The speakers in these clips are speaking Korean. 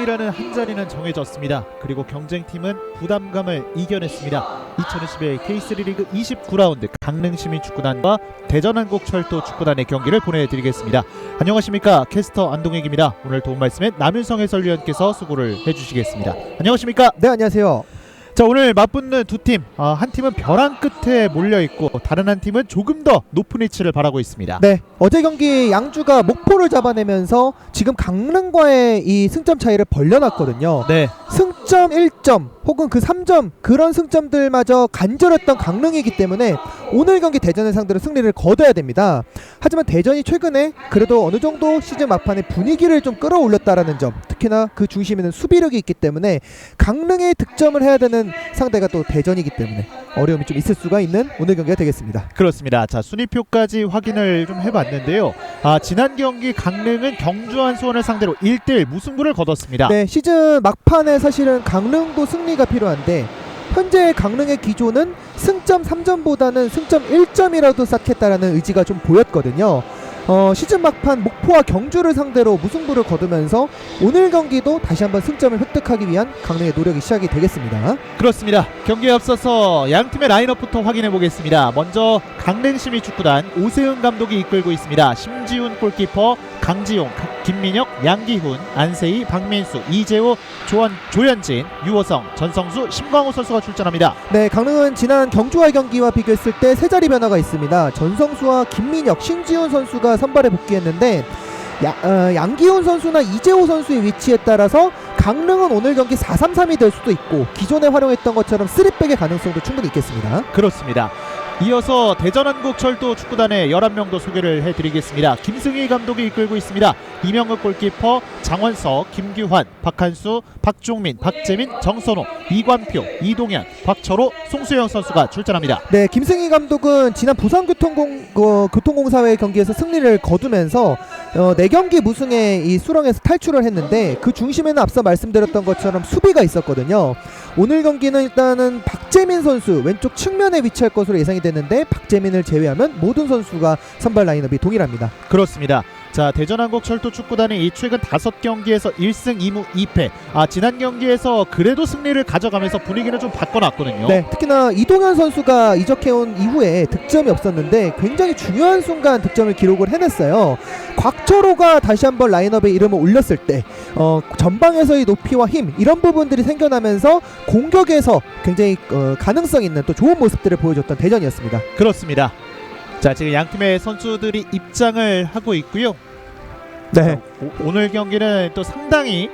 우승이라는 한 자리는 정해졌습니다. 그리고 경쟁팀은 부담감을 이겨냈습니다. 2021 K3 리그 29라운드 강릉시민축구단과 대전한국철도 축구단의 경기를 보내드리겠습니다. 안녕하십니까, 캐스터 안동익입니다. 오늘 도움 말씀엔 남윤성 해설위원께서 수고를 해주시겠습니다. 안녕하십니까? 네, 안녕하세요. 자, 오늘 맞붙는 두 팀, 한 팀은 벼랑 끝에 몰려있고 다른 한 팀은 조금 더 높은 위치를 바라고 있습니다. 네, 어제 경기 양주가 목포를 잡아내면서 지금 강릉과의 이 승점 차이를 벌려놨거든요. 네, 승점 1점 혹은 그 3점 그런 승점들마저 간절했던 강릉이기 때문에 오늘 경기 대전을 상대로 승리를 거둬야 됩니다. 하지만 대전이 최근에 그래도 어느 정도 시즌 막판에 분위기를 좀 끌어올렸다라는 점, 특히나 그 중심에는 수비력이 있기 때문에 강릉에 득점을 해야 되는 상대가 또 대전이기 때문에 어려움이 좀 있을 수가 있는 오늘 경기가 되겠습니다. 그렇습니다. 자, 순위표까지 확인을 좀 해봤는데요. 지난 경기 강릉은 경주한 수원을 상대로 1대1 무승부를 거뒀습니다. 네, 시즌 막판에 사실은 강릉도 승리가 필요한데 현재 강릉의 기조는 승점 3점보다는 승점 1점이라도 쌓겠다라는 의지가 좀 보였거든요. 시즌 막판 목포와 경주를 상대로 무승부를 거두면서 오늘 경기도 다시 한번 승점을 획득하기 위한 강릉의 노력이 시작이 되겠습니다. 그렇습니다. 경기에 앞서서 양팀의 라인업부터 확인해 보겠습니다. 먼저 강릉시민축구단 오세훈 감독이 이끌고 있습니다. 심지훈 골키퍼, 강지용, 김민혁, 양기훈, 안세희, 박민수, 이재호, 조현진, 유호성, 전성수, 심광호 선수가 출전합니다. 네, 강릉은 지난 경주와의 경기와 비교했을 때 세 자리 변화가 있습니다. 전성수와 김민혁, 신지훈 선수가 선발에 복귀했는데 양기훈 선수나 이재호 선수의 위치에 따라서 강릉은 오늘 경기 4-3-3이 될 수도 있고 기존에 활용했던 것처럼 3백의 가능성도 충분히 있겠습니다. 그렇습니다. 이어서 대전한국철도 축구단의 11명도 소개를 해드리겠습니다. 김승희 감독이 이끌고 있습니다. 이명극 골키퍼, 장원석, 김규환, 박한수, 박종민, 박재민, 정선호, 이관표, 이동현, 박철호, 송수영 선수가 출전합니다. 네, 김승희 감독은 지난 부산교통공사회 경기에서 승리를 거두면서 4경기 무승의 이 수렁에서 탈출을 했는데 그 중심에는 앞서 말씀드렸던 것처럼 수비가 있었거든요. 오늘 경기는 일단은 박재민 선수 왼쪽 측면에 위치할 것으로 예상이 되는데 박재민을 제외하면 모든 선수가 선발 라인업이 동일합니다. 그렇습니다. 자, 대전한국철도 축구단이 이 최근 5경기에서 1승 2무 2패. 지난 경기에서 그래도 승리를 가져가면서 분위기를 좀 바꿔놨거든요. 네, 특히나 이동현 선수가 이적해온 이후에 득점이 없었는데 굉장히 중요한 순간 득점을 기록을 해냈어요. 곽철호가 다시 한번 라인업에 이름을 올렸을 때 전방에서의 높이와 힘 이런 부분들이 생겨나면서 공격에서 굉장히 가능성 있는 또 좋은 모습들을 보여줬던 대전이었습니다. 그렇습니다. 자, 지금 양팀의 선수들이 입장을 하고 있고요. 네. 오늘 경기는 또 상당히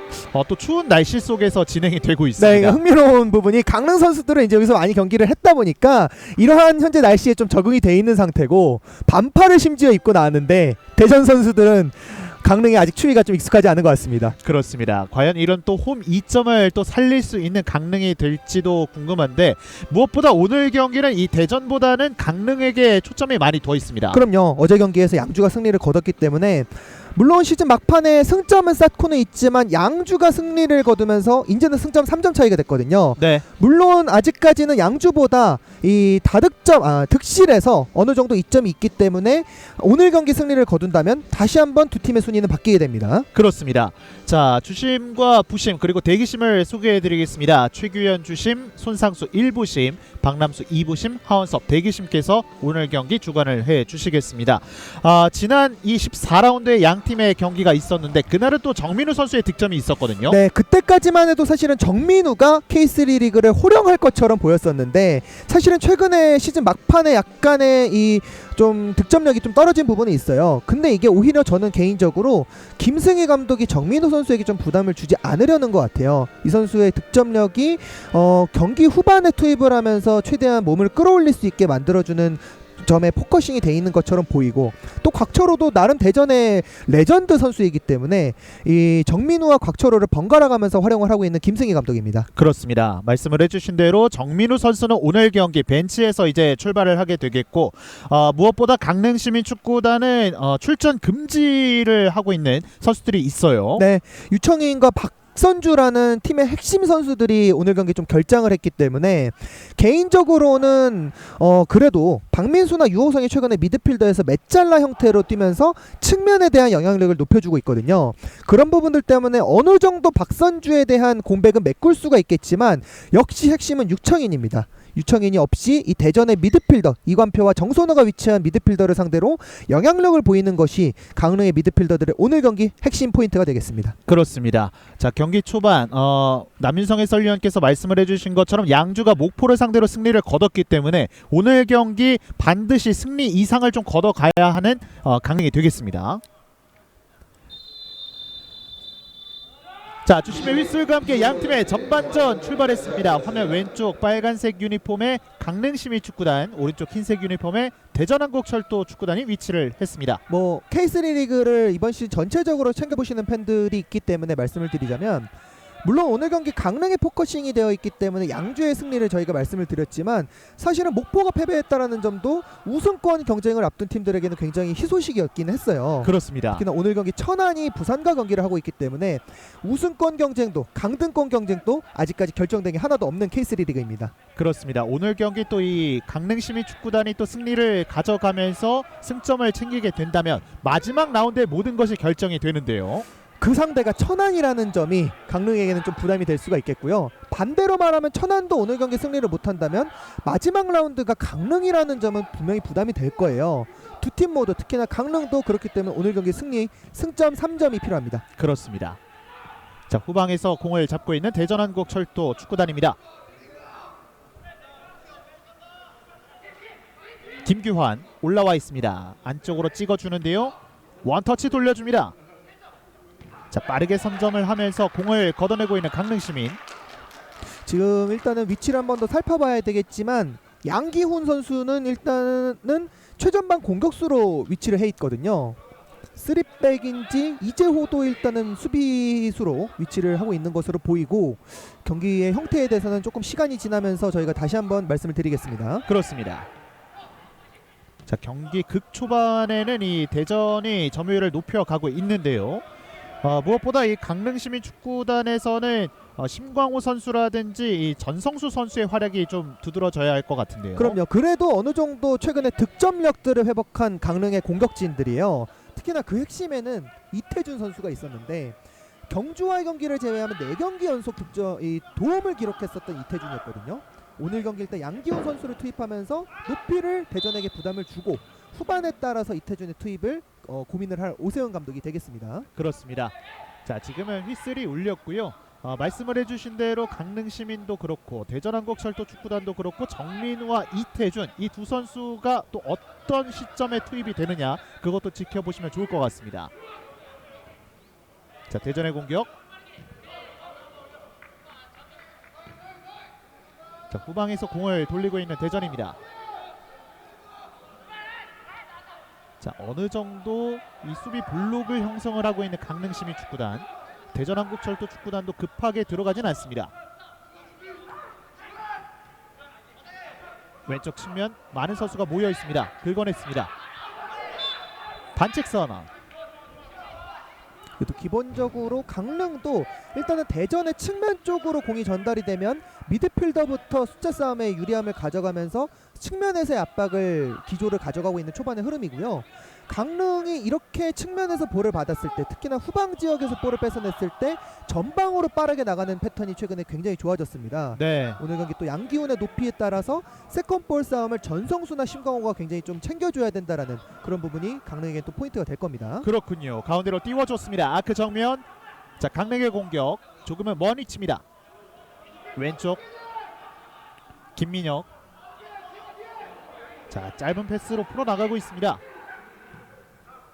또 추운 날씨 속에서 진행이 되고 있습니다. 네, 흥미로운 부분이 강릉 선수들은 이제 여기서 많이 경기를 했다 보니까 이러한 현재 날씨에 좀 적응이 돼 있는 상태고 반팔을 심지어 입고 나왔는데 대전 선수들은 강릉에 아직 추위가 좀 익숙하지 않은 것 같습니다. 그렇습니다. 과연 이런 또 홈 2점을 또 살릴 수 있는 강릉이 될지도 궁금한데 무엇보다 오늘 경기는 이 대전보다는 강릉에게 초점이 많이 더 있습니다. 그럼요. 어제 경기에서 양주가 승리를 거뒀기 때문에 물론 시즌 막판에 승점은 쌓고는 있지만 양주가 승리를 거두면서 이제는 승점 3점 차이가 됐거든요. 네. 물론 아직까지는 양주보다 이 득실에서 어느 정도 이점이 있기 때문에 오늘 경기 승리를 거둔다면 다시 한번 두 팀의 순위는 바뀌게 됩니다. 그렇습니다. 자, 주심과 부심 그리고 대기심을 소개해드리겠습니다. 최규현 주심, 손상수 1부심, 박남수 2부심, 하원섭 대기심께서 오늘 경기 주관을 해주시겠습니다. 지난 24라운드에 양 팀의 경기가 있었는데 그날은 또 정민우 선수의 득점이 있었거든요. 네, 그때까지만 해도 사실은 정민우가 K3 리그를 호령할 것처럼 보였었는데 사실은 최근에 시즌 막판에 약간의 이 좀 득점력이 좀 떨어진 부분이 있어요. 근데 이게 오히려 저는 개인적으로 김승희 감독이 정민우 선수에게 좀 부담을 주지 않으려는 것 같아요. 이 선수의 득점력이 경기 후반에 투입을 하면서 최대한 몸을 끌어올릴 수 있게 만들어주는 점에 포커싱이 돼 있는 것처럼 보이고 또 곽철호도 나름 대전의 레전드 선수이기 때문에 이 정민우와 곽철호를 번갈아 가면서 활용을 하고 있는 김승희 감독입니다. 그렇습니다. 말씀을 해주신 대로 정민우 선수는 오늘 경기 벤치에서 이제 출발을 하게 되겠고 무엇보다 강릉시민축구단은 출전 금지를 하고 있는 선수들이 있어요. 네, 유청인과 박선주라는 팀의 핵심 선수들이 오늘 경기 좀 결장을 했기 때문에 개인적으로는 그래도 박민수나 유호성이 최근에 미드필더에서 메잘라 형태로 뛰면서 측면에 대한 영향력을 높여주고 있거든요. 그런 부분들 때문에 어느 정도 박선주에 대한 공백은 메꿀 수가 있겠지만 역시 핵심은 유청인입니다. 유청인이 없이 이 대전의 미드필더 이관표와 정선호가 위치한 미드필더를 상대로 영향력을 보이는 것이 강릉의 미드필더들의 오늘 경기 핵심 포인트가 되겠습니다. 그렇습니다. 자, 경기 초반 남윤성 해설위원께서 말씀을 해주신 것처럼 양주가 목포를 상대로 승리를 거뒀기 때문에 오늘 경기 반드시 승리 이상을 좀 거둬가야 하는 강릉이 되겠습니다. 자, 주심의 휘슬과 함께 양팀의 전반전 출발했습니다. 화면 왼쪽 빨간색 유니폼의 강릉시민 축구단, 오른쪽 흰색 유니폼의 대전한국철도 축구단이 위치를 했습니다. 뭐 K3 리그를 이번 시즌 전체적으로 챙겨보시는 팬들이 있기 때문에 말씀을 드리자면, 물론 오늘 경기 강릉에 포커싱이 되어 있기 때문에 양주의 승리를 저희가 말씀을 드렸지만 사실은 목포가 패배했다라는 점도 우승권 경쟁을 앞둔 팀들에게는 굉장히 희소식이었긴 했어요. 그렇습니다. 특히나 오늘 경기 천안이 부산과 경기를 하고 있기 때문에 우승권 경쟁도 강등권 경쟁도 아직까지 결정된 게 하나도 없는 K3 리그입니다. 그렇습니다. 오늘 경기 또 이 강릉시민 축구단이 또 승리를 가져가면서 승점을 챙기게 된다면 마지막 라운드의 모든 것이 결정이 되는데요. 그 상대가 천안이라는 점이 강릉에게는 좀 부담이 될 수가 있겠고요. 반대로 말하면 천안도 오늘 경기 승리를 못한다면 마지막 라운드가 강릉이라는 점은 분명히 부담이 될 거예요. 두 팀 모두 특히나 강릉도 그렇기 때문에 오늘 경기 승점 3점이 필요합니다. 그렇습니다. 자, 후방에서 공을 잡고 있는 대전한국철도 축구단입니다. 김규환 올라와 있습니다. 안쪽으로 찍어주는데요. 원터치 돌려줍니다. 자, 빠르게 3점을 하면서 공을 걷어내고 있는 강릉시민. 지금 일단은 위치를 한 번 더 살펴봐야 되겠지만 양기훈 선수는 일단은 최전방 공격수로 위치를 해 있거든요. 3백인지 이재호도 일단은 수비수로 위치를 하고 있는 것으로 보이고, 경기의 형태에 대해서는 조금 시간이 지나면서 저희가 다시 한번 말씀을 드리겠습니다. 그렇습니다. 자, 경기 극초반에는 이 대전이 점유율을 높여가고 있는데요. 무엇보다 이 강릉시민 축구단에서는 심광호 선수라든지 이 전성수 선수의 활약이 좀 두드러져야 할 것 같은데요. 그럼요. 그래도 어느 정도 최근에 득점력들을 회복한 강릉의 공격진들이에요. 특히나 그 핵심에는 이태준 선수가 있었는데 경주와의 경기를 제외하면 4경기 연속 도움을 기록했었던 이태준이었거든요. 오늘 경기 일단 양기훈 선수를 투입하면서 높이를 대전에게 부담을 주고 후반에 따라서 이태준의 투입을 고민을 할 오세훈 감독이 되겠습니다. 그렇습니다. 자, 지금은 휘슬이 울렸고요. 말씀을 해주신 대로 강릉시민도 그렇고 대전한국철도 축구단도 그렇고 정민우와 이태준 이 두 선수가 또 어떤 시점에 투입이 되느냐 그것도 지켜보시면 좋을 것 같습니다. 자, 대전의 공격. 자, 후방에서 공을 돌리고 있는 대전입니다. 자, 어느 정도 이 수비 블록을 형성을 하고 있는 강릉시민 축구단, 대전한국철도 축구단도 급하게 들어가진 않습니다. 왼쪽 측면 많은 선수가 모여 있습니다. 긁어냈습니다. 반칙 선언. 그래도 기본적으로 강릉도 일단은 대전의 측면 쪽으로 공이 전달이 되면 미드필더부터 숫자 싸움에 유리함을 가져가면서 측면에서의 압박을 기조를 가져가고 있는 초반의 흐름이고요. 강릉이 이렇게 측면에서 볼을 받았을 때, 특히나 후방 지역에서 볼을 뺏어냈을 때 전방으로 빠르게 나가는 패턴이 최근에 굉장히 좋아졌습니다. 네. 오늘 경기 또 양기훈의 높이에 따라서 세컨볼 싸움을 전성수나 심광호가 굉장히 좀 챙겨줘야 된다라는 그런 부분이 강릉에게 또 포인트가 될 겁니다. 그렇군요. 가운데로 띄워줬습니다. 아크 정면. 자, 강릉의 공격 조금은 먼 위치입니다. 왼쪽 김민혁. 자, 짧은 패스로 풀어나가고 있습니다.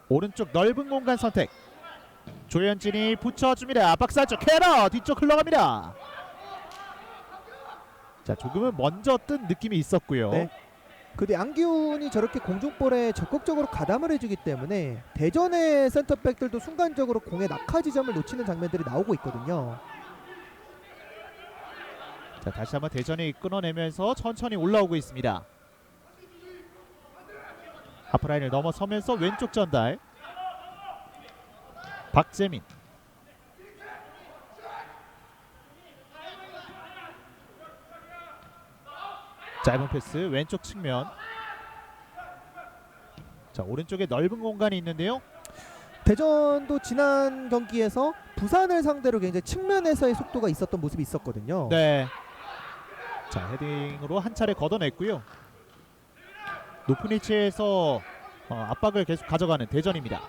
오른쪽 넓은 공간 선택. 조현진이 붙여줍니다. 박스 안쪽 캐러 뒤쪽 흘러갑니다. 자, 조금은 먼저 뜬 느낌이 있었고요. 네. 근데 양기훈이 저렇게 공중볼에 적극적으로 가담을 해주기 때문에 대전의 센터백들도 순간적으로 공의 낙하 지점을 놓치는 장면들이 나오고 있거든요. 자, 다시 한번 대전이 끊어내면서 천천히 올라오고 있습니다. 하프라인을 넘어서면서 왼쪽 전달. 박재민. 짧은 패스 왼쪽 측면. 자, 오른쪽에 넓은 공간이 있는데요. 대전도 지난 경기에서 부산을 상대로 굉장히 측면에서의 속도가 있었던 모습이 있었거든요. 네. 자, 헤딩으로 한 차례 걷어냈고요. 높은 위치에서 압박을 계속 가져가는 대전입니다.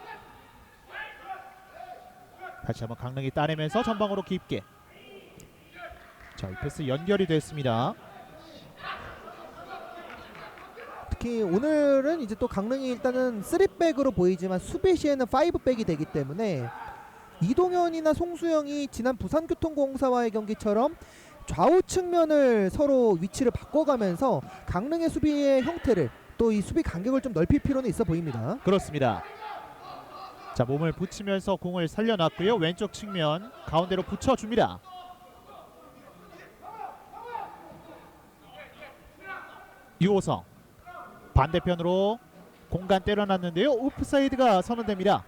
다시 한번 강릉이 따내면서 전방으로 깊게. 자, 이 패스 연결이 됐습니다. 특히 오늘은 이제 또 강릉이 일단은 3백으로 보이지만 수비 시에는 5백이 되기 때문에 이동현이나 송수영이 지난 부산교통공사와의 경기처럼 좌우 측면을 서로 위치를 바꿔가면서 강릉의 수비의 형태를 또 이 수비 간격을 좀 넓힐 필요는 있어 보입니다. 그렇습니다. 자, 몸을 붙이면서 공을 살려놨고요. 왼쪽 측면 가운데로 붙여줍니다. 유호성 반대편으로 공간 때려놨는데요. 오프사이드가 선언됩니다.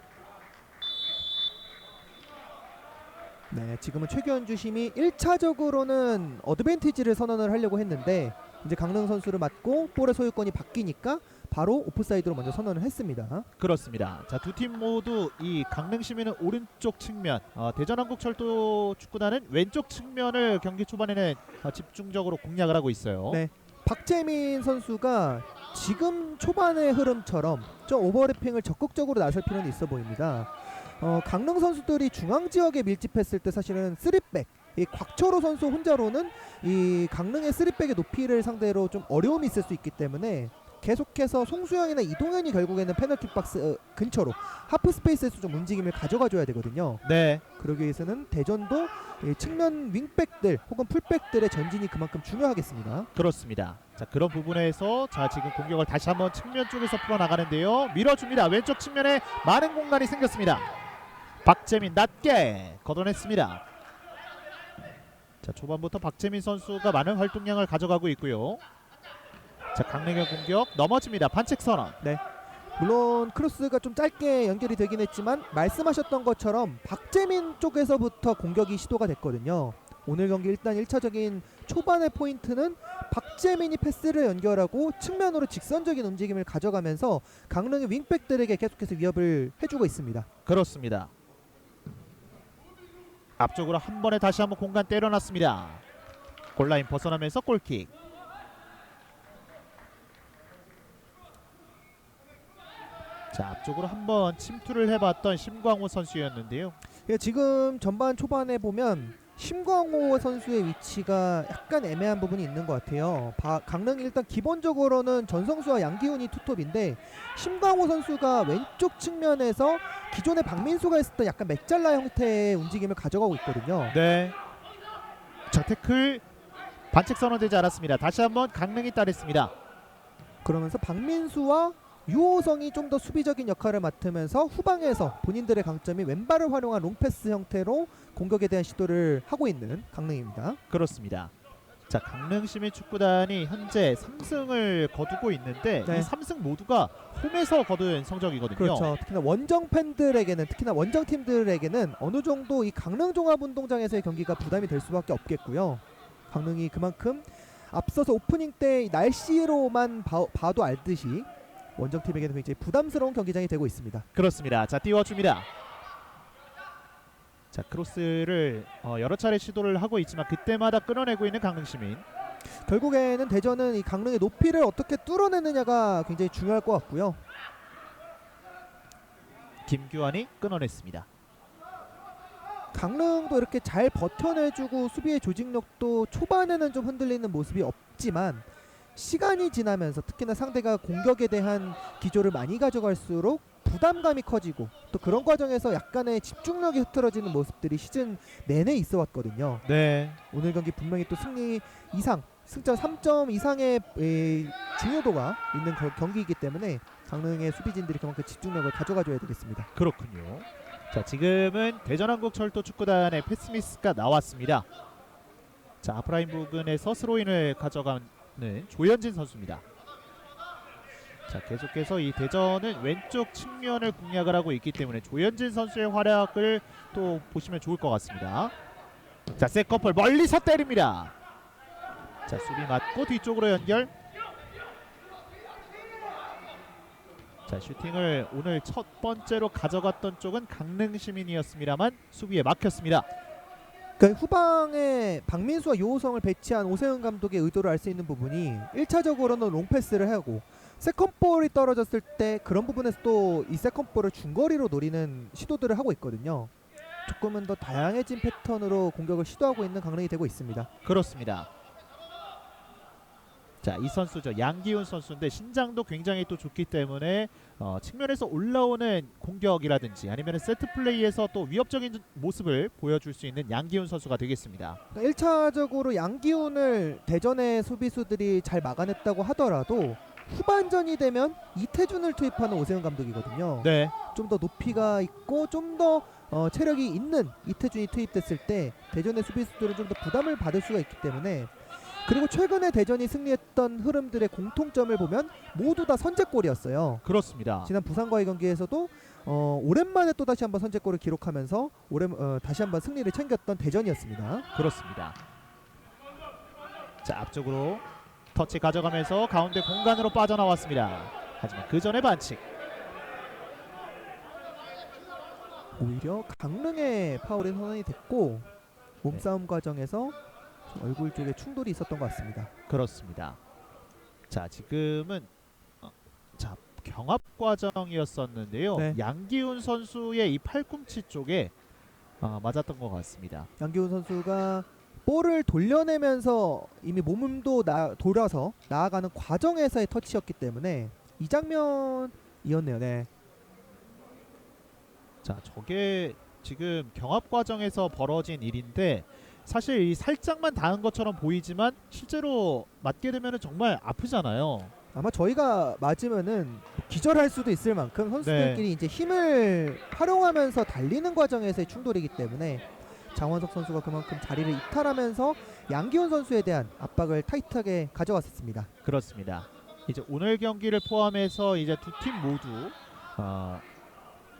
네, 지금은 최규현 주심이 1차적으로는 어드밴티지를 선언을 하려고 했는데 이제 강릉 선수를 맞고 볼의 소유권이 바뀌니까 바로 오프사이드로 먼저 선언을 했습니다. 그렇습니다. 자, 두 팀 모두 이 강릉 시민은 오른쪽 측면, 대전한국철도 축구단은 왼쪽 측면을 경기 초반에는 집중적으로 공략을 하고 있어요. 네. 박재민 선수가 지금 초반의 흐름처럼 좀 오버래핑을 적극적으로 나설 필요는 있어 보입니다. 강릉 선수들이 중앙 지역에 밀집했을 때 사실은 3백 이 곽철호 선수 혼자로는 이 강릉의 3백의 높이를 상대로 좀 어려움이 있을 수 있기 때문에 계속해서 송수영이나 이동현이 결국에는 페널티 박스 근처로 하프 스페이스에서 좀 움직임을 가져가줘야 되거든요. 네. 그러기 위해서는 대전도 이 측면 윙백들 혹은 풀백들의 전진이 그만큼 중요하겠습니다. 그렇습니다. 자, 그런 부분에서 자, 지금 공격을 다시 한번 측면 쪽에서 풀어나가는데요. 밀어줍니다. 왼쪽 측면에 많은 공간이 생겼습니다. 박재민 낮게 걷어냈습니다. 자, 초반부터 박재민 선수가 많은 활동량을 가져가고 있고요. 자, 강릉의 공격 넘어집니다. 반칙 선언. 물론 크로스가 좀 짧게 연결이 되긴 했지만 말씀하셨던 것처럼 박재민 쪽에서부터 공격이 시도가 됐거든요. 오늘 경기 일단 1차적인 초반의 포인트는 박재민이 패스를 연결하고 측면으로 직선적인 움직임을 가져가면서 강릉의 윙백들에게 계속해서 위협을 해주고 있습니다. 그렇습니다. 앞쪽으로 한 번에 다시 한번 공간 때려놨습니다. 골라인 벗어나면서 골킥. 자, 앞쪽으로 한번 침투를 해봤던 심광호 선수였는데요. 예, 지금 전반 초반에 보면 심광호 선수의 위치가 약간 애매한 부분이 있는 것 같아요. 강릉이 일단 기본적으로는 전성수와 양기훈이 투톱인데 심광호 선수가 왼쪽 측면에서 기존에 박민수가 했었던 약간 맥잘라 형태의 움직임을 가져가고 있거든요. 네. 자, 태클 반칙 선언되지 않았습니다. 다시 한번 강릉이 따냈습니다. 그러면서 박민수와 유호성이 좀 더 수비적인 역할을 맡으면서 후방에서 본인들의 강점이 왼발을 활용한 롱패스 형태로 공격에 대한 시도를 하고 있는 강릉입니다. 그렇습니다. 자, 강릉 시민축구단이 현재 3승을 거두고 있는데 네. 이 3승 모두가 홈에서 거둔 성적이거든요. 그렇죠. 특히나 원정 팬들에게는 특히나 원정 팀들에게는 어느 정도 이 강릉 종합운동장에서의 경기가 부담이 될 수밖에 없겠고요. 강릉이 그만큼 앞서서 오프닝 때 날씨로만 봐도 알듯이 원정팀에게는 굉장히 부담스러운 경기장이 되고 있습니다. 그렇습니다. 자, 띄워줍니다. 자, 크로스를 여러 차례 시도를 하고 있지만 그때마다 끊어내고 있는 강릉시민. 결국에는 대전은 이 강릉의 높이를 어떻게 뚫어내느냐가 굉장히 중요할 것 같고요. 김규환이 끊어냈습니다. 강릉도 이렇게 잘 버텨내주고 수비의 조직력도 초반에는 좀 흔들리는 모습이 없지만 시간이 지나면서 특히나 상대가 공격에 대한 기조를 많이 가져갈수록 부담감이 커지고 또 그런 과정에서 약간의 집중력이 흐트러지는 모습들이 시즌 내내 있어 왔거든요. 네. 오늘 경기 분명히 또 승리 이상, 승점 3점 이상의 중요도가 있는 경기이기 때문에 강릉의 수비진들이 그만큼 집중력을 가져가줘야 되겠습니다. 그렇군요. 자, 지금은 대전한국철도 축구단의 패스미스가 나왔습니다. 자, 하프라인 부근에서 스로인을 가져가는 조현진 선수입니다. 자, 계속해서 이 대전은 왼쪽 측면을 공략을 하고 있기 때문에 조현진 선수의 활약을 또 보시면 좋을 것 같습니다. 자, 세컨볼 멀리서 때립니다. 자, 수비 맞고 뒤쪽으로 연결. 자, 슈팅을 오늘 첫 번째로 가져갔던 쪽은 강릉시민이었습니다만 수비에 막혔습니다. 그러니까 후방에 박민수와 요호성을 배치한 오세훈 감독의 의도를 알 수 있는 부분이 1차적으로는 롱패스를 하고 세컨볼이 떨어졌을 때 그런 부분에서 또 이 세컨볼을 중거리로 노리는 시도들을 하고 있거든요. 조금은 더 다양해진 패턴으로 공격을 시도하고 있는 강릉이 되고 있습니다. 그렇습니다. 자, 이 선수죠. 양기훈 선수인데 신장도 굉장히 또 좋기 때문에 측면에서 올라오는 공격이라든지 아니면 세트 플레이에서 또 위협적인 모습을 보여줄 수 있는 양기훈 선수가 되겠습니다. 1차적으로 양기훈을 대전의 수비수들이 잘 막아냈다고 하더라도 후반전이 되면 이태준을 투입하는 오세훈 감독이거든요. 네, 좀 더 높이가 있고 좀 더 체력이 있는 이태준이 투입됐을 때 대전의 수비수들은 좀 더 부담을 받을 수가 있기 때문에, 그리고 최근에 대전이 승리했던 흐름들의 공통점을 보면 모두 다 선제골이었어요. 그렇습니다. 지난 부산과의 경기에서도 오랜만에 또 다시 한번 선제골을 기록하면서 다시 한번 승리를 챙겼던 대전이었습니다. 그렇습니다. 자, 앞쪽으로 터치 가져가면서 가운데 공간으로 빠져나왔습니다. 하지만 그 전에 반칙. 오히려 강릉의 파울이 선언이 됐고 몸싸움 과정에서 얼굴 쪽에 충돌이 있었던 것 같습니다. 그렇습니다. 자, 지금은 자, 경합 과정이었었는데요. 네. 양기훈 선수의 이 팔꿈치 쪽에 맞았던 것 같습니다. 양기훈 선수가 볼을 돌려내면서 이미 몸도 돌아서 나아가는 과정에서의 터치였기 때문에 이 장면이었네요. 네. 자, 저게 지금 경합 과정에서 벌어진 일인데 사실 이 살짝만 닿은 것처럼 보이지만 실제로 맞게 되면 정말 아프잖아요. 아마 저희가 맞으면은 기절할 수도 있을 만큼 선수들끼리 이제 힘을 활용하면서 달리는 과정에서의 충돌이기 때문에 장원석 선수가 그만큼 자리를 이탈하면서 양기훈 선수에 대한 압박을 타이트하게 가져왔었습니다. 그렇습니다. 이제 오늘 경기를 포함해서 이제 두 팀 모두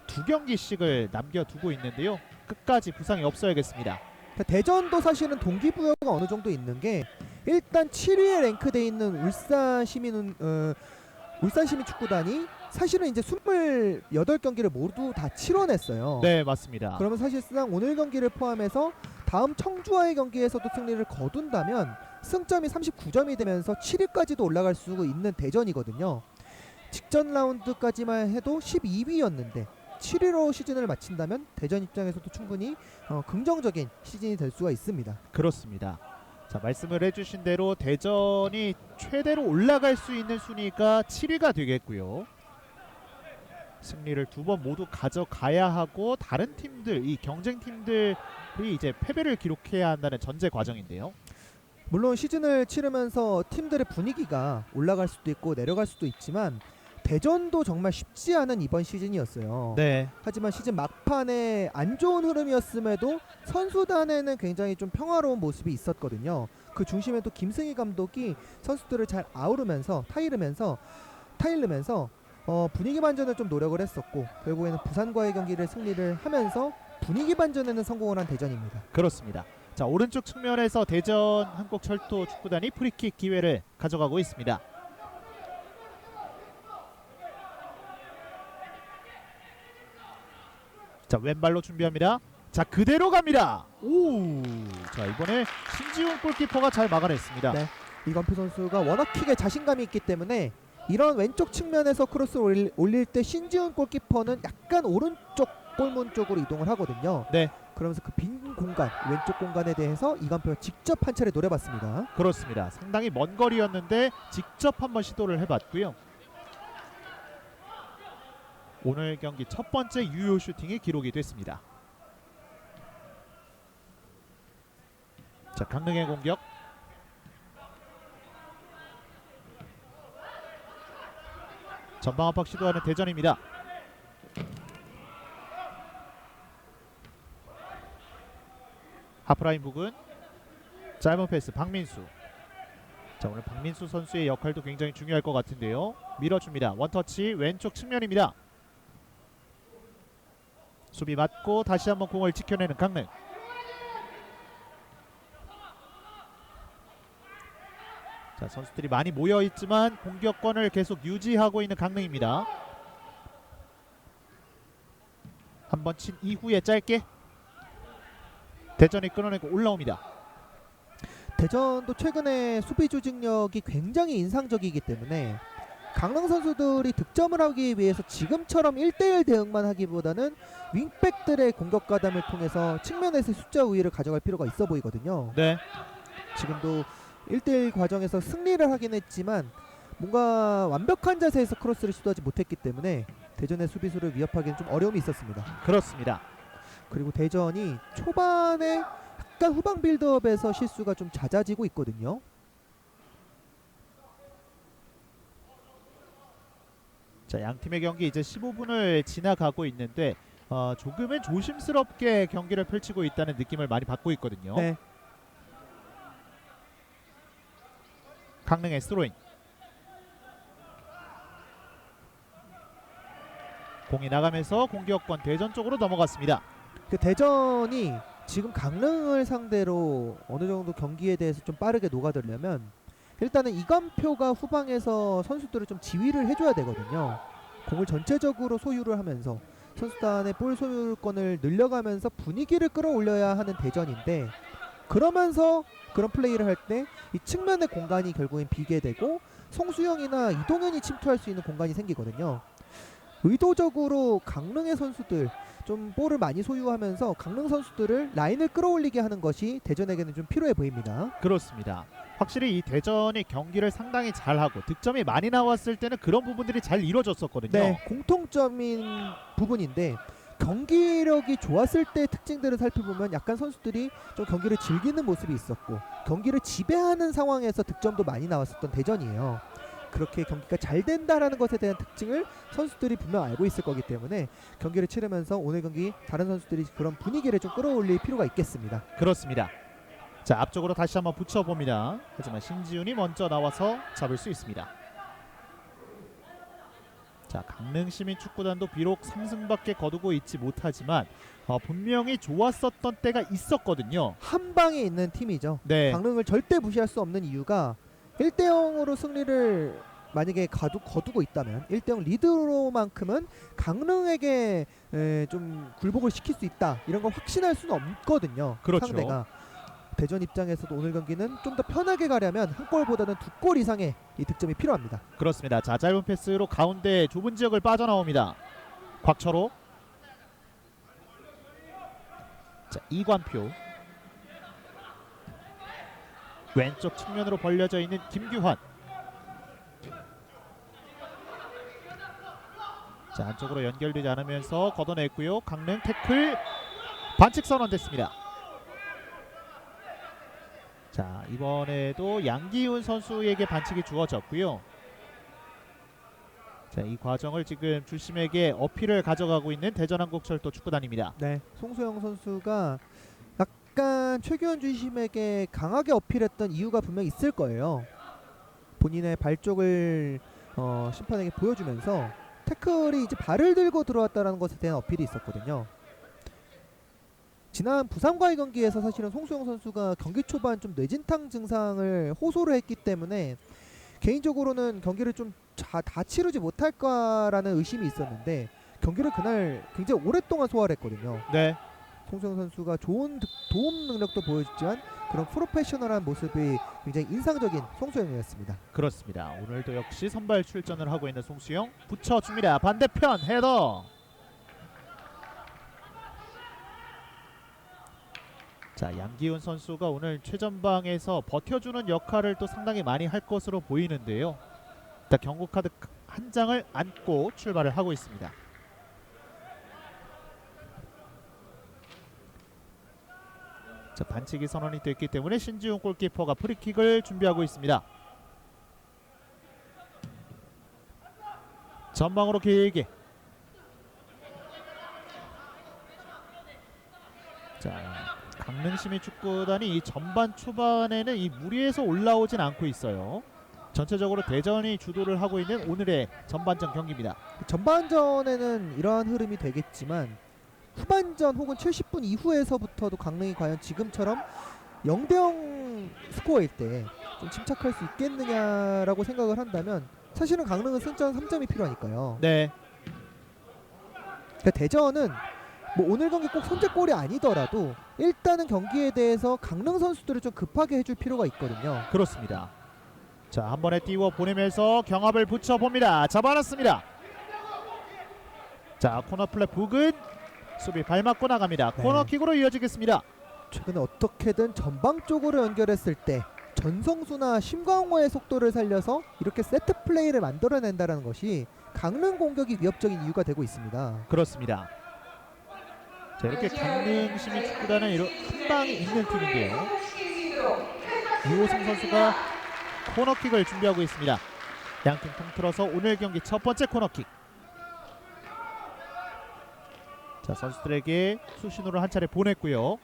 두 경기씩을 남겨두고 있는데요. 끝까지 부상이 없어야겠습니다. 대전도 사실은 동기부여가 어느 정도 있는 게, 일단 7위에 랭크돼 있는 울산 시민 축구단이 사실은 이제 28경기를 모두 다 치러냈어요. 네, 맞습니다. 그러면 사실상 오늘 경기를 포함해서 다음 청주와의 경기에서도 승리를 거둔다면 승점이 39점이 되면서 7위까지도 올라갈 수 있는 대전이거든요. 직전 라운드까지만 해도 12위였는데 7위로 시즌을 마친다면 대전 입장에서도 충분히 긍정적인 시즌이 될 수가 있습니다. 그렇습니다. 자, 말씀을 해주신 대로 대전이 최대로 올라갈 수 있는 순위가 7위가 되겠고요. 승리를 두 번 모두 가져가야 하고 다른 팀들, 이 경쟁 팀들이 이제 패배를 기록해야 한다는 전제 과정인데요. 물론 시즌을 치르면서 팀들의 분위기가 올라갈 수도 있고 내려갈 수도 있지만 대전도 정말 쉽지 않은 이번 시즌이었어요. 네, 하지만 시즌 막판에 안 좋은 흐름이었음에도 선수단에는 굉장히 좀 평화로운 모습이 있었거든요. 그 중심에 또 김승희 감독이 선수들을 잘 아우르면서 타이르면서 분위기 반전을 좀 노력을 했었고 결국에는 부산과의 경기를 승리를 하면서 분위기 반전에는 성공을 한 대전입니다. 그렇습니다. 자, 오른쪽 측면에서 대전 한국철도 축구단이 프리킥 기회를 가져가고 있습니다. 자, 왼발로 준비합니다. 자, 그대로 갑니다. 오, 자, 이번에 신지훈 골키퍼가 잘 막아냈습니다. 네. 이건표 선수가 워너킥에 자신감이 있기 때문에 이런 왼쪽 측면에서 크로스를 올릴 때 신지훈 골키퍼는 약간 오른쪽 골문 쪽으로 이동을 하거든요. 네, 그러면서 그 빈 공간, 왼쪽 공간에 대해서 이건표가 직접 한 차례 노려봤습니다. 그렇습니다. 상당히 먼 거리였는데 직접 한번 시도를 해봤고요. 오늘 경기 첫 번째 유효 슈팅이 기록이 됐습니다. 자, 강릉의 공격. 전방 압박 시도하는 대전입니다. 하프라인 부근 짧은 패스 박민수. 자, 오늘 박민수 선수의 역할도 굉장히 중요할 것 같은데요. 밀어줍니다. 원터치 왼쪽 측면입니다. 수비 맞고 다시 한번 공을 지켜내는 강릉. 자, 선수들이 많이 모여있지만 공격권을 계속 유지하고 있는 강릉입니다. 한번 친 이후에 짧게 대전이 끊어내고 올라옵니다. 대전도 최근에 수비 조직력이 굉장히 인상적이기 때문에 강릉 선수들이 득점을 하기 위해서 지금처럼 1대1 대응만 하기보다는 윙백들의 공격 가담을 통해서 측면에서 숫자 우위를 가져갈 필요가 있어 보이거든요. 네, 지금도 1대1 과정에서 승리를 하긴 했지만 뭔가 완벽한 자세에서 크로스를 시도하지 못했기 때문에 대전의 수비수를 위협하기는 좀 어려움이 있었습니다. 그렇습니다. 그리고 대전이 초반에 약간 후방 빌드업에서 실수가 좀 잦아지고 있거든요. 자, 양 팀의 경기 이제 15분을 지나가고 있는데 조금은 조심스럽게 경기를 펼치고 있다는 느낌을 많이 받고 있거든요. 네. 강릉의 스로잉. 공이 나가면서 공격권 대전 쪽으로 넘어갔습니다. 그 대전이 지금 강릉을 상대로 어느 정도 경기에 대해서 좀 빠르게 녹아들려면 일단은 이관표가 후방에서 선수들을 좀 지휘를 해줘야 되거든요. 공을 전체적으로 소유를 하면서 선수단의 볼 소유권을 늘려가면서 분위기를 끌어올려야 하는 대전인데 그러면서 그런 플레이를 할 때 이 측면의 공간이 결국엔 비게 되고 송수영이나 이동현이 침투할 수 있는 공간이 생기거든요. 의도적으로 강릉의 선수들 좀 볼을 많이 소유하면서 강릉 선수들을 라인을 끌어올리게 하는 것이 대전에게는 좀 필요해 보입니다. 그렇습니다. 확실히 이 대전이 경기를 상당히 잘하고 득점이 많이 나왔을 때는 그런 부분들이 잘 이루어졌었거든요. 네, 공통점인 부분인데 경기력이 좋았을 때 특징들을 살펴보면 약간 선수들이 좀 경기를 즐기는 모습이 있었고 경기를 지배하는 상황에서 득점도 많이 나왔었던 대전이에요. 그렇게 경기가 잘 된다라는 것에 대한 특징을 선수들이 분명 알고 있을 거기 때문에 경기를 치르면서 오늘 경기 다른 선수들이 그런 분위기를 좀 끌어올릴 필요가 있겠습니다. 그렇습니다. 자, 앞쪽으로 다시 한번 붙여봅니다. 하지만 신지훈이 먼저 나와서 잡을 수 있습니다. 자, 강릉시민축구단도 비록 3승밖에 거두고 있지 못하지만 분명히 좋았었던 때가 있었거든요. 한 방에 있는 팀이죠. 네, 강릉을 절대 무시할 수 없는 이유가 1대0으로 승리를 만약에 거두고 있다면 1대0 리드로만큼은 강릉에게 좀 굴복을 시킬 수 있다 이런 걸 확신할 수는 없거든요. 그렇죠. 상대가. 대전 입장에서도 오늘 경기는 좀 더 편하게 가려면 한 골보다는 두 골 이상의 이 득점이 필요합니다. 그렇습니다. 자, 짧은 패스로 가운데 좁은 지역을 빠져나옵니다. 곽철호. 자, 이관표. 왼쪽 측면으로 벌려져 있는 김규환. 자, 안쪽으로 연결되지 않으면서 걷어냈고요. 강릉 태클 반칙 선언됐습니다. 자, 이번에도 양기훈 선수에게 반칙이 주어졌고요. 자, 이 과정을 지금 주심에게 어필을 가져가고 있는 대전한국철도 축구단입니다. 네, 송수영 선수가 약간 최규현 주심에게 강하게 어필했던 이유가 분명 있을 거예요. 본인의 발 쪽을 심판에게 보여주면서 태클이 이제 발을 들고 들어왔다는 것에 대한 어필이 있었거든요. 지난 부산과의 경기에서 사실은 송수영 선수가 경기 초반 좀 뇌진탕 증상을 호소를 했기 때문에 개인적으로는 경기를 좀 다 치르지 못할까라는 의심이 있었는데 경기를 그날 굉장히 오랫동안 소화를 했거든요. 네, 송수영 선수가 좋은 도움 능력도 보여줬지만 그런 프로페셔널한 모습이 굉장히 인상적인 송수영이었습니다. 그렇습니다. 오늘도 역시 선발 출전을 하고 있는 송수영 붙여줍니다. 반대편 헤더. 자, 양기훈 선수가 오늘 최전방에서 버텨주는 역할을 또 상당히 많이 할 것으로 보이는데요. 일단 경고 카드 한 장을 안고 출발을 하고 있습니다. 자, 반칙이 선언이 됐기 때문에 신지훈 골키퍼가 프리킥을 준비하고 있습니다. 전방으로 길게. 자, 강릉시민축구단이 이 전반 초반에는 이 무리해서 올라오진 않고 있어요. 전체적으로 대전이 주도를 하고 있는 오늘의 전반전 경기입니다. 전반전에는 이러한 흐름이 되겠지만 후반전 혹은 70분 이후에서부터도 강릉이 과연 지금처럼 0대0 스코어일 때 좀 침착할 수 있겠느냐라고 생각을 한다면 사실은 강릉은 승점 3점이 필요하니까요. 네, 그러니까 대전은 뭐 오늘 경기 꼭 선제골이 아니더라도 일단은 경기에 대해서 강릉 선수들을 좀 급하게 해줄 필요가 있거든요. 그렇습니다. 자, 한 번에 띄워 보내면서 경합을 붙여봅니다. 잡아놨습니다. 자, 코너 플랫 북은 수비 발 맞고 나갑니다. 네. 코너킥으로 이어지겠습니다. 최근에 어떻게든 전방 쪽으로 연결했을 때 전성수나 심광호의 속도를 살려서 이렇게 세트 플레이를 만들어낸다는 것이 강릉 공격이 위협적인 이유가 되고 있습니다. 그렇습니다. 자, 이렇게 강릉 시민축구단은 이런 한 방이 있는 팀인데요. 이호승 선수가 코너킥을 준비하고 있습니다. 양팀 통틀어서 오늘 경기 첫 번째 코너킥. 자, 선수들에게 수신호를 한 차례 보냈고요.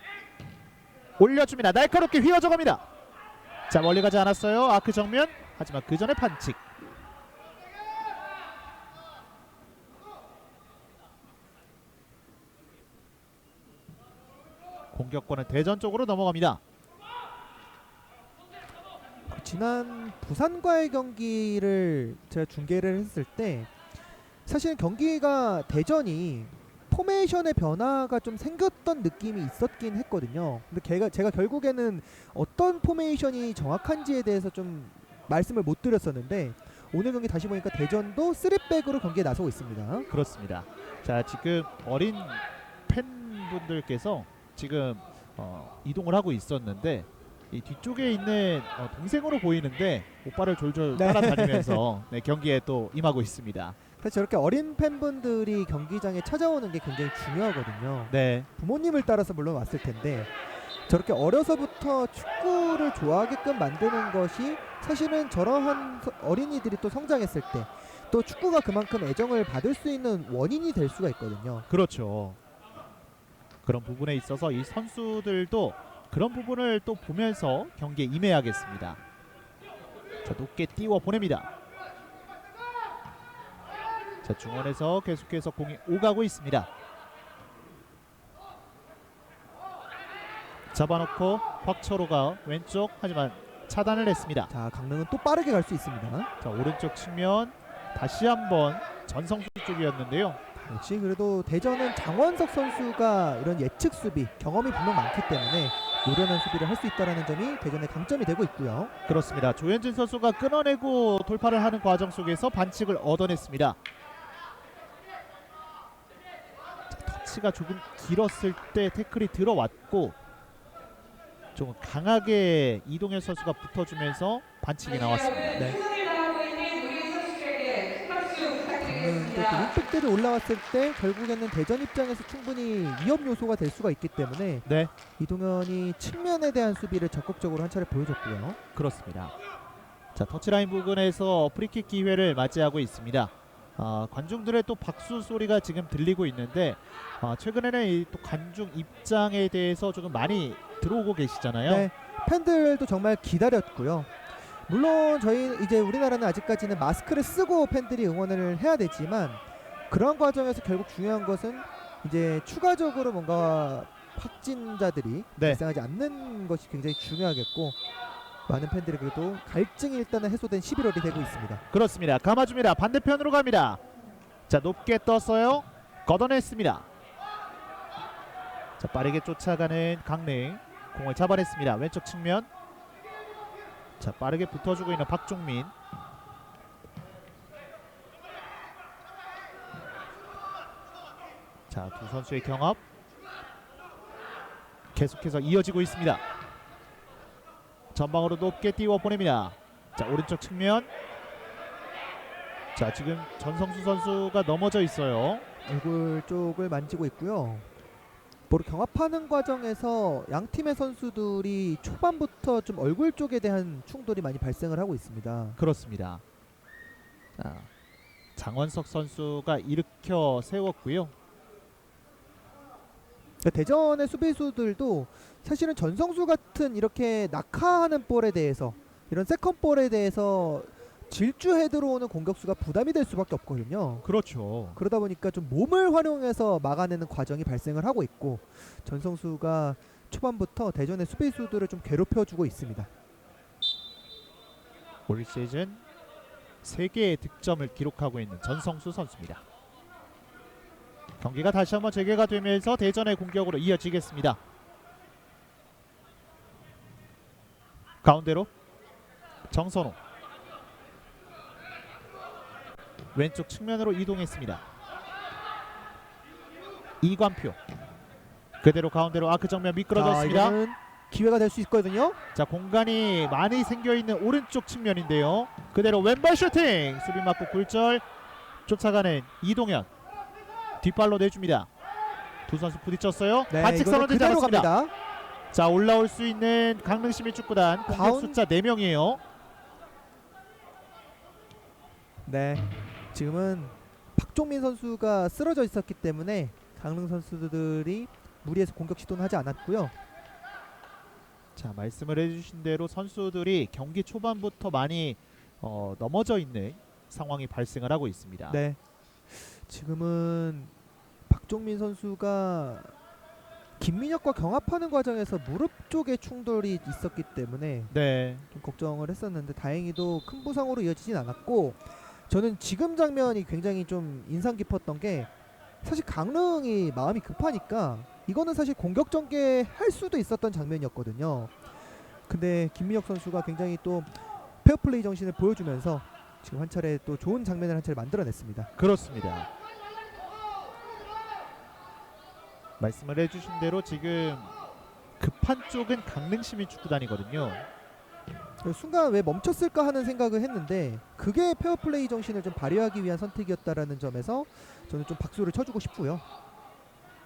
올려줍니다. 날카롭게 휘어져 갑니다. 자, 멀리 가지 않았어요. 아크 정면. 하지만 그 전에 반칙. 공격권은 대전 쪽으로 넘어갑니다. 지난 부산과의 경기를 제가 중계를 했을 때 사실 경기가 대전이 포메이션의 변화가 좀 생겼던 느낌이 있었긴 했거든요. 근데 제가 결국에는 어떤 포메이션이 정확한지에 대해서 좀 말씀을 못 드렸었는데 오늘 경기 다시 보니까 대전도 3백으로 경기에 나서고 있습니다. 그렇습니다. 자, 지금 어린 팬분들께서 지금 이동을 하고 있었는데 이 뒤쪽에 있는 동생으로 보이는데 오빠를 졸졸 네. 따라다니면서 네, 경기에 또 임하고 있습니다. 그래서 저렇게 어린 팬분들이 경기장에 찾아오는 게 굉장히 중요하거든요. 네, 부모님을 따라서 물론 왔을 텐데 저렇게 어려서부터 축구를 좋아하게끔 만드는 것이 사실은 저러한 어린이들이 또 성장했을 때 또 축구가 그만큼 애정을 받을 수 있는 원인이 될 수가 있거든요. 그렇죠. 그런 부분에 있어서 이 선수들도 그런 부분을 또 보면서 경기에 임해야겠습니다. 자, 높게 띄워 보냅니다. 자, 중원에서 계속해서 공이 오가고 있습니다. 잡아놓고 박철호가 왼쪽 하지만 차단을 했습니다. 자, 강릉은 또 빠르게 갈 수 있습니다. 자, 오른쪽 측면 다시 한번 전성수 쪽이었는데요. 역시 그래도 대전은 장원석 선수가 이런 예측 수비 경험이 분명 많기 때문에 노련한 수비를 할 수 있다는 점이 대전의 강점이 되고 있고요. 그렇습니다. 조현진 선수가 끊어내고 돌파를 하는 과정 속에서 반칙을 얻어냈습니다. 자, 터치가 조금 길었을 때 태클이 들어왔고 좀 강하게 이동현 선수가 붙어주면서 반칙이 나왔습니다. 네. 강릉도 또 윙백들이 올라왔을 때 결국에는 대전 입장에서 충분히 위협 요소가 될 수가 있기 때문에 네, 이동현이 측면에 대한 수비를 적극적으로 한 차례 보여줬고요. 그렇습니다. 자, 터치라인 부근에서 프리킥 기회를 맞이하고 있습니다. 관중들의 또 박수 소리가 지금 들리고 있는데 최근에는 이 또 관중 입장에 대해서 조금 많이 들어오고 계시잖아요. 네, 팬들도 정말 기다렸고요. 물론 저희 이제 우리나라는 아직까지는 마스크를 쓰고 팬들이 응원을 해야 되지만 그런 과정에서 결국 중요한 것은 이제 추가적으로 뭔가 확진자들이 네. 발생하지 않는 것이 굉장히 중요하겠고 많은 팬들이 그래도 갈증이 일단은 해소된 11월이 되고 있습니다. 그렇습니다. 감아줍니다. 반대편으로 갑니다. 자, 높게 떴어요. 걷어냈습니다. 자, 빠르게 쫓아가는 강릉 공을 잡아냈습니다. 왼쪽 측면. 자, 빠르게 붙어주고 있는 박종민. 자, 두 선수의 경합 계속해서 이어지고 있습니다. 전방으로 높게 띄워 보냅니다. 자, 오른쪽 측면. 자, 지금 전성수 선수가 넘어져 있어요. 얼굴 쪽을 만지고 있고요. 모두 경합하는 과정에서 양 팀의 선수들이 초반부터 좀 얼굴 쪽에 대한 충돌이 많이 발생을 하고 있습니다. 그렇습니다. 자, 장원석 선수가 일으켜 세웠고요. 대전의 수비수들도 사실은 전성수 같은 이렇게 낙하하는 볼에 대해서 이런 세컨 볼에 대해서 질주해 들어오는 공격수가 부담이 될 수밖에 없거든요. 그렇죠. 그러다 보니까 좀 몸을 활용해서 막아내는 과정이 발생을 하고 있고 전성수가 초반부터 대전의 수비수들을 좀 괴롭혀주고 있습니다. 올 시즌 3개의 득점을 기록하고 있는 전성수 선수입니다. 경기가 다시 한번 재개가 되면서 대전의 공격으로 이어지겠습니다. 가운데로 정선호, 왼쪽 측면으로 이동했습니다. 이관표 그대로 가운데로 아크 정면 미끄러졌습니다. 이거는 기회가 될 수 있거든요. 자, 공간이 많이 생겨있는 오른쪽 측면인데요. 그대로 왼발 슈팅, 수비 맞고 굴절, 쫓아가는 이동현, 뒷발로 내줍니다. 두 선수 부딪혔어요. 네, 반칙 이거는 선언되지 그대로 않았습니다. 갑니다. 자, 올라올 수 있는 강릉시민축구단 공격 가운- 숫자 4명이에요. 네, 지금은 박종민 선수가 쓰러져 있었기 때문에 강릉 선수들이 무리해서 공격 시도는 하지 않았고요. 자, 말씀을 해주신 대로 선수들이 경기 초반부터 많이 넘어져 있는 상황이 발생을 하고 있습니다. 네, 지금은 박종민 선수가 김민혁과 경합하는 과정에서 무릎 쪽에 충돌이 있었기 때문에 네, 좀 걱정을 했었는데 다행히도 큰 부상으로 이어지진 않았고, 저는 지금 장면이 굉장히 좀 인상 깊었던 게, 사실 강릉이 마음이 급하니까 이거는 사실 공격 전개할 수도 있었던 장면이었거든요. 근데 김민혁 선수가 굉장히 또 페어플레이 정신을 보여주면서 지금 한 차례 또 좋은 장면을 한 차례 만들어냈습니다. 그렇습니다. 말씀을 해주신 대로 지금 급한 쪽은 강릉시민축구단이거든요. 순간 왜 멈췄을까 하는 생각을 했는데 그게 페어플레이 정신을 좀 발휘하기 위한 선택이었다라는 점에서 저는 좀 박수를 쳐주고 싶고요.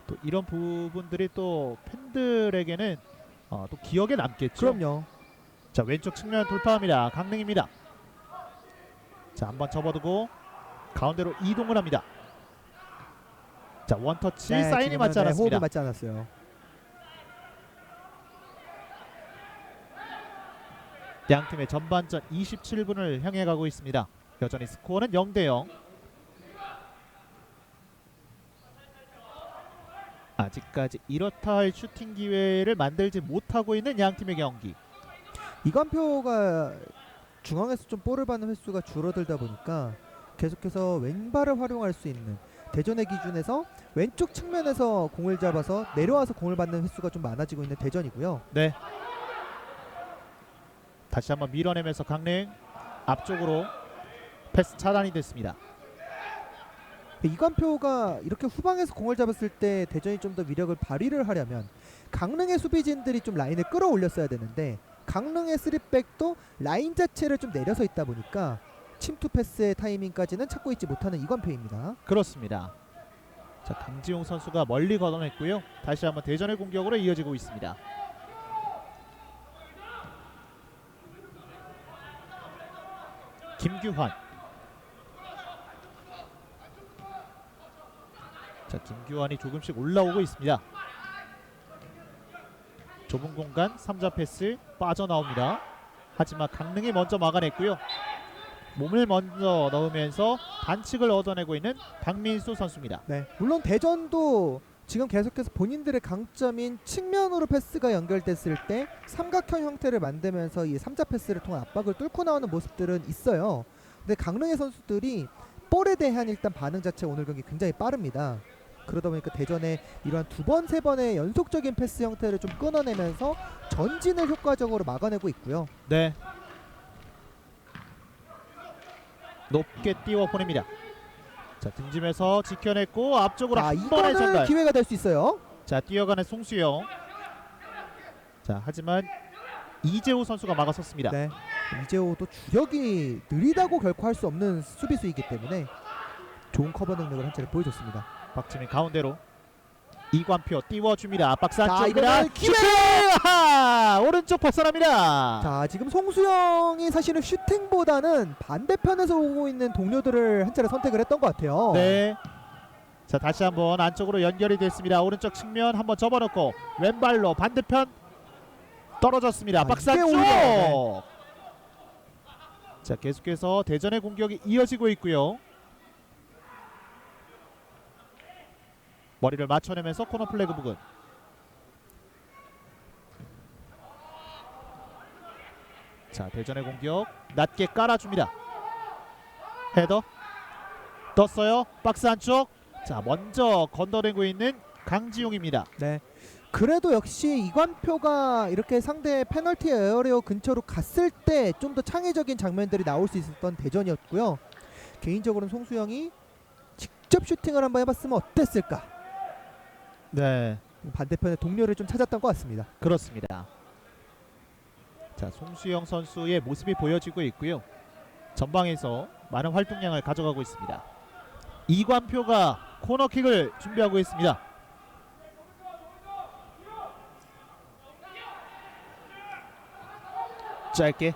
또 이런 부분들이 또 팬들에게는 또 기억에 남겠죠. 그럼요. 자, 왼쪽 측면 돌파합니다. 강릉입니다. 자, 한번 접어두고 가운데로 이동을 합니다. 자, 원터치 사인이 지금은, 맞지 않았습니다. 호흡이 맞지 않았어요. 양팀의 전반전 27분을 향해 가고 있습니다. 여전히 스코어는 0대0. 아직까지 이렇다 할 슈팅 기회를 만들지 못하고 있는 양팀의 경기. 이관표가 중앙에서 좀 볼을 받는 횟수가 줄어들다 보니까 계속해서 왼발을 활용할 수 있는, 대전의 기준에서 왼쪽 측면에서 공을 잡아서 내려와서 공을 받는 횟수가 좀 많아지고 있는 대전이고요. 네. 다시 한번 밀어내면서 강릉 앞쪽으로 패스 차단이 됐습니다. 이관표가 이렇게 후방에서 공을 잡았을 때 대전이 좀 더 위력을 발휘를 하려면 강릉의 수비진들이 좀 라인을 끌어올렸어야 되는데, 강릉의 3백도 라인 자체를 좀 내려서 있다 보니까 침투 패스의 타이밍까지는 찾고 있지 못하는 이관표입니다. 그렇습니다. 자, 강지용 선수가 멀리 걷어냈고요. 다시 한번 대전의 공격으로 이어지고 있습니다. 김규환. 자, 김규환이 조금씩 올라오고 있습니다. 좁은 공간 3자 패스 빠져나옵니다. 하지만 강릉이 먼저 막아냈고요. 몸을 먼저 넣으면서 반칙을 얻어내고 있는 박민수 선수입니다. 네, 물론 대전도 지금 계속해서 본인들의 강점인 측면으로 패스가 연결됐을 때 삼각형 형태를 만들면서 이 3자 패스를 통한 압박을 뚫고 나오는 모습들은 있어요. 근데 강릉의 선수들이 볼에 대한 일단 반응 자체 오늘 경기 굉장히 빠릅니다. 그러다 보니까 대전의 이러한 2번, 3번의 연속적인 패스 형태를 좀 끊어내면서 전진을 효과적으로 막아내고 있고요. 네. 높게 띄워 보냅니다. 자, 등짐에서 지켜냈고 앞쪽으로 자, 한 번의 이거는 전달. 기회가 될 수 있어요. 자, 뛰어가는 송수영. 자, 하지만 이재호 선수가 막아섰습니다. 네, 이재호도 주력이 느리다고 결코 할 수 없는 수비수이기 때문에 좋은 커버 능력을 한 차례 보여줬습니다. 박지민 가운데로 이관표 띄워줍니다. 박스 자, 안쪽입니다. 이거는 기회! 아하! 오른쪽 벗어납니다. 자, 지금 송수영이 사실은 슈팅보다는 반대편에서 오고 있는 동료들을 한 차례 선택을 했던 것 같아요. 네. 자, 다시 한번 안쪽으로 연결이 됐습니다. 오른쪽 측면 한번 접어놓고 왼발로 반대편 떨어졌습니다. 아, 박스 이게 안쪽. 오히려, 네. 자, 계속해서 대전의 공격이 이어지고 있고요. 머리를 맞춰내면서 코너 플래그 부근. 자, 대전의 공격 낮게 깔아줍니다. 헤더 떴어요. 박스 안쪽. 자, 먼저 건너내고 있는 강지용입니다. 네. 그래도 역시 이관표가 이렇게 상대 페널티 에어리어 근처로 갔을 때 좀 더 창의적인 장면들이 나올 수 있었던 대전이었고요. 개인적으로는 송수영이 직접 슈팅을 한번 해봤으면 어땠을까? 네, 반대편의 동료를 좀 찾았던 것 같습니다. 그렇습니다. 자, 송수영 선수의 모습이 보여지고 있고요. 전방에서 많은 활동량을 가져가고 있습니다. 이관표가 코너킥을 준비하고 있습니다. 짧게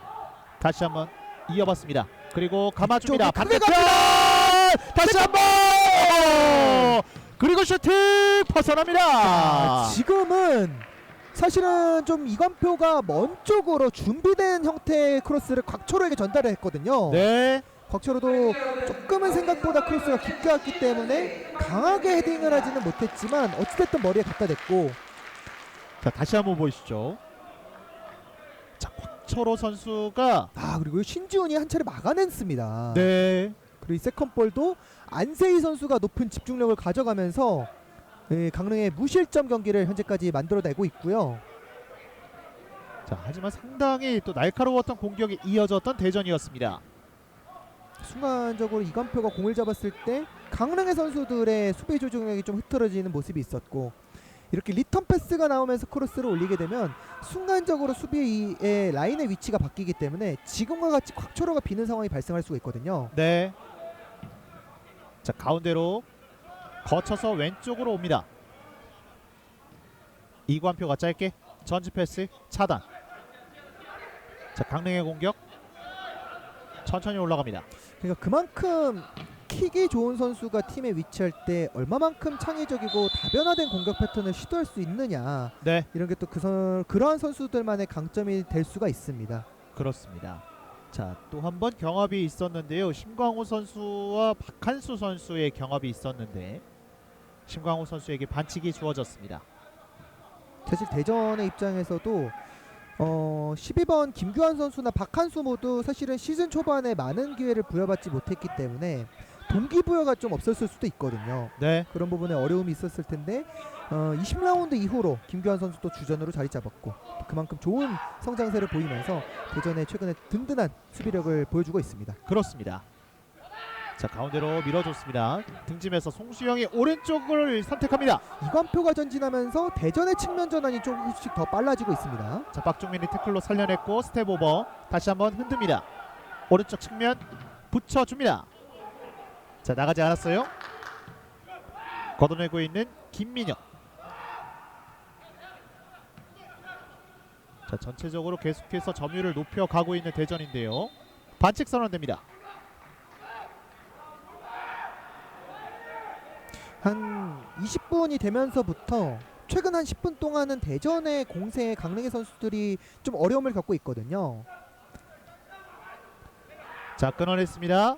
다시 한번 이어봤습니다. 그리고 감아줍니다. 크게 반대편 다시 한번 그리고 슈팅 벗어납니다. 지금은 사실은 좀 이관표가 먼 쪽으로 준비된 형태의 크로스를 곽철호에게 전달을 했거든요. 네, 곽철호도 조금은 생각보다 크로스가 깊게 왔기 때문에 강하게 헤딩을 하지는 못했지만 어찌됐든 머리에 갖다 댔고. 자, 다시 한번 보시죠. 자, 곽철호 선수가 그리고 신지훈이 한 차례 막아냈습니다. 네, 그리고 이 세컨볼도 안세희 선수가 높은 집중력을 가져가면서 강릉의 무실점 경기를 현재까지 만들어내고 있고요. 자, 하지만 상당히 또 날카로웠던 공격이 이어졌던 대전이었습니다. 순간적으로 이관표가 공을 잡았을 때 강릉의 선수들의 수비 조직력이 좀 흐트러지는 모습이 있었고, 이렇게 리턴 패스가 나오면서 크로스를 올리게 되면 순간적으로 수비의 라인의 위치가 바뀌기 때문에 지금과 같이 곽철호가 비는 상황이 발생할 수가 있거든요. 네, 자, 가운데로 거쳐서 왼쪽으로 옵니다. 이관표가 짧게 전지 패스 차단. 자, 강릉의 공격 천천히 올라갑니다. 그러니까 그만큼 킥이 좋은 선수가 팀에 위치할 때 얼마만큼 창의적이고 다변화된 공격 패턴을 시도할 수 있느냐, 네, 이런 게 또 그러한 선수들만의 강점이 될 수가 있습니다. 그렇습니다. 자, 또 한 번 경합이 있었는데요. 심광호 선수와 박한수 선수의 경합이 있었는데 심광호 선수에게 반칙이 주어졌습니다. 사실 대전의 입장에서도 12번 김규환 선수나 박한수 모두 사실은 시즌 초반에 많은 기회를 부여받지 못했기 때문에 동기부여가 좀 없었을 수도 있거든요. 네, 그런 부분에 어려움이 있었을 텐데 20라운드 이후로 김규환 선수도 주전으로 자리 잡았고 그만큼 좋은 성장세를 보이면서 대전의 최근에 든든한 수비력을 보여주고 있습니다. 그렇습니다. 자, 가운데로 밀어줬습니다. 등짐에서 송수영이 오른쪽을 선택합니다. 이관표가 전진하면서 대전의 측면 전환이 조금씩 더 빨라지고 있습니다. 자, 박종민이 태클로 살려냈고 스텝 오버 다시 한번 흔듭니다. 오른쪽 측면 붙여줍니다. 자, 나가지 않았어요. 걷어내고 있는 김민혁. 자, 전체적으로 계속해서 점유율을 높여가고 있는 대전인데요. 반칙 선언됩니다. 한 20분이 되면서부터 최근 한 10분 동안은 대전의 공세에 강릉의 선수들이 좀 어려움을 겪고 있거든요. 자, 끊어냈습니다.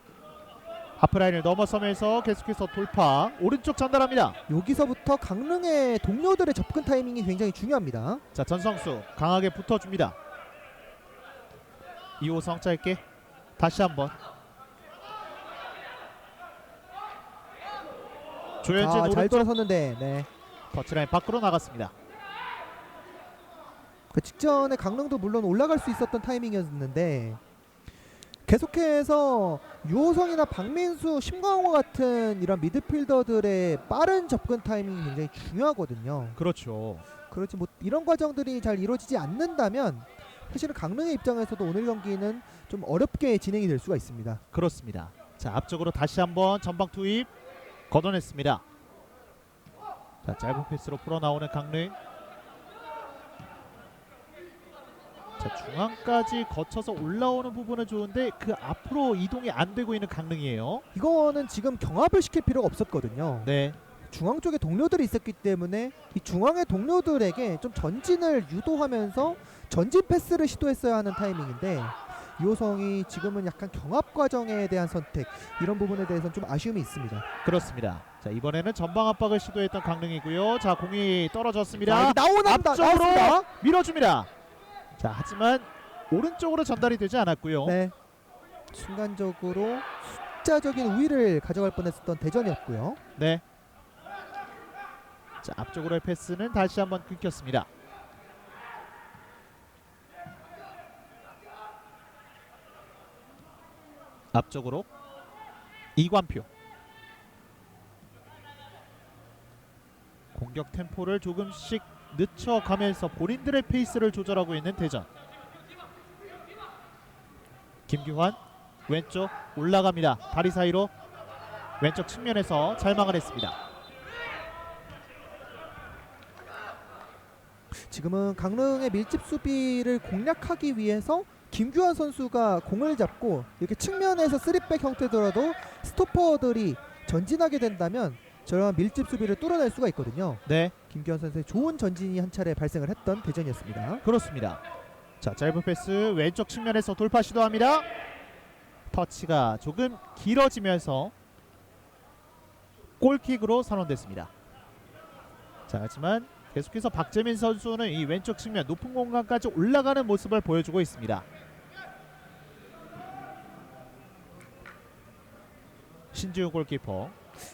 하프라인을 넘어서면서 계속해서 돌파. 오른쪽 전달합니다. 여기서부터 강릉의 동료들의 접근 타이밍이 굉장히 중요합니다. 자, 전성수 강하게 붙어줍니다. 이호성 짧게 다시 한번. 조현진 잘 오른쪽 돌아섰는데 터치라인 밖으로 나갔습니다. 그 직전에 강릉도 물론 올라갈 수 있었던 타이밍이었는데 계속해서 유호성이나 박민수, 심광호 같은 이런 미드필더들의 빠른 접근 타이밍이 굉장히 중요하거든요. 그렇죠. 그렇지 뭐 이런 과정들이 잘 이루어지지 않는다면 사실은 강릉의 입장에서도 오늘 경기는 좀 어렵게 진행이 될 수가 있습니다. 그렇습니다. 자, 앞쪽으로 다시 한번 전방 투입 걷어냈습니다. 자, 짧은 패스로 풀어 나오는 강릉. 자, 중앙까지 거쳐서 올라오는 부분은 좋은데 그 앞으로 이동이 안 되고 있는 강릉이에요. 이거는 지금 경합을 시킬 필요가 없었거든요. 네, 중앙 쪽에 동료들이 있었기 때문에 이 중앙의 동료들에게 좀 전진을 유도하면서 전진 패스를 시도했어야 하는 타이밍인데 유호성이 지금은 약간 경합 과정에 대한 선택, 이런 부분에 대해서는 좀 아쉬움이 있습니다. 그렇습니다. 자, 이번에는 전방 압박을 시도했던 강릉이고요. 자, 공이 떨어졌습니다. 나왔습니다. 앞쪽으로 밀어줍니다. 자, 하지만 오른쪽으로 전달이 되지 않았고요. 네. 순간적으로 숫자적인 우위를 가져갈 뻔했었던 대전이었고요. 네. 자, 앞쪽으로의 패스는 다시 한번 끊겼습니다. 앞쪽으로 이관표. 공격 템포를 조금씩 늦춰가면서 본인들의 페이스를 조절하고 있는 대전. 김규환 왼쪽 올라갑니다. 다리 사이로 왼쪽 측면에서 잘 막아냈습니다. 지금은 강릉의 밀집 수비를 공략하기 위해서 김규환 선수가 공을 잡고 이렇게 측면에서 3백 형태더라도 스토퍼들이 전진하게 된다면 저런 밀집 수비를 뚫어낼 수가 있거든요. 네, 김규환 선수의 좋은 전진이 한 차례 발생을 했던 대전이었습니다. 그렇습니다. 자, 짧은 패스 왼쪽 측면에서 돌파 시도합니다. 터치가 조금 길어지면서 골킥으로 선언됐습니다. 자, 하지만 계속해서 박재민 선수는 이 왼쪽 측면 높은 공간까지 올라가는 모습을 보여주고 있습니다. 신지우 골키퍼.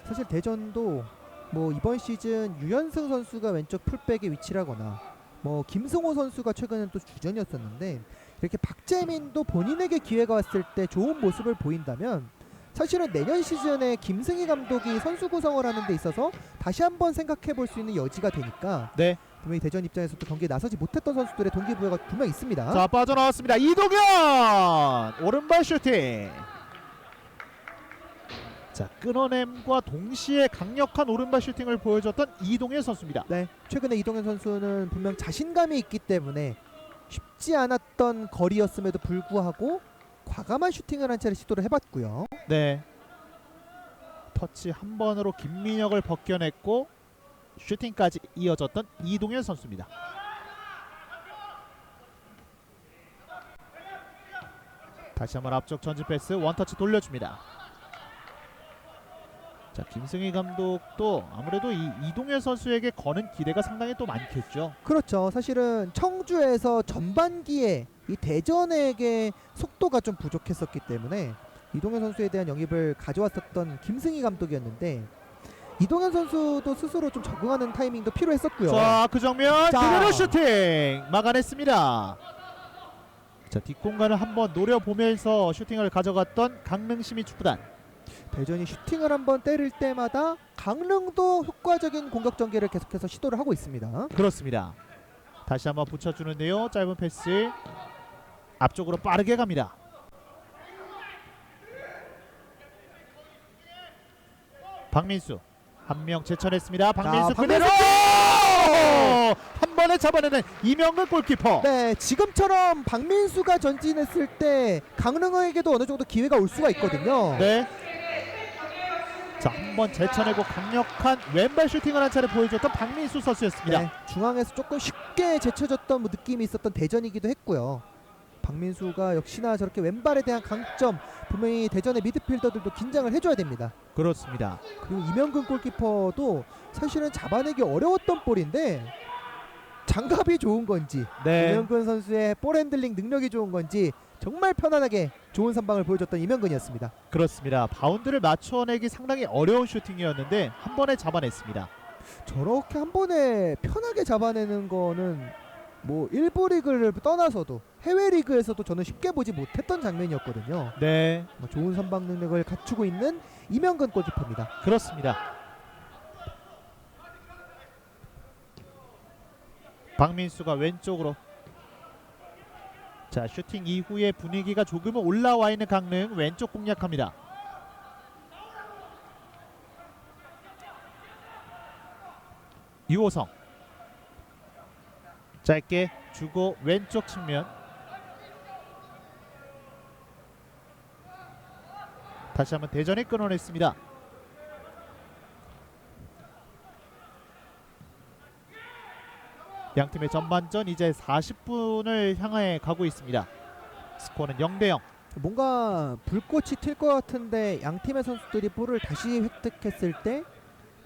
사실 대전도 뭐 이번 시즌 유현승 선수가 왼쪽 풀백에 위치를 하거나 뭐 김승호 선수가 최근엔 또 주전이었었는데 이렇게 박재민도 본인에게 기회가 왔을 때 좋은 모습을 보인다면 사실은 내년 시즌에 김승희 감독이 선수 구성을 하는 데 있어서 다시 한번 생각해 볼 수 있는 여지가 되니까 네, 분명히 대전 입장에서도 경기에 나서지 못했던 선수들의 동기부여가 분명 있습니다. 자, 빠져나왔습니다. 이동현 오른발 슈팅. 자, 끊어냄과 동시에 강력한 오른발 슈팅을 보여줬던 이동현 선수입니다. 네, 최근에 이동현 선수는 분명 자신감이 있기 때문에 쉽지 않았던 거리였음에도 불구하고 과감한 슈팅을 한 차례 시도를 해봤고요. 네, 터치 한 번으로 김민혁을 벗겨냈고 슈팅까지 이어졌던 이동현 선수입니다. 다시 한번 앞쪽 전진 패스 원터치 돌려줍니다. 자, 김승희 감독도 아무래도 이 이동현 선수에게 거는 기대가 상당히 또 많겠죠. 그렇죠. 사실은 청주에서 전반기에 이 대전에게 속도가 좀 부족했었기 때문에 이동현 선수에 대한 영입을 가져왔었던 김승희 감독이었는데 이동현 선수도 스스로 좀 적응하는 타이밍도 필요했었고요. 자, 그 정면 자. 그대로 슈팅 막아냈습니다. 자, 뒷공간을 한번 노려보면서 슈팅을 가져갔던 강릉시민축구단. 대전이 슈팅을 한번 때릴 때마다 강릉도 효과적인 공격 전개를 계속해서 시도를 하고 있습니다. 그렇습니다. 다시 한번 붙여주는데요. 짧은 패스 앞쪽으로 빠르게 갑니다. 박민수 한 명 제쳐냈습니다. 박민수 자, 그대로 한 번에 잡아내는 이명근 골키퍼. 네, 지금처럼 박민수가 전진했을 때 강릉에게도 어느 정도 기회가 올 수가 있거든요. 네. 자, 한 번 제쳐내고 강력한 왼발 슈팅을 한 차례 보여줬던 박민수 선수였습니다. 네, 중앙에서 조금 쉽게 제쳐졌던 뭐 느낌이 있었던 대전이기도 했고요. 박민수가 역시나 저렇게 왼발에 대한 강점 분명히 대전의 미드필더들도 긴장을 해줘야 됩니다. 그렇습니다. 그리고 이명근 골키퍼도 사실은 잡아내기 어려웠던 볼인데 장갑이 좋은 건지 네. 이명근 선수의 볼 핸들링 능력이 좋은 건지 정말 편안하게 좋은 선방을 보여줬던 이명근이었습니다. 그렇습니다. 바운드를 맞춰내기 상당히 어려운 슈팅이었는데 한 번에 잡아냈습니다. 저렇게 한 번에 편하게 잡아내는 거는 뭐 일부 리그를 떠나서도 해외 리그에서도 저는 쉽게 보지 못했던 장면이었거든요. 네, 좋은 선방 능력을 갖추고 있는 이명근 골키퍼입니다. 그렇습니다. 박민수가 왼쪽으로. 자, 슈팅 이후에 분위기가 조금은 올라와 있는 강릉. 왼쪽 공략합니다. 유호성 짧게 주고 왼쪽 측면. 다시 한번 대전이 끊어냈습니다. 양팀의 전반전 이제 40분을 향해 가고 있습니다. 스코어는 0대0. 뭔가 불꽃이 튈 것 같은데 양팀의 선수들이 볼을 다시 획득했을 때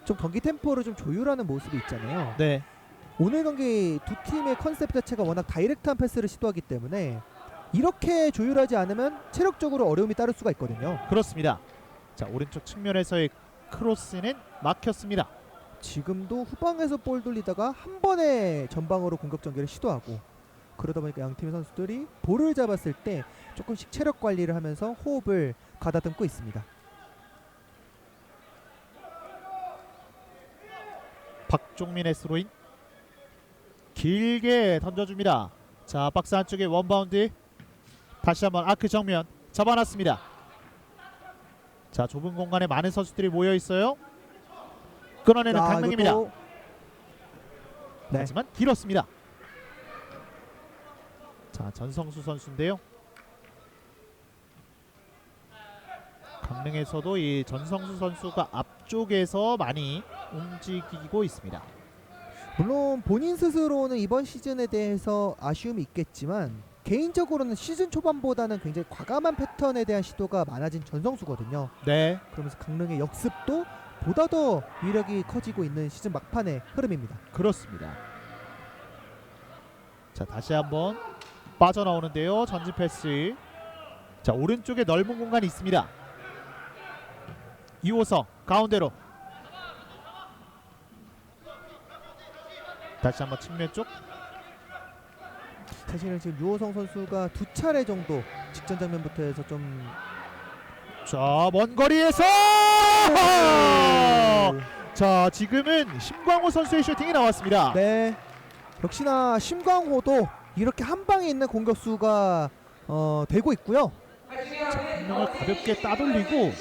좀 경기 템포를 좀 조율하는 모습이 있잖아요. 네, 오늘 경기 두 팀의 컨셉 자체가 워낙 다이렉트한 패스를 시도하기 때문에 이렇게 조율하지 않으면 체력적으로 어려움이 따를 수가 있거든요. 그렇습니다. 자, 오른쪽 측면에서의 크로스는 막혔습니다. 지금도 후방에서 볼 돌리다가 한 번에 전방으로 공격 전개를 시도하고, 그러다 보니까 양 팀 선수들이 볼을 잡았을 때 조금씩 체력 관리를 하면서 호흡을 가다듬고 있습니다. 박종민의 스로인 길게 던져줍니다. 자, 박스 안쪽에 원바운드. 다시 한번 아크 정면 잡아놨습니다. 자, 좁은 공간에 많은 선수들이 모여 있어요. 끊어내는 강릉입니다. 이것도 네. 하지만 길었습니다. 자, 전성수 선수인데요. 강릉에서도 이 전성수 선수가 앞쪽에서 많이 움직이고 있습니다. 물론 본인 스스로는 이번 시즌에 대해서 아쉬움이 있겠지만 개인적으로는 시즌 초반보다는 굉장히 과감한 패턴에 대한 시도가 많아진 전성수거든요. 네, 그러면서 강릉의 역습도 보다 더 위력이 커지고 있는 시즌 막판의 흐름입니다. 그렇습니다. 자, 다시 한번 빠져나오는데요. 전진 패스. 자, 오른쪽에 넓은 공간이 있습니다. 이호성 가운데로. 다시 한번 측면 쪽. 사실은 지금 유호성 선수가 두 차례 정도 직전 장면부터 해서 좀 자, 먼 거리에서 자, 지금은 심광호 선수의 슈팅이 나왔습니다. 네, 역시나 심광호도 이렇게 한 방에 있는 공격수가 되고 있고요. 한 명을 가볍게 따돌리고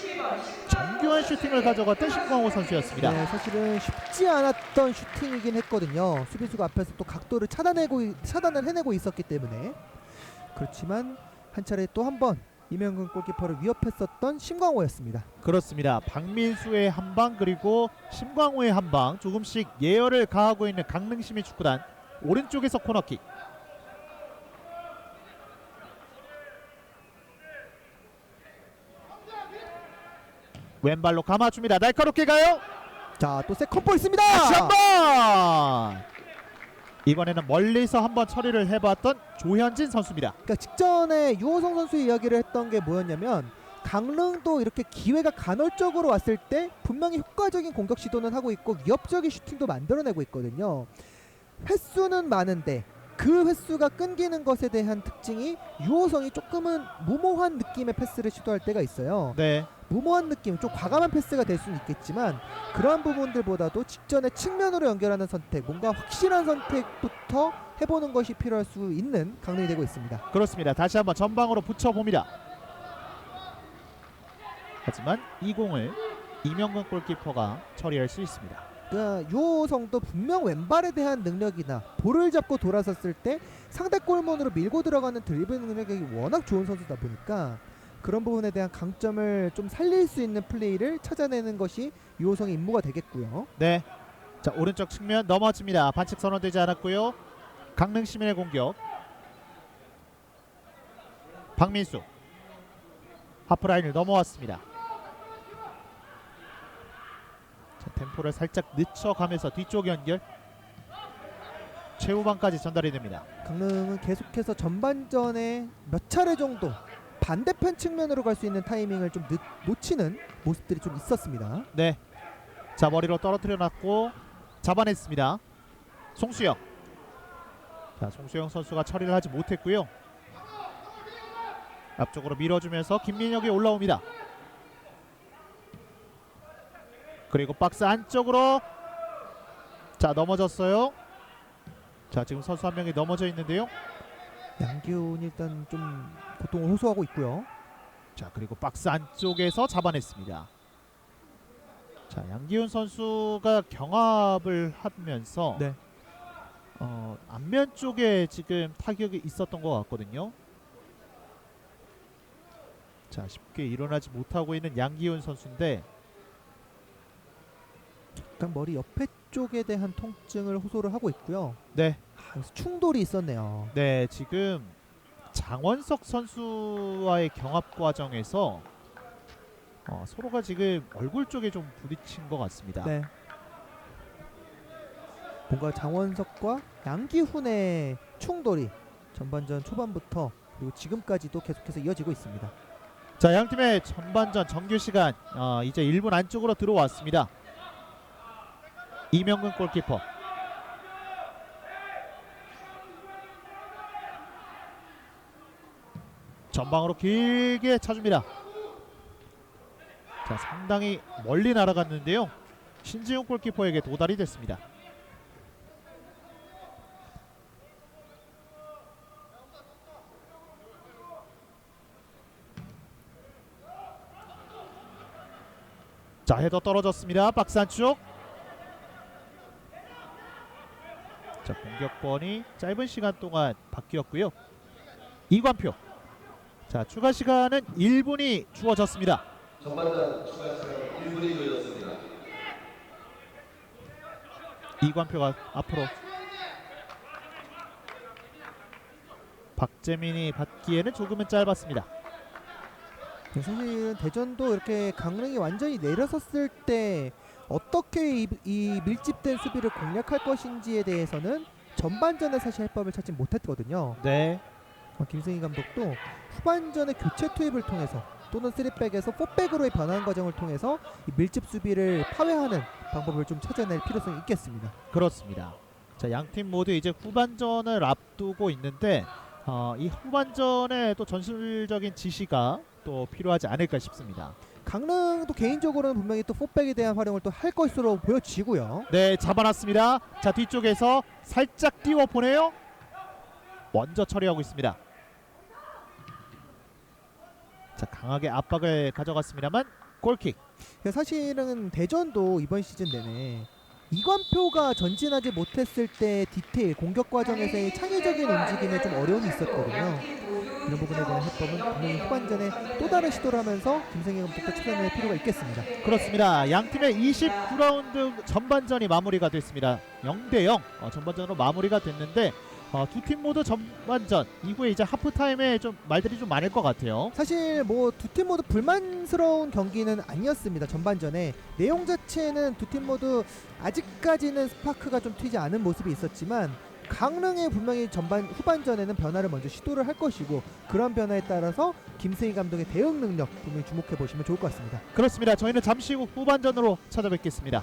정교한 슈팅을 가져갔던 심광호 선수였습니다. 네, 사실은 쉽지 않았던 슈팅이긴 했거든요. 수비수가 앞에서 또 각도를 차단을 해내고 있었기 때문에. 그렇지만 한 차례 또 한 번 이명근 골키퍼를 위협했었던 심광호였습니다. 그렇습니다. 박민수의 한 방 그리고 심광호의 한 방 조금씩 예열을 가하고 있는 강릉시민축구단. 오른쪽에서 코너킥. 왼발로 감아줍니다. 날카롭게 가요. 자, 또 세컨볼 있습니다. 다시 한번. 이번에는 멀리서 한번 처리를 해봤던 조현진 선수입니다. 그러니까 직전에 유호성 선수의 이야기를 했던 게 뭐였냐면 강릉도 이렇게 기회가 간헐적으로 왔을 때 분명히 효과적인 공격 시도는 하고 있고 위협적인 슈팅도 만들어내고 있거든요. 횟수는 많은데 그 횟수가 끊기는 것에 대한 특징이 유호성이 조금은 무모한 느낌의 패스를 시도할 때가 있어요. 네, 무모한 느낌, 좀 과감한 패스가 될 수는 있겠지만 그러한 부분들보다도 직전에 측면으로 연결하는 선택, 뭔가 확실한 선택부터 해보는 것이 필요할 수 있는 강릉이 되고 있습니다. 그렇습니다. 다시 한번 전방으로 붙여봅니다. 하지만 이 공을 이명근 골키퍼가 처리할 수 있습니다. 그러니까 유호성도 분명 왼발에 대한 능력이나 볼을 잡고 돌아섰을 때 상대 골문으로 밀고 들어가는 드리블 능력이 워낙 좋은 선수다 보니까 그런 부분에 대한 강점을 좀 살릴 수 있는 플레이를 찾아내는 것이 유호성의 임무가 되겠고요. 네, 자, 오른쪽 측면 넘어집니다. 반칙 선언되지 않았고요. 강릉 시민의 공격. 박민수 하프라인을 넘어왔습니다. 자, 템포를 살짝 늦춰가면서 뒤쪽 연결. 최후방까지 전달이 됩니다. 강릉은 계속해서 전반전에 몇 차례 정도 반대편 측면으로 갈 수 있는 타이밍을 좀 놓치는 모습들이 좀 있었습니다. 네, 자, 머리로 떨어뜨려 놨고 잡아냈습니다. 송수영. 자, 송수영 선수가 처리를 하지 못했고요. 앞쪽으로 밀어주면서 김민혁이 올라옵니다. 그리고 박스 안쪽으로. 자, 넘어졌어요. 자, 지금 선수 한 명이 넘어져 있는데요. 양기훈이 일단 좀 고통을 호소하고 있고요. 자, 그리고 박스 안쪽에서 잡아냈습니다. 자, 양기훈 선수가 경합을 하면서 네. 앞면 쪽에 지금 타격이 있었던 것 같거든요. 자, 쉽게 일어나지 못하고 있는 양기훈 선수인데 약간 머리 옆에 쪽에 대한 통증을 호소를 하고 있고요. 네, 그래서 충돌이 있었네요. 네, 지금 장원석 선수와의 경합 과정에서 서로가 지금 얼굴 쪽에 좀 부딪힌 것 같습니다. 네. 뭔가 장원석과 양기훈의 충돌이 전반전 초반부터 그리고 지금까지도 계속해서 이어지고 있습니다. 자, 양팀의 전반전 정규 시간 이제 1분 안쪽으로 들어왔습니다. 이명근 골키퍼. 전방으로 길게 차줍니다. 자, 상당히 멀리 날아갔는데요. 신지용 골키퍼에게 도달이 됐습니다. 자, 헤더 떨어졌습니다. 박스 안쪽. 자, 공격권이 짧은 시간 동안 바뀌었고요. 이관표. 자, 추가 시간은 1분이 주어졌습니다. 전반전 추가 시간 1분이 주어졌습니다. 이관표가 앞으로. 박재민이 받기에는 조금은 짧았습니다. 네, 사실은 대전도 이렇게 강릉이 완전히 내려섰을 때 어떻게 이 밀집된 수비를 공략할 것인지에 대해서는 전반전에 사실 해법을 찾지 못했거든요. 네. 김승희 감독도 후반전에 교체 투입을 통해서 또는 3백에서 4백으로의 변환 과정을 통해서 이 밀집 수비를 파괴하는 방법을 좀 찾아낼 필요성이 있겠습니다. 그렇습니다. 자, 양팀 모두 이제 후반전을 앞두고 있는데 이 후반전에 또 전술적인 지시가 또 필요하지 않을까 싶습니다. 강릉도 개인적으로는 분명히 또 4백에 대한 활용을 또 할 것으로 보여지고요. 네, 잡아놨습니다. 자, 뒤쪽에서 살짝 띄워 보내요. 먼저 처리하고 있습니다. 자, 강하게 압박을 가져갔습니다만 골킥. 사실은 대전도 이번 시즌 내내 이관표가 전진하지 못했을 때 디테일 공격 과정에서의 창의적인 움직임에 좀 어려움이 있었거든요. 이런 부분에 대한 해법은 분명히 후반전에 또 다른 시도를 하면서 김승희 감독도 찾아낼 필요가 있겠습니다. 그렇습니다. 양팀의 29라운드 전반전이 마무리가 됐습니다. 0대0 전반전으로 마무리가 됐는데 두 팀 모두 전반전 이후에 이제 하프타임에 좀 말들이 좀 많을 것 같아요. 사실 뭐 두 팀 모두 불만스러운 경기는 아니었습니다. 전반전에 내용 자체는 두 팀 모두 아직까지는 스파크가 좀 튀지 않은 모습이 있었지만 강릉에 분명히 후반전에는 변화를 먼저 시도를 할 것이고 그런 변화에 따라서 김승희 감독의 대응 능력 분명히 주목해 보시면 좋을 것 같습니다. 그렇습니다. 저희는 잠시 후 후반전으로 찾아뵙겠습니다.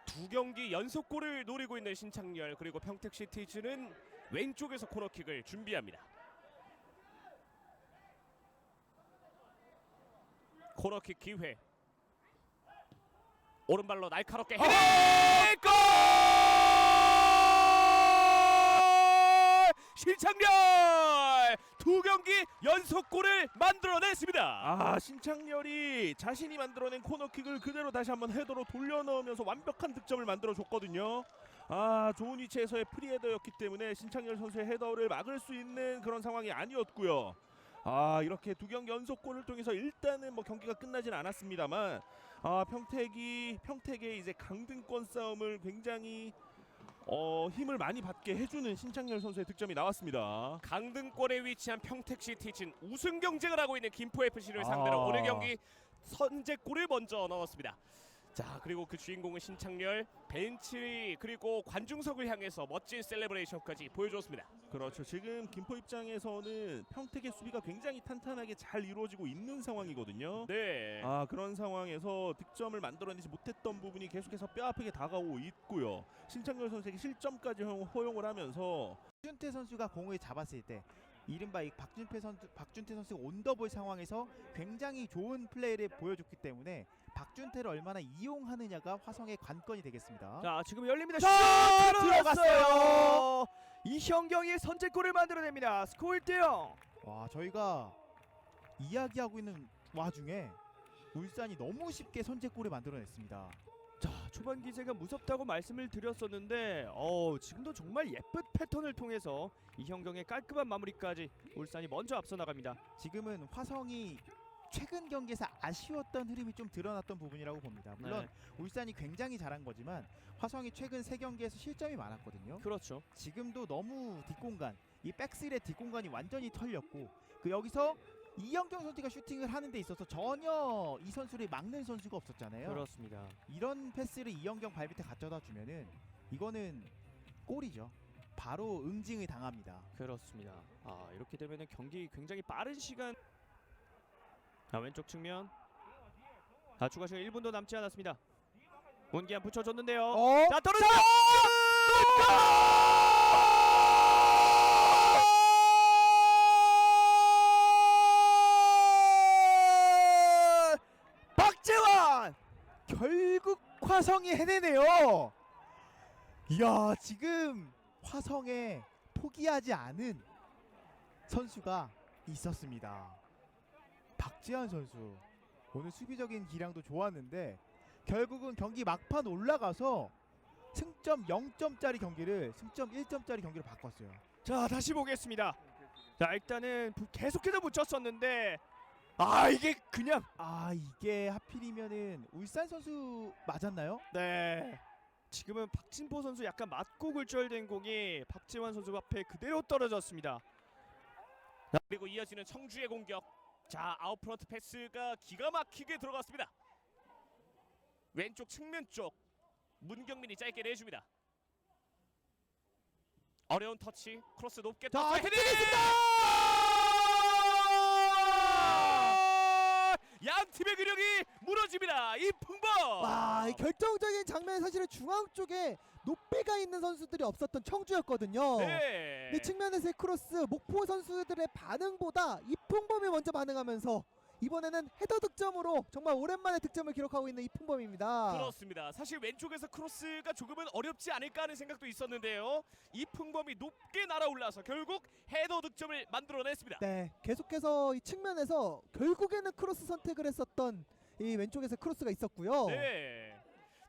두 경기 연속골을 노리고 있는 신창렬, 그리고 평택시티즈는 왼쪽에서 코너킥을 준비합니다. 코너킥 기회. 오른발로 날카롭게 헤딩! 골! 신창렬! 두 경기 연속골을 만들어냈습니다. 신창렬이 자신이 만들어낸 코너킥을 그대로 다시 한번 헤더로 돌려넣으면서 완벽한 득점을 만들어줬거든요. 좋은 위치에서의 프리헤더였기 때문에 신창렬 선수의 헤더를 막을 수 있는 그런 상황이 아니었고요. 이렇게 두 경기 연속골을 통해서 일단은 뭐 경기가 끝나진 않았습니다만 평택의 이제 강등권 싸움을 굉장히 힘을 많이 받게 해주는 신창렬 선수의 득점이 나왔습니다. 강등권에 위치한 평택시티즌 우승 경쟁을 하고 있는 김포FC를 상대로 오늘 경기 선제골을 먼저 넣었습니다. 자, 그리고 그 주인공은 신창렬, 벤치 그리고 관중석을 향해서 멋진 셀레브레이션까지 보여줬습니다. 그렇죠. 지금 김포 입장에서는 평택의 수비가 굉장히 탄탄하게 잘 이루어지고 있는 상황이거든요. 네. 그런 상황에서 득점을 만들어내지 못했던 부분이 계속해서 뼈아프게 다가오고 있고요. 신창렬 선수에게 실점까지 허용을 하면서 박준태 선수가 공을 잡았을 때 이른바 이 박준태 선수가 온더볼 상황에서 굉장히 좋은 플레이를 보여줬기 때문에 박준태를 얼마나 이용하느냐가 화성의 관건이 되겠습니다. 자, 지금 열립니다. 자, 슛! 들어갔어요. 이현경이 선제골을 만들어냅니다. 스코어 1대0. 와, 저희가 이야기하고 있는 와중에 울산이 너무 쉽게 선제골을 만들어냈습니다. 자, 초반 기세가 무섭다고 말씀을 드렸었는데 지금도 정말 예쁜 패턴을 통해서 이현경의 깔끔한 마무리까지 울산이 먼저 앞서 나갑니다. 지금은 화성이 최근 경기에서 아쉬웠던 흐름이 좀 드러났던 부분이라고 봅니다. 물론 울산이 굉장히 잘한 거지만 화성이 최근 3경기에서 실점이 많았거든요. 그렇죠. 지금도 너무 뒷공간, 이 백스의 뒷공간이 완전히 털렸고 여기서 이현경 선수가 슈팅을 하는 데 있어서 전혀 이 선수를 막는 선수가 없었잖아요. 그렇습니다. 이런 패스를 이현경 발밑에 갖다 주면은 이거는 골이죠. 바로 응징을 당합니다. 그렇습니다. 이렇게 되면은 경기 굉장히 빠른 시간. 자, 왼쪽 측면. 추가 시간 1분도 남지 않았습니다. 문기한 붙여줬는데요. 자, 떨어져! 박재환! 결국 화성이 해내네요. 이야, 지금 화성에 포기하지 않은 선수가 있었습니다. 박재환 선수 오늘 수비적인 기량도 좋았는데 결국은 경기 막판 올라가서 승점 0점짜리 경기를 승점 1점짜리 경기로 바꿨어요. 자, 다시 보겠습니다. 자, 일단은 계속해서 붙였었는데 이게 그냥 이게 하필이면은 울산 선수 맞았나요? 네. 지금은 박진포 선수 약간 맞고 굴절된 공이 박재환 선수 앞에 그대로 떨어졌습니다. 그리고 이어지는 청주의 공격. 자, 아웃프런트 패스가 기가 막히게 들어갔습니다. 왼쪽 측면 쪽 문경민이 짧게 내줍니다. 어려운 터치, 크로스 높게 떴어요. 헤딩! 양 팀의 근력이 무너집니다. 이풍범. 와, 이 결정적인 장면 사실은 중앙 쪽에 높이가 있는 선수들이 없었던 청주였거든요. 네. 근데 측면에서의 크로스, 목포 선수들의 반응보다 이풍범이 먼저 반응하면서 이번에는 헤더 득점으로 정말 오랜만에 득점을 기록하고 있는 이풍범입니다. 그렇습니다. 사실 왼쪽에서 크로스가 조금은 어렵지 않을까 하는 생각도 있었는데요. 이풍범이 높게 날아올라서 결국 헤더 득점을 만들어냈습니다. 네, 계속해서 이 측면에서 결국에는 크로스 선택을 했었던 이 왼쪽에서 크로스가 있었고요. 네.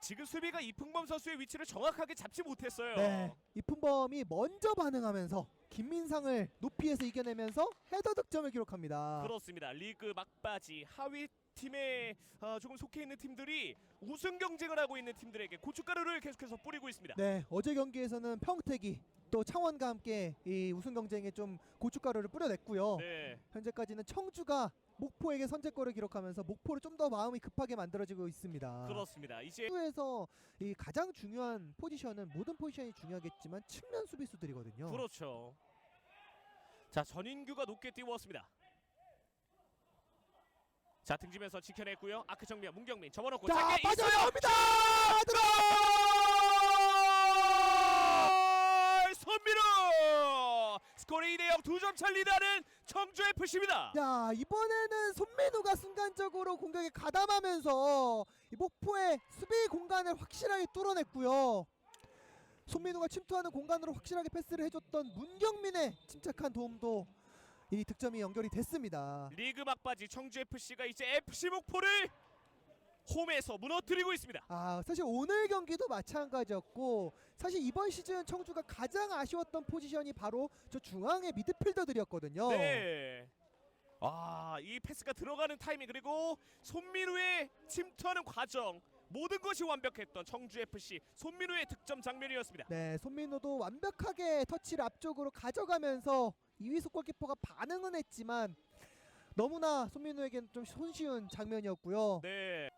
지금 수비가 이풍범 선수의 위치를 정확하게 잡지 못했어요. 네, 이풍범이 먼저 반응하면서 김민상을 높이에서 이겨내면서 헤더 득점을 기록합니다. 그렇습니다. 리그 막바지 하위 팀에 조금 속해 있는 팀들이 우승 경쟁을 하고 있는 팀들에게 고춧가루를 계속해서 뿌리고 있습니다. 네, 어제 경기에서는 평택이 또 창원과 함께 이 우승 경쟁에 좀 고춧가루를 뿌려냈고요. 네. 현재까지는 청주가 목포에게 선제골을 기록하면서 목포를 좀 더 마음이 급하게 만들어지고 있습니다. 그렇습니다. 이제 수에서 이 가장 중요한 포지션은 모든 포지션이 중요하겠지만 측면 수비수들이거든요. 그렇죠. 자, 전인규가 높게 띄웠습니다. 자, 등지면서 지켜냈고요. 아크 정면 문경민 접어놓고 자, 짧게 있어요. 빠져나옵니다. 손민우 스코어 2대0 2점 차 리드하는 청주 FC입니다. 야, 이번에는 손민우가 순간적으로 공격에 가담하면서 이 목포의 수비 공간을 확실하게 뚫어냈고요. 손민우가 침투하는 공간으로 확실하게 패스를 해줬던 문경민의 침착한 도움도 이 득점이 연결이 됐습니다. 리그 막바지 청주 FC가 이제 FC 목포를 홈에서 무너뜨리고 있습니다. 사실 오늘 경기도 마찬가지였고 사실 이번 시즌 청주가 가장 아쉬웠던 포지션이 바로 저 중앙의 미드필더들이었거든요. 네. 이 패스가 들어가는 타이밍 그리고 손민우의 침투하는 과정 모든 것이 완벽했던 청주 FC 손민우의 득점 장면이었습니다. 네, 손민우도 완벽하게 터치를 앞쪽으로 가져가면서 이휘수 골키퍼가 반응은 했지만 너무나 손민우에게는 좀 손쉬운 장면이었고요. 네.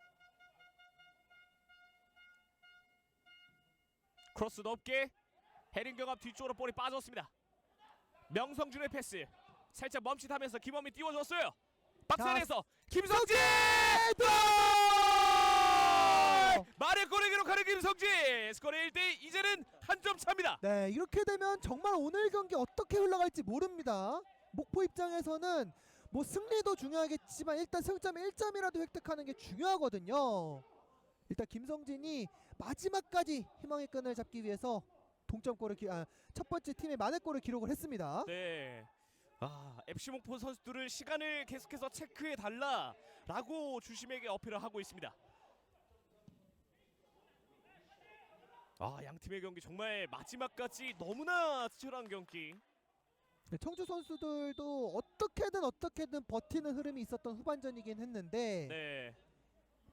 크로스 높게 헤딩 경합 뒤쪽으로 볼이 빠졌습니다. 명성준의 패스 살짝 멈칫하면서 김원민 띄워줬어요. 박스 안에서 김성진! 말의 골을 기록하는 김성진! 스코어 1대2 이제는 한 점 차입니다. 네, 이렇게 되면 정말 오늘 경기 어떻게 흘러갈지 모릅니다. 목포 입장에서는 뭐 승리도 중요하겠지만 일단 승점 1점이라도 획득하는 게 중요하거든요. 일단 김성진이 마지막까지 희망의 끈을 잡기 위해서 동점골을 첫 번째 팀의 만회골을 기록을 했습니다. 네. FC 목포 선수들은 시간을 계속해서 체크해 달라라고 주심에게 어필을 하고 있습니다. 양 팀의 경기 정말 마지막까지 너무나 치열한 경기. 네, 청주 선수들도 어떻게든 버티는 흐름이 있었던 후반전이긴 했는데 네.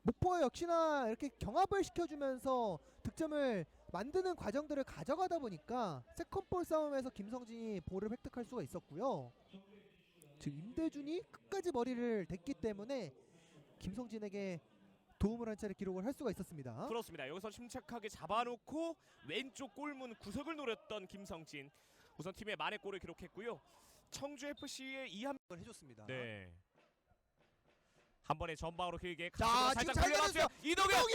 목포 역시나 이렇게 경합을 시켜주면서 득점을 만드는 과정들을 가져가다 보니까 세컨볼 싸움에서 김성진이 볼을 획득할 수가 있었고요. 지금 임대준이 끝까지 머리를 댔기 때문에 김성진에게 도움을 한 차례 기록을 할 수가 있었습니다. 그렇습니다. 여기서 침착하게 잡아놓고 왼쪽 골문 구석을 노렸던 김성진. 우선 팀의 만회골을 기록했고요. 청주 FC의 이한 해줬습니다. 네. 한 번에 전방으로 길게 자, 가슴으로 지금 살짝 잘 돌려놨어요. 때렸어요. 이동현!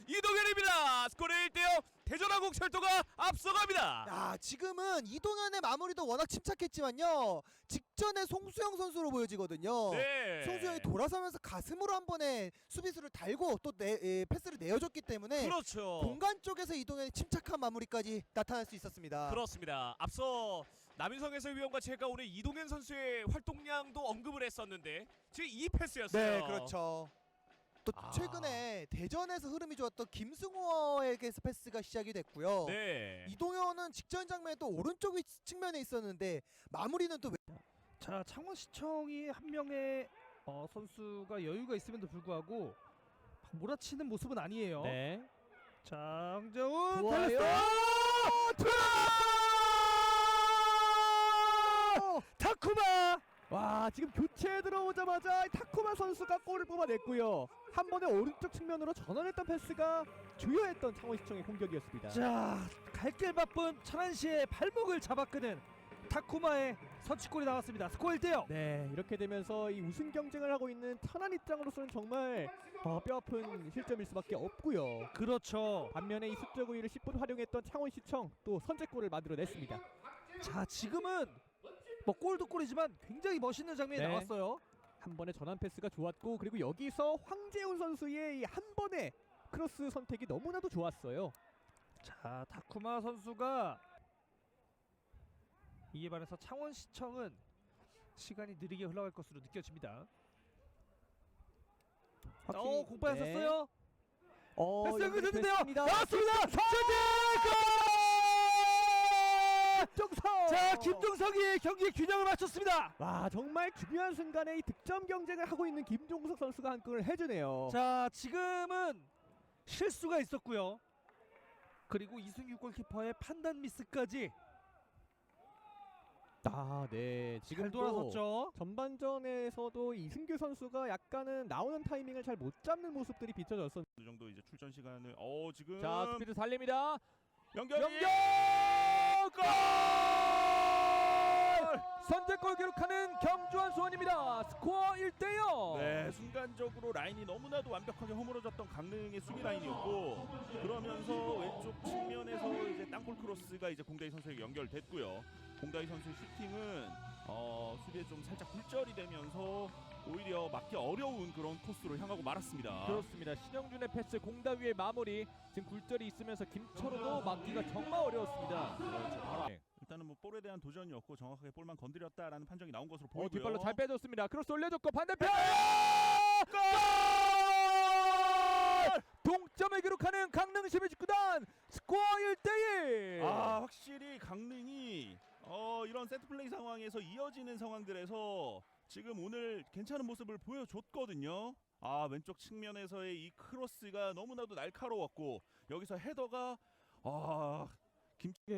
이동현입니다. 스코어 1대0 대전항공철도가 앞서갑니다. 야, 지금은 이동현의 마무리도 워낙 침착했지만요. 직전에 송수영 선수로 보여지거든요. 네. 송수영이 돌아서면서 가슴으로 한 번에 수비수를 달고 또 패스를 내어줬기 때문에 그렇죠. 공간 쪽에서 이동현의 침착한 마무리까지 나타날 수 있었습니다. 그렇습니다. 앞서 남인성 해설위원과 제가 오늘 이동현 선수의 활동량도 언급을 했었는데 지금 이 패스였어요. 네, 그렇죠. 또 아. 최근에 대전에서 흐름이 좋았던 김승호에게서 패스가 시작이 됐고요. 네. 이동현은 직전 장면에 또 오른쪽 측면에 있었는데 마무리는 또 자, 창원시청이 한 명의 선수가 여유가 있음에도 불구하고 막 몰아치는 모습은 아니에요. 네. 장정훈 좋아요. 타쿠마! 와, 지금 교체에 들어오자마자 타쿠마 선수가 골을 뽑아냈고요. 한 번에 오른쪽 측면으로 전환했던 패스가 주요했던 창원시청의 공격이었습니다. 자, 갈 길 바쁜 천안시의 발목을 잡아끄는 타쿠마의 선취골이 나왔습니다. 스코어 1대0. 네, 이렇게 되면서 이 우승 경쟁을 하고 있는 천안 입장으로서는 정말 뼈아픈 실점일 수밖에 없고요. 그렇죠. 반면에 이 수적 우위를 10분 활용했던 창원시청 또 선제골을 만들어냈습니다. 자, 지금은 뭐 골도 골이지만 굉장히 멋있는 장면이 네. 나왔어요. 한 번의 전환 패스가 좋았고 그리고 여기서 황재훈 선수의 이 한 번의 크로스 선택이 너무나도 좋았어요. 자, 타쿠마 선수가 이에 반해서 창원시청은 시간이 느리게 흘러갈 것으로 느껴집니다. 확실히- 공 빠졌어요. 패스 연결이 됐는데요. 됐습니다. 나왔습니다. 김종석! 자, 김종석이 경기의 균형을 맞췄습니다. 와, 정말 중요한 순간에 이 득점 경쟁을 하고 있는 김종석 선수가 한 골을 해주네요. 자, 지금은 실수가 있었고요. 그리고 이승규 골키퍼의 판단 미스까지 네, 잘 지금 돌아섰죠. 전반전에서도 이승규 선수가 약간은 나오는 타이밍을 잘 못 잡는 모습들이 비춰졌었는데 이 정도 이제 출전 시간을 지금 자, 스피드 살립니다. 연결 골! 선제골 기록하는 경주한 수원입니다. 스코어 1대0. 네, 순간적으로 라인이 너무나도 완벽하게 허물어졌던 강릉의 수비 라인이었고 그러면서 왼쪽 측면에서 이제 땅볼 크로스가 이제 공다희 선수에게 연결됐고요. 공다희 선수의 슈팅은 수비에 좀 살짝 굴절이 되면서 오히려 막기 어려운 그런 코스로 향하고 말았습니다. 그렇습니다. 신영준의 패스 공다위의 마무리. 지금 굴절이 있으면서 김철호도 막기가 정말 어려웠습니다. 바로 일단은 뭐 볼에 대한 도전이었고 정확하게 볼만 건드렸다라는 판정이 나온 것으로 보이고요. 뒷발로 잘 빼줬습니다. 크로스 올려줬고 반대편 골! 동점을 기록하는 강릉 12직구단 스코어 1대1. 확실히 강릉이 이런 세트플레이 상황에서 이어지는 상황들에서 지금 오늘 괜찮은 모습을 보여줬거든요. 왼쪽 측면에서의 이 크로스가 너무나도 날카로웠고 여기서 헤더가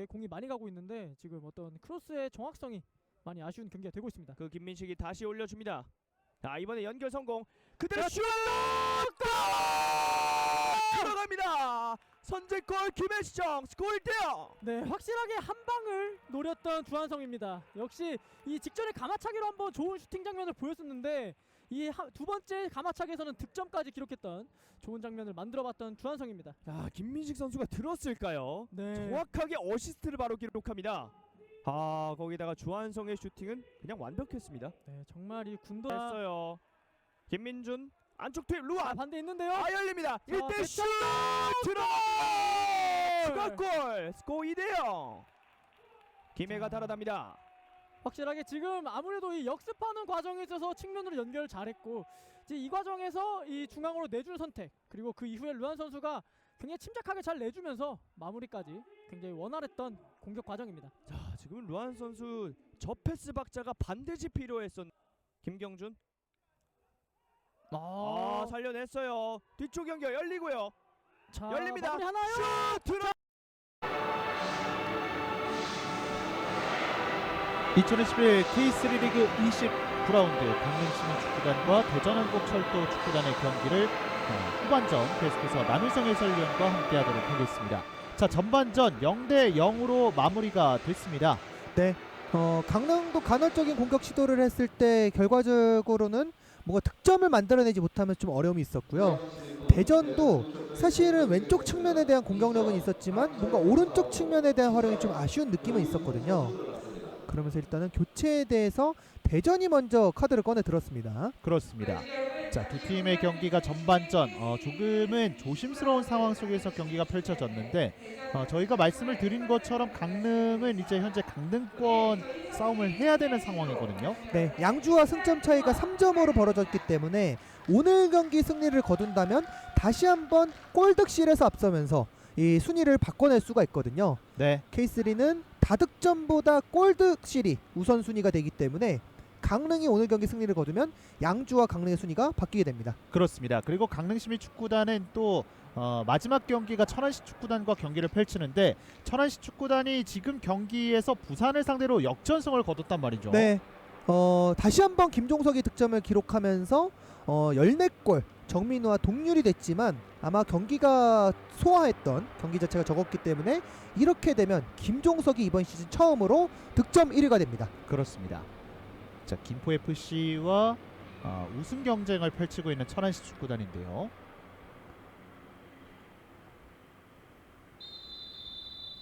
공이 많이 가고 있는데 지금 어떤 크로스의 정확성이 많이 아쉬운 경기가 되고 있습니다. 그 김민식이 다시 올려줍니다. 자, 이번에 연결 성공. 그대로 슛! 골! 들어갑니다. 선제골 김혜정 스코어 1대0. 네, 확실하게 한 방을 노렸던 주한성입니다. 역시 이 직전에 가마차기로 한번 좋은 슈팅 장면을 보였었는데 이 두 번째 가마차기에서는 득점까지 기록했던 좋은 장면을 만들어봤던 주한성입니다. 자, 김민식 선수가 들었을까요? 네, 정확하게 어시스트를 바로 기록합니다. 아, 거기다가 주한성의 슈팅은 그냥 완벽했습니다. 네, 정말 이 군도 했어요. 김민준 안쪽 투입 루안 반대 있는데요. 아, 열립니다. 1대 슛 들어 추가골 스코어 2대0. 김해가 달아납니다. 확실하게 지금 아무래도 이 역습하는 과정에 있어서 측면으로 연결을 잘했고 이제 이 과정에서 이 중앙으로 내주는 선택 그리고 그 이후에 루안 선수가 굉장히 침착하게 잘 내주면서 마무리까지 굉장히 원활했던 공격 과정입니다. 자, 지금 루안 선수 저 패스 박자가 반드시 필요했었. 김경준 살려냈어요. 뒤쪽 연결 열리고요. 자, 열립니다. 마무리 하나요? 슛 들어. 2021 K3 리그 29라운드 강릉시민축구단과 대전한국철도 축구단의 경기를 후반전 계속해서 남일성 해설위원과 함께하도록 하겠습니다. 자, 전반전 0대 0으로 마무리가 됐습니다. 네. 강릉도 간헐적인 공격 시도를 했을 때 결과적으로는 뭔가 득점을 만들어내지 못하면 좀 어려움이 있었고요. 대전도 사실은 왼쪽 측면에 대한 공격력은 있었지만 뭔가 오른쪽 측면에 대한 활용이 좀 아쉬운 느낌은 있었거든요. 그러면서 일단은 교체에 대해서 대전이 먼저 카드를 꺼내 들었습니다. 그렇습니다. 자, 두 팀의 경기가 전반전 조금은 조심스러운 상황 속에서 경기가 펼쳐졌는데 저희가 말씀을 드린 것처럼 강릉은 이제 현재 강등권 싸움을 해야 되는 상황이거든요. 네, 양주와 승점 차이가 3점으로 벌어졌기 때문에 오늘 경기 승리를 거둔다면 다시 한번 골득실에서 앞서면서 이 순위를 바꿔낼 수가 있거든요. 네, K3는 다득점보다 골득실이 우선순위가 되기 때문에 강릉이 오늘 경기 승리를 거두면 양주와 강릉의 순위가 바뀌게 됩니다. 그렇습니다. 그리고 강릉시민축구단은 또 마지막 경기가 천안시 축구단과 경기를 펼치는데 천안시 축구단이 지금 경기에서 부산을 상대로 역전승을 거뒀단 말이죠. 네, 다시 한번 김종석이 득점을 기록하면서 14골 정민우와 동률이 됐지만 아마 경기가 소화했던 경기 자체가 적었기 때문에 이렇게 되면 김종석이 이번 시즌 처음으로 득점 1위가 됩니다. 그렇습니다. 자, 김포FC와 우승 경쟁을 펼치고 있는 천안시 축구단인데요.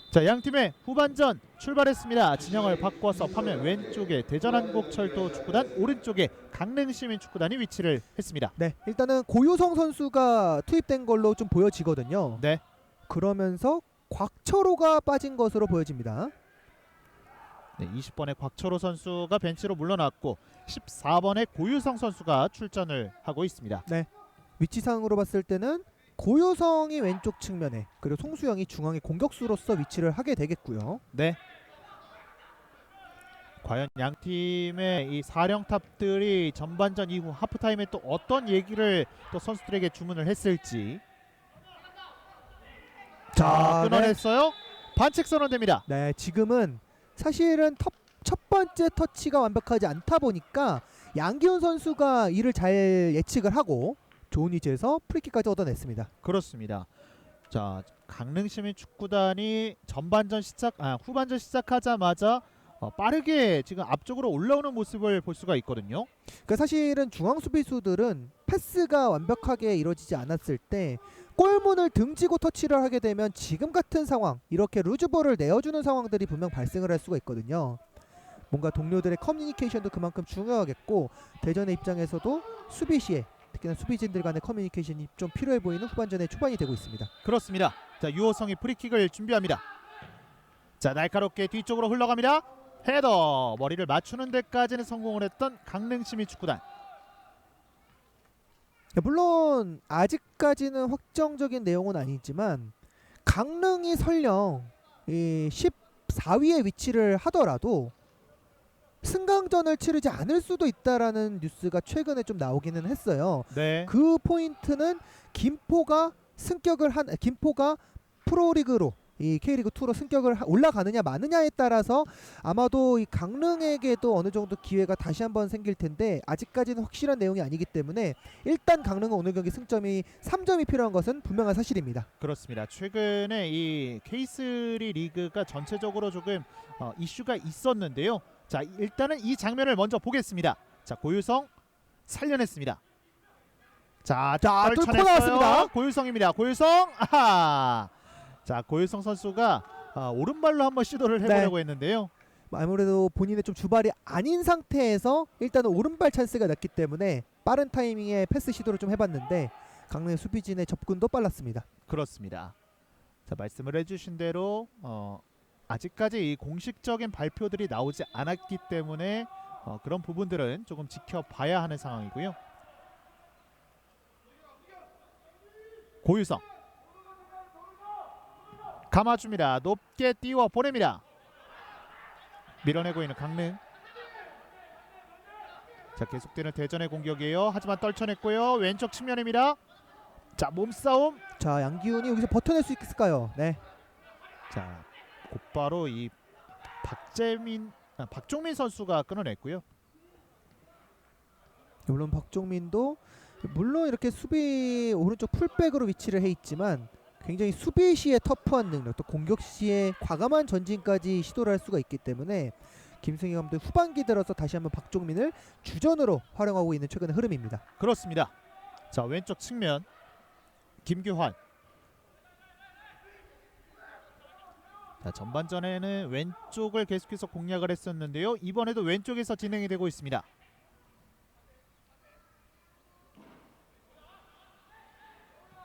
자, 양 팀의 후반전 출발했습니다. 진영을 바꿔서 화면 왼쪽에 대전한국철도 축구단, 오른쪽에 강릉시민축구단이 위치를 했습니다. 네, 일단은 고유성 선수가 투입된 걸로 좀 보여지거든요. 네, 그러면서 곽철호가 빠진 것으로 보여집니다. 네, 20번의 곽철호 선수가 벤치로 물러났고 14번의 고유성 선수가 출전을 하고 있습니다. 위치상으로 봤을 때는 고유성이 왼쪽 측면에 그리고 송수영이 중앙의 공격수로서 위치를 하게 되겠고요. 네. 과연 양 팀의 이 사령탑들이 전반전 이후 하프타임에 또 어떤 얘기를 또 선수들에게 주문을 했을지. 자, 끊어냈어요. 반칙 선언됩니다. 네, 지금은 사실은 첫 번째 터치가 완벽하지 않다 보니까 양기훈 선수가 이를 잘 예측을 하고 좋은 위치에서 프리킥까지 얻어냈습니다. 그렇습니다. 자, 강릉시민축구단이 후반전 시작하자마자 빠르게 지금 앞쪽으로 올라오는 모습을 볼 수가 있거든요. 그러니까 사실은 중앙 수비수들은 패스가 완벽하게 이루어지지 않았을 때 골문을 등지고 터치를 하게 되면 지금 같은 상황, 이렇게 루즈볼을 내어주는 상황들이 분명 발생을 할 수가 있거든요. 뭔가 동료들의 커뮤니케이션도 그만큼 중요하겠고 대전의 입장에서도 수비 시에 특히나 수비진들 간의 커뮤니케이션이 좀 필요해 보이는 후반전의 초반이 되고 있습니다. 그렇습니다. 자, 유호성이 프리킥을 준비합니다. 자, 날카롭게 뒤쪽으로 흘러갑니다. 헤더, 머리를 맞추는 데까지는 성공을 했던 강릉시민축구단. 물론 아직까지는 확정적인 내용은 아니지만 강릉이 설령 이 14위에 위치를 하더라도 승강전을 치르지 않을 수도 있다라는 뉴스가 최근에 좀 나오기는 했어요. 네. 그 포인트는 김포가 프로리그로 이 K리그 2로 승격을 올라가느냐 마느냐에 따라서 아마도 이 강릉에게도 어느 정도 기회가 다시 한번 생길 텐데 아직까지는 확실한 내용이 아니기 때문에 일단 강릉은 오늘 경기 승점이 3점이 필요한 것은 분명한 사실입니다. 그렇습니다. 최근에 이 K3 리그가 전체적으로 조금 이슈가 있었는데요. 자, 일단은 이 장면을 먼저 보겠습니다. 자, 고유성 살려냈습니다. 자, 뚫고 떨쳐냈어요. 나왔습니다. 고유성입니다. 고유성, 아하. 자, 고유성 선수가 오른발로 한번 시도를 해보려고 했는데요. 아무래도 본인의 좀 주발이 아닌 상태에서 일단은 오른발 찬스가 났기 때문에 빠른 타이밍에 패스 시도를 좀 해봤는데 강릉의 수비진의 접근도 빨랐습니다. 그렇습니다. 자, 말씀을 해주신 대로 아직까지 이 공식적인 발표들이 나오지 않았기 때문에 그런 부분들은 조금 지켜봐야 하는 상황이고요. 고유성 감아줍니다. 높게 띄워 보냅니다. 밀어내고 있는 강릉. 자, 계속되는 대전의 공격이에요. 하지만 떨쳐냈고요. 왼쪽 측면입니다. 자, 몸싸움. 자, 양기훈이 여기서 버텨낼 수 있을까요? 네. 자, 곧바로 이 박종민 선수가 끊어냈고요. 물론 박종민도 물론 이렇게 수비 오른쪽 풀백으로 위치를 해 있지만 굉장히 수비 시에 터프한 능력 또 공격 시에 과감한 전진까지 시도를 할 수가 있기 때문에 김승희 감독 후반기 들어서 다시 한번 박종민을 주전으로 활용하고 있는 최근의 흐름입니다. 그렇습니다. 자, 왼쪽 측면 김규환. 자, 전반전에는 왼쪽을 계속해서 공략을 했었는데요. 이번에도 왼쪽에서 진행이 되고 있습니다.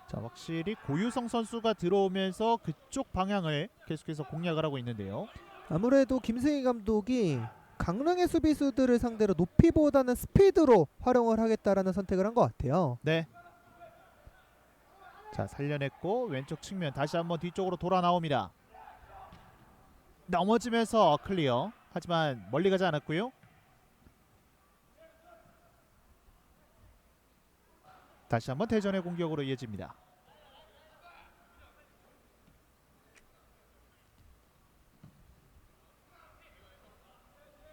자, 확실히 고유성 선수가 들어오면서 그쪽 방향을 계속해서 공략을 하고 있는데요. 아무래도 김승희 감독이 강릉의 수비수들을 상대로 높이보다는 스피드로 활용을 하겠다라는 선택을 한 것 같아요. 네. 자, 살려냈고 왼쪽 측면 다시 한번 뒤쪽으로 돌아 나옵니다. 넘어지면서 클리어. 하지만 멀리 가지 않았고요. 다시 한번 대전의 공격으로 이어집니다.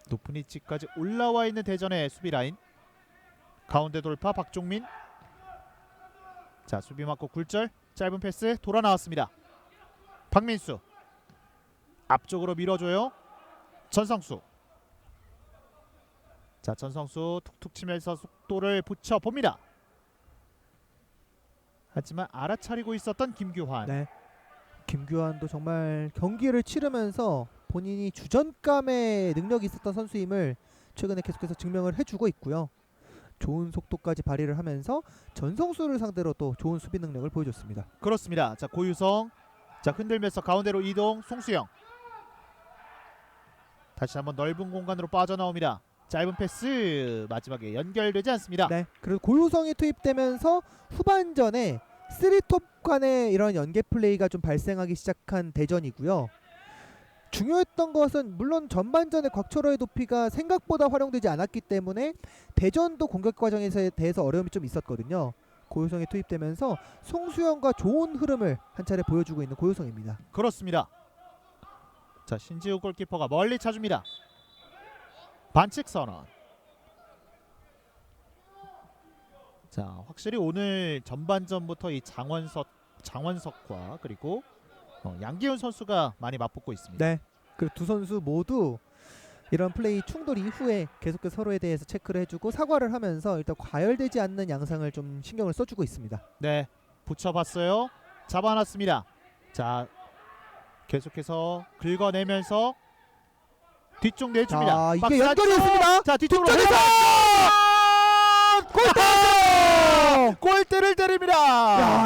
높은 위치까지 올라와 있는 대전의 수비 라인. 가운데 돌파 박종민. 자, 수비 맞고 굴절. 짧은 패스 돌아 나왔습니다. 박민수. 앞쪽으로 밀어줘요. 전성수. 자, 전성수 툭툭 치면서 속도를 붙여봅니다. 하지만 알아차리고 있었던 김규환. 네. 김규환도 정말 경기를 치르면서 본인이 주전감의 능력이 있었던 선수임을 최근에 계속해서 증명을 해주고 있고요. 좋은 속도까지 발휘를 하면서 전성수를 상대로 또 좋은 수비 능력을 보여줬습니다. 그렇습니다. 자, 고유성. 자, 흔들면서 가운데로 이동. 송수영. 다시 한번 넓은 공간으로 빠져나옵니다. 짧은 패스 마지막에 연결되지 않습니다. 네. 그리고 고유성이 투입되면서 후반전에 3톱 간의 이런 연계 플레이가 좀 발생하기 시작한 대전이고요. 중요했던 것은 물론 전반전에 곽철호의 높이가 생각보다 활용되지 않았기 때문에 대전도 공격 과정에 대해서 어려움이 좀 있었거든요. 고유성이 투입되면서 송수영과 좋은 흐름을 한 차례 보여주고 있는 고유성입니다. 그렇습니다. 자, 신지우 골키퍼가 멀리 차줍니다. 반칙 선언. 자, 확실히 오늘 전반전부터 이 장원석과 그리고 양기훈 선수가 많이 맞붙고 있습니다. 네. 그리고 두 선수 모두 이런 플레이 충돌 이후에 계속해서 서로에 대해서 체크를 해주고 사과를 하면서 일단 과열되지 않는 양상을 좀 신경을 써주고 있습니다. 네, 붙여봤어요. 잡아놨습니다. 자, 계속해서 긁어내면서 뒤쪽 내줍니다. 자, 이게 박스 연결이 안쪽. 됐습니다. 자, 뒤쪽으로 뒤쪽에서 골대! 골대를 때립니다.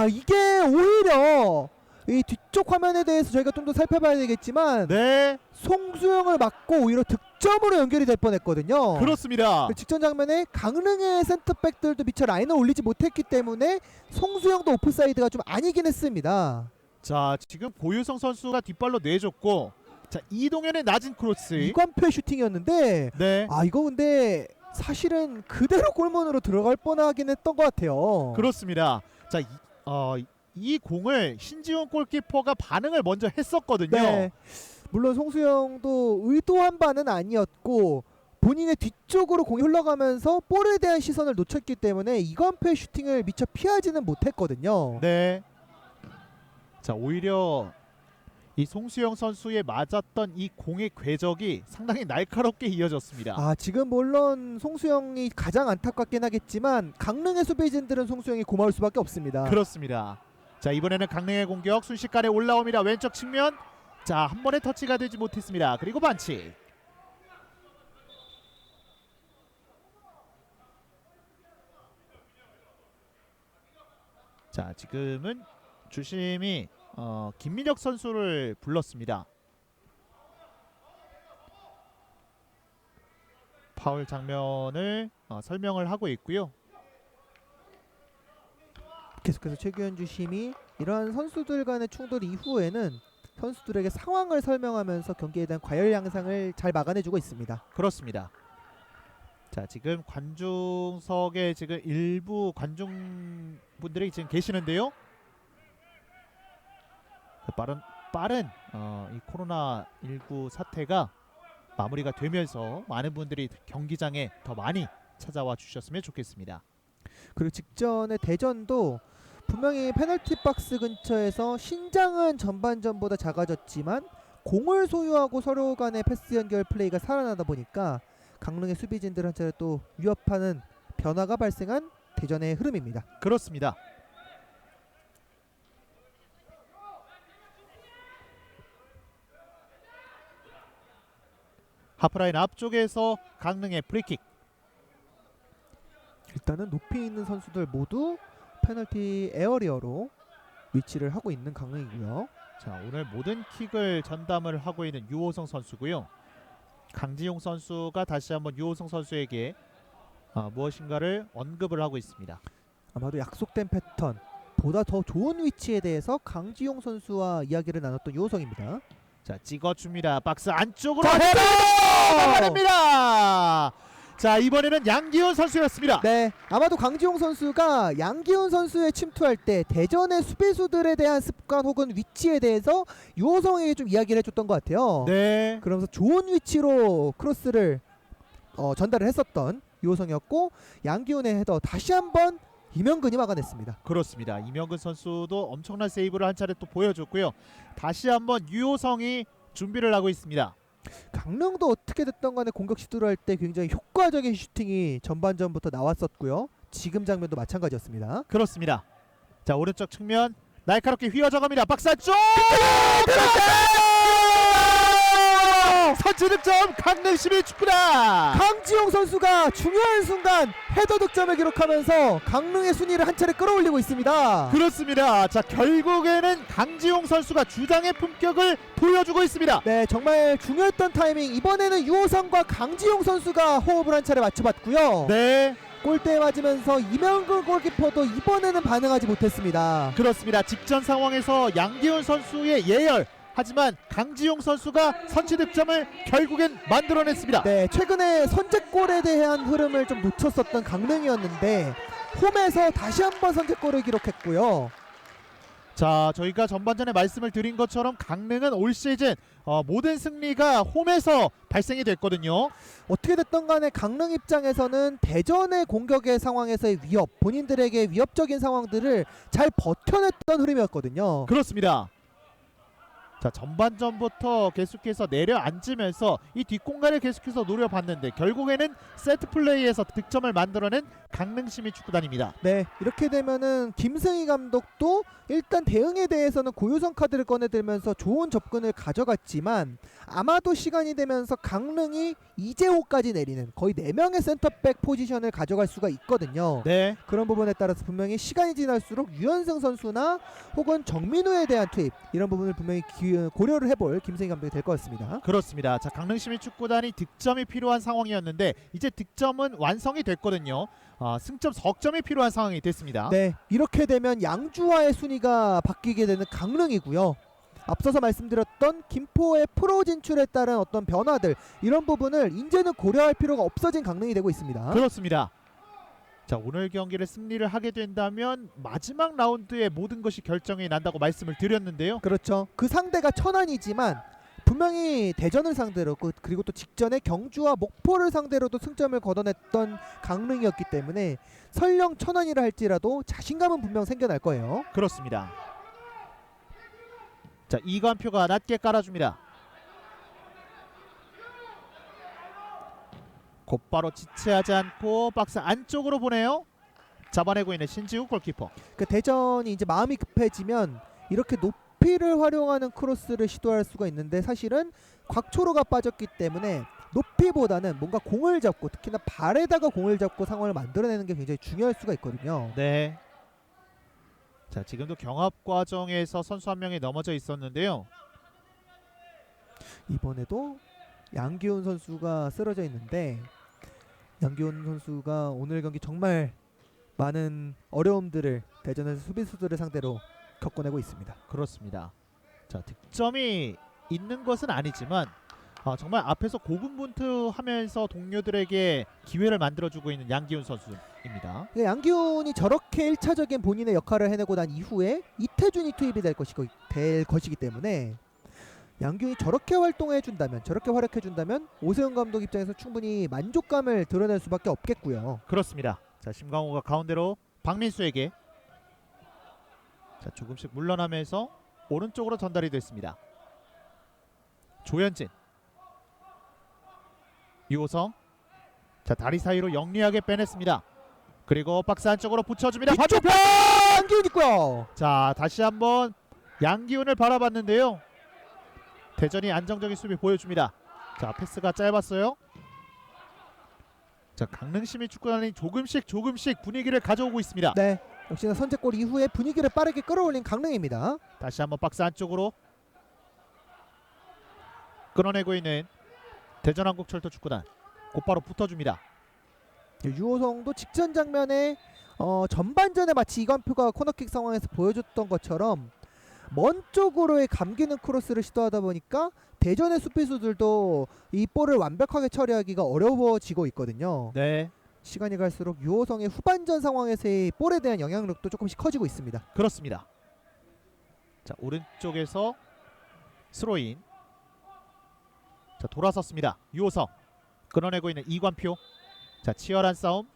야, 이게 오히려 이 뒤쪽 화면에 대해서 저희가 좀 더 살펴봐야 되겠지만 네, 송수영을 맞고 오히려 득점으로 연결이 될 뻔했거든요. 그렇습니다. 그 직전 장면에 강릉의 센터백들도 미처 라인을 올리지 못했기 때문에 송수영도 오프사이드가 좀 아니긴 했습니다. 자, 지금 고유성 선수가 뒷발로 내줬고, 자, 이동현의 낮은 크로스. 이관표의 슈팅이었는데 네, 이거 근데 사실은 그대로 골문으로 들어갈 뻔하긴 했던 것 같아요. 그렇습니다. 자, 이 공을 신지훈 골키퍼가 반응을 먼저 했었거든요. 네. 물론 송수영도 의도한 바는 아니었고 본인의 뒤쪽으로 공이 흘러가면서 볼에 대한 시선을 놓쳤기 때문에 이건표의 슈팅을 미처 피하지는 못했거든요. 네. 자, 오히려 이 송수영 선수에 맞았던 이 공의 궤적이 상당히 날카롭게 이어졌습니다. 아, 지금 물론 송수영이 가장 안타깝긴 하겠지만 강릉의 수비진들은 송수영이 고마울 수밖에 없습니다. 그렇습니다. 자, 이번에는 강릉의 공격 순식간에 올라옵니다. 왼쪽 측면. 자, 한 번에 터치가 되지 못했습니다. 그리고 반칙. 자, 지금은 주심이 김민혁 선수를 불렀습니다. 파울 장면을 설명을 하고 있고요. 계속해서 최규현 주심이 이러한 선수들 간의 충돌 이후에는 선수들에게 상황을 설명하면서 경기에 대한 과열 양상을 잘 막아내주고 있습니다. 그렇습니다. 자, 지금 관중석에 지금 일부 관중분들이 지금 계시는데요. 빠른 이 코로나19 사태가 마무리가 되면서 많은 분들이 경기장에 더 많이 찾아와 주셨으면 좋겠습니다. 그리고 직전의 대전도 분명히 페널티 박스 근처에서 신장은 전반전보다 작아졌지만 공을 소유하고 서로 간의 패스 연결 플레이가 살아나다 보니까 강릉의 수비진들 한 차례 또 위협하는 변화가 발생한 대전의 흐름입니다. 그렇습니다. 하프라인 앞쪽에서 강릉의 프리킥. 일단은 높이 있는 선수들 모두 페널티 에어리어로 위치를 하고 있는 강릉이고요. 자, 오늘 모든 킥을 전담을 하고 있는 유호성 선수고요. 강지용 선수가 다시 한번 유호성 선수에게 무엇인가를 언급을 하고 있습니다. 아마도 약속된 패턴 보다 더 좋은 위치에 대해서 강지용 선수와 이야기를 나눴던 유호성입니다. 자, 찍어줍니다. 박스 안쪽으로 자, 막아냅니다. 자, 이번에는 양기훈 선수였습니다. 네, 아마도 강지용 선수가 양기훈 선수에 침투할 때 대전의 수비수들에 대한 습관 혹은 위치에 대해서 유호성에게 좀 이야기를 해줬던 것 같아요. 네. 그러면서 좋은 위치로 크로스를 전달을 했었던 유호성이었고 양기훈의 헤더 다시 한번 이명근이 막아냈습니다. 그렇습니다. 이명근 선수도 엄청난 세이브를 한 차례 또 보여줬고요. 다시 한번 유호성이 준비를 하고 있습니다. 강릉도 어떻게 됐던 간에 공격 시도를 할 때 굉장히 효과적인 슈팅이 전반전부터 나왔었고요. 지금 장면도 마찬가지였습니다. 그렇습니다. 자, 오른쪽 측면 날카롭게 휘어져갑니다. 박스 안쪽! 선취 득점 강릉 12축구단. 강지용 선수가 중요한 순간 헤더 득점을 기록하면서 강릉의 순위를 한 차례 끌어올리고 있습니다. 그렇습니다. 자, 결국에는 강지용 선수가 주장의 품격을 보여주고 있습니다. 네, 정말 중요했던 타이밍. 이번에는 유호성과 강지용 선수가 호흡을 한 차례 맞춰봤고요. 네, 골대에 맞으면서 이명근 골키퍼도 이번에는 반응하지 못했습니다. 그렇습니다. 직전 상황에서 양기훈 선수의 예열, 하지만 강지용 선수가 선취 득점을 결국엔 만들어냈습니다. 네, 최근에 선제골에 대한 흐름을 좀 놓쳤었던 강릉이었는데 홈에서 다시 한번 선제골을 기록했고요. 자, 저희가 전반전에 말씀을 드린 것처럼 강릉은 올 시즌 모든 승리가 홈에서 발생이 됐거든요. 어떻게 됐든 간에 강릉 입장에서는 대전의 공격의 상황에서의 위협, 본인들에게 위협적인 상황들을 잘 버텨냈던 흐름이었거든요. 그렇습니다. 자, 전반전부터 계속해서 내려앉으면서 이 뒷공간을 계속해서 노려봤는데 결국에는 세트 플레이에서 득점을 만들어낸 강릉 시민축구단입니다. 네, 이렇게 되면은 김승희 감독도 일단 대응에 대해서는 고유성 카드를 꺼내들면서 좋은 접근을 가져갔지만 아마도 시간이 되면서 강릉이 이재호까지 내리는 거의 4명의 센터백 포지션을 가져갈 수가 있거든요. 네, 그런 부분에 따라서 분명히 시간이 지날수록 유현승 선수나 혹은 정민우에 대한 투입 이런 부분을 분명히 고려를 해볼 김승희 감독이 될 것 같습니다. 그렇습니다. 자, 강릉 시민축구단이 득점이 필요한 상황이었는데 이제 득점은 완성이 됐거든요. 승점 석점이 필요한 상황이 됐습니다. 네, 이렇게 되면 양주와의 순위가 바뀌게 되는 강릉이고요. 앞서서 말씀드렸던 김포의 프로 진출에 따른 어떤 변화들 이런 부분을 이제는 고려할 필요가 없어진 강릉이 되고 있습니다. 그렇습니다. 자, 오늘 경기를 승리를 하게 된다면 마지막 라운드에 모든 것이 결정이 난다고 말씀을 드렸는데요. 그렇죠. 그 상대가 천안이지만 분명히 대전을 상대로 그리고 또 직전에 경주와 목포를 상대로도 승점을 거둬냈던 강릉이었기 때문에 설령 천안이라 할지라도 자신감은 분명 생겨날 거예요. 그렇습니다. 자, 이관표가 낮게 깔아줍니다. 곧바로 지체하지 않고 박스 안쪽으로 보내요. 잡아내고 있는 신지우 골키퍼. 그 대전이 이제 마음이 급해지면 이렇게 높이를 활용하는 크로스를 시도할 수가 있는데 사실은 곽초로가 빠졌기 때문에 높이보다는 뭔가 공을 잡고 특히나 발에다가 공을 잡고 상황을 만들어내는 게 굉장히 중요할 수가 있거든요. 네. 자, 지금도 경합 과정에서 선수 한 명이 넘어져 있었는데요. 이번에도 양기훈 선수가 쓰러져 있는데 양기훈 선수가 오늘 경기 정말 많은 어려움들을 대전에서 수비수들을 상대로 겪어내고 있습니다. 그렇습니다. 자, 득점이 있는 것은 아니지만 정말 앞에서 고군분투하면서 동료들에게 기회를 만들어주고 있는 양기훈 선수입니다. 양기훈이 저렇게 1차적인 본인의 역할을 해내고 난 이후에 이태준이 투입이 될 것이기 때문에 양기훈이 저렇게 활동해준다면 저렇게 활약해준다면 오세훈 감독 입장에서 충분히 만족감을 드러낼 수밖에 없겠고요. 그렇습니다. 자, 심강호가 가운데로 박민수에게 자, 조금씩 물러나면서 오른쪽으로 전달이 됐습니다. 조현진, 유호성, 자, 다리 사이로 영리하게 빼냈습니다. 그리고 박스 안쪽으로 붙여줍니다. 뒤쪽 양기훈 있고요. 자, 다시 한번 양기훈을 바라봤는데요. 대전이 안정적인 수비 보여줍니다. 자, 패스가 짧았어요. 자, 강릉시민 축구단이 조금씩 분위기를 가져오고 있습니다. 네, 역시나 선제골 이후에 분위기를 빠르게 끌어올린 강릉입니다. 다시 한번 박스 안쪽으로 끌어내고 있는 대전한국철도 축구단. 곧바로 붙어줍니다. 유호성도 직전 장면에 전반전에 마치 이관표가 코너킥 상황에서 보여줬던 것처럼 먼 쪽으로의 감기는 크로스를 시도하다 보니까 대전의 수비수들도 이 볼을 완벽하게 처리하기가 어려워지고 있거든요. 네, 시간이 갈수록 유호성의 후반전 상황에서의 볼에 대한 영향력도 조금씩 커지고 있습니다. 그렇습니다. 자, 오른쪽에서 스로인. 자, 돌아섰습니다. 유호성 끌어내고 있는 이관표. 자, 치열한 싸움.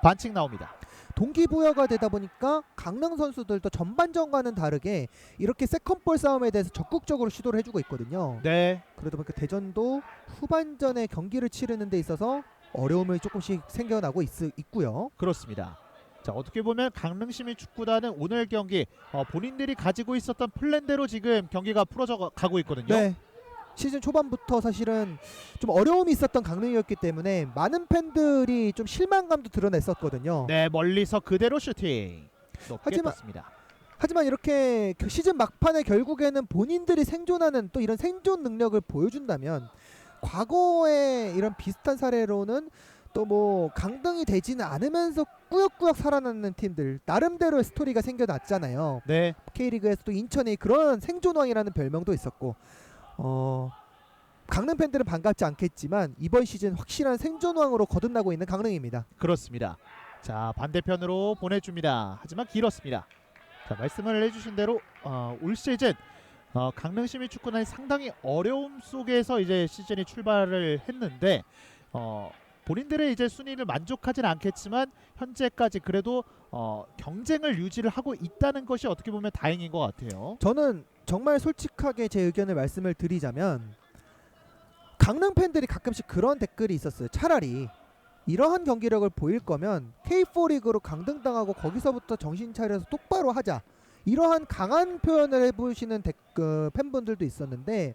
반칙 나옵니다. 동기부여가 되다 보니까 강릉 선수들도 전반전과는 다르게 이렇게 세컨볼 싸움에 대해서 적극적으로 시도를 해주고 있거든요. 네, 그러다 보니까 대전도 후반전에 경기를 치르는 데 있어서 어려움이 조금씩 생겨나고 있고요. 그렇습니다. 자, 어떻게 보면 강릉시민 축구단은 오늘 경기 본인들이 가지고 있었던 플랜대로 지금 경기가 풀어져 가고 있거든요. 네. 시즌 초반부터 사실은 좀 어려움이 있었던 강릉이었기 때문에 많은 팬들이 좀 실망감도 드러냈었거든요. 네, 멀리서 그대로 슈팅. 높게 하지만- 떴습니다. 하지만 이렇게 시즌 막판에 결국에는 본인들이 생존하는 또 이런 생존 능력을 보여준다면 과거에 이런 비슷한 사례로는 또 뭐 강등이 되지는 않으면서 꾸역꾸역 살아남는 팀들 나름대로의 스토리가 생겨났잖아요. 네, K리그에서도 인천의 그런 생존왕이라는 별명도 있었고 강릉 팬들은 반갑지 않겠지만 이번 시즌 확실한 생존왕으로 거듭나고 있는 강릉입니다. 그렇습니다. 자, 반대편으로 보내줍니다. 하지만 길었습니다. 자, 말씀을 해주신 대로 올 시즌 강릉시민 축구단이 상당히 어려움 속에서 이제 시즌이 출발을 했는데 본인들의 이제 순위를 만족하지는 않겠지만 현재까지 그래도 경쟁을 유지를 하고 있다는 것이 어떻게 보면 다행인 것 같아요. 저는 정말 솔직하게 제 의견을 말씀을 드리자면 강릉 팬들이 가끔씩 그런 댓글이 있었어요. 차라리 이러한 경기력을 보일 거면 K4 리그로 강등당하고 거기서부터 정신 차려서 똑바로 하자. 이러한 강한 표현을 해보시는 팬분들도 있었는데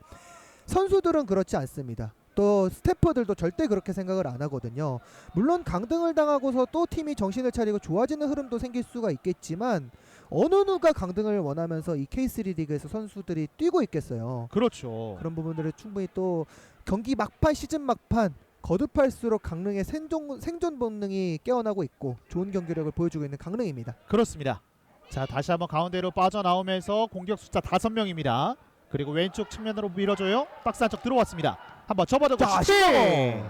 선수들은 그렇지 않습니다. 또 스태프들도 절대 그렇게 생각을 안 하거든요. 물론 강등을 당하고서 또 팀이 정신을 차리고 좋아지는 흐름도 생길 수가 있겠지만 어느 누가 강등을 원하면서 이 K3 리그에서 선수들이 뛰고 있겠어요. 그렇죠. 그런 부분들을 충분히 또 경기 막판 시즌 막판 거듭할수록 강릉의 생존 본능이 깨어나고 있고 좋은 경기력을 보여주고 있는 강릉입니다. 그렇습니다. 자, 다시 한번 가운데로 빠져나오면서 공격 숫자 5명입니다. 그리고 왼쪽 측면으로 밀어줘요. 박스 안쪽 들어왔습니다. 한번 접어두고 자, 슈팅!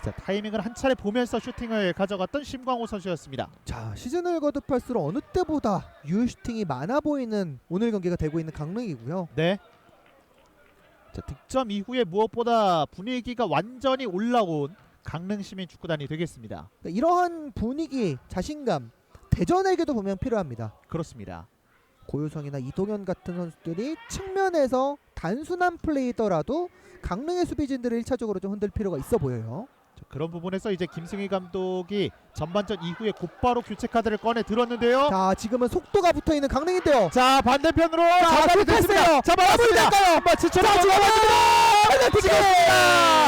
자, 타이밍을 한 차례 보면서 슈팅을 가져갔던 심광호 선수였습니다. 자, 시즌을 거듭할수록 어느 때보다 유효 슈팅이 많아 보이는 오늘 경기가 되고 있는 강릉이고요. 네. 자, 득점 이후에 무엇보다 분위기가 완전히 올라온 강릉 시민 축구단이 되겠습니다. 그러니까 이러한 분위기, 자신감 대전에게도 보면 필요합니다. 그렇습니다. 고효성이나 이동현 같은 선수들이 측면에서 단순한 플레이더라도 강릉의 수비진들을 1차적으로 좀 흔들 필요가 있어 보여요. 자, 그런 부분에서 이제 김승희 감독이 전반전 이후에 곧바로 교체 카드를 꺼내 들었는데요. 자, 지금은 속도가 붙어있는 강릉인데요. 자, 반대편으로 자, 잡아냈습니다. 됐어요. 잡아냈습니다. 한번 지쳐라.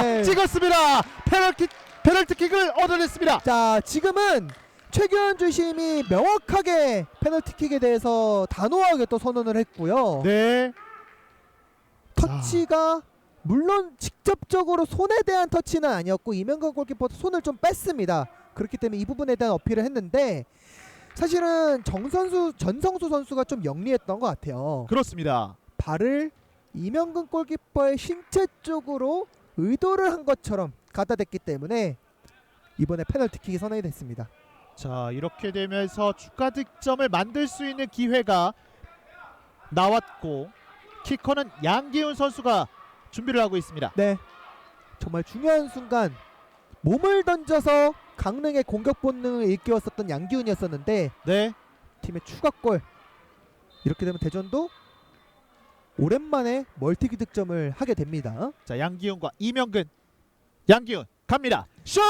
네. 찍었습니다. 페널티킥을 얻어냈습니다. 자, 지금은 최규현 주심이 명확하게 페널티킥에 대해서 단호하게 또 선언을 했고요. 네. 터치가 물론 직접적으로 손에 대한 터치는 아니었고 이명건 골키퍼도 손을 좀 뺐습니다. 그렇기 때문에 이 부분에 대한 어필을 했는데 사실은 전성수 선수가 좀 영리했던 것 같아요. 그렇습니다. 발을 이명근 골키퍼의 신체 쪽으로 의도를 한 것처럼 갖다 댔기 때문에 이번에 페널티킥이 선언이 됐습니다. 자, 이렇게 되면서 추가 득점을 만들 수 있는 기회가 나왔고 키커는 양기훈 선수가 준비를 하고 있습니다. 네, 정말 중요한 순간 몸을 던져서 강릉의 공격 본능을 일깨웠었던 양기훈이었었는데 네. 팀의 추가골. 이렇게 되면 대전도 오랜만에 멀티기 득점을 하게 됩니다. 자, 양기훈과 이명근. 양기훈 갑니다. 슛!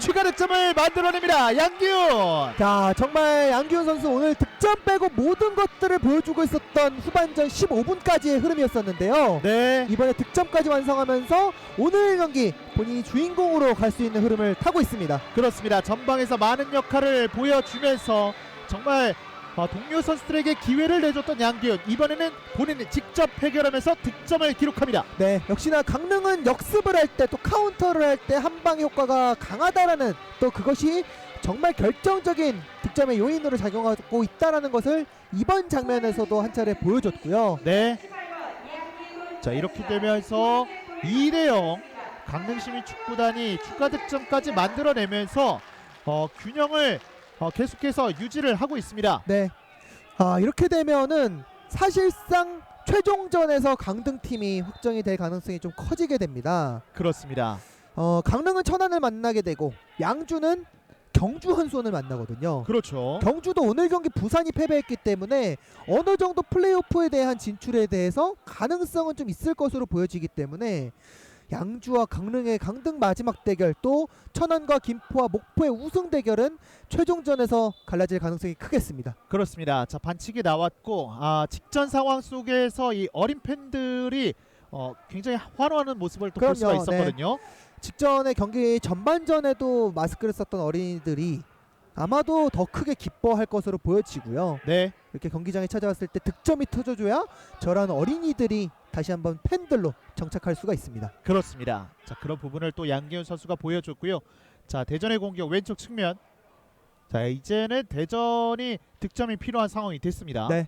추가 득점을 만들어냅니다. 양기훈. 자, 정말 양기훈 선수 오늘 득점 빼고 모든 것들을 보여주고 있었던 후반전 15분까지의 흐름이었었는데요. 네. 이번에 득점까지 완성하면서 오늘 경기 본인이 주인공으로 갈 수 있는 흐름을 타고 있습니다. 그렇습니다. 전방에서 많은 역할을 보여주면서 정말 동료 선수들에게 기회를 내줬던 양기훈, 이번에는 본인이 직접 해결하면서 득점을 기록합니다. 네, 역시나 강릉은 역습을 할 때 또 카운터를 할 때 한방 효과가 강하다라는 또 그것이 정말 결정적인 득점의 요인으로 작용하고 있다라는 것을 이번 장면에서도 한 차례 보여줬고요. 네. 자, 이렇게 되면서 2대0 강릉시민축구단이 추가 득점까지 만들어내면서 균형을 계속해서 유지를 하고 있습니다. 네. 이렇게 되면은 사실상 최종전에서 강등팀이 확정이 될 가능성이 좀 커지게 됩니다. 그렇습니다. 강릉은 천안을 만나게 되고 양주는 경주 한수원을 만나거든요. 그렇죠. 경주도 오늘 경기 부산이 패배했기 때문에 어느 정도 플레이오프에 대한 진출에 대해서 가능성은 좀 있을 것으로 보여지기 때문에 양주와 강릉의 강등 마지막 대결, 또 천안과 김포와 목포의 우승 대결은 최종전에서 갈라질 가능성이 크겠습니다. 그렇습니다. 자, 반칙이 나왔고 직전 상황 속에서 이 어린 팬들이 굉장히 환호하는 모습을 또 볼 수가 그럼요. 있었거든요. 직전에 경기 전반전에도 마스크를 썼던 어린이들이 아마도 더 크게 기뻐할 것으로 보여지고요. 네. 이렇게 경기장에 찾아왔을 때 득점이 터져줘야 저런 어린이들이 다시 한번 팬들로 정착할 수가 있습니다. 그렇습니다. 자, 그런 부분을 또 양기훈 선수가 보여줬고요. 자, 대전의 공격 왼쪽 측면. 자, 이제는 대전이 득점이 필요한 상황이 됐습니다. 네.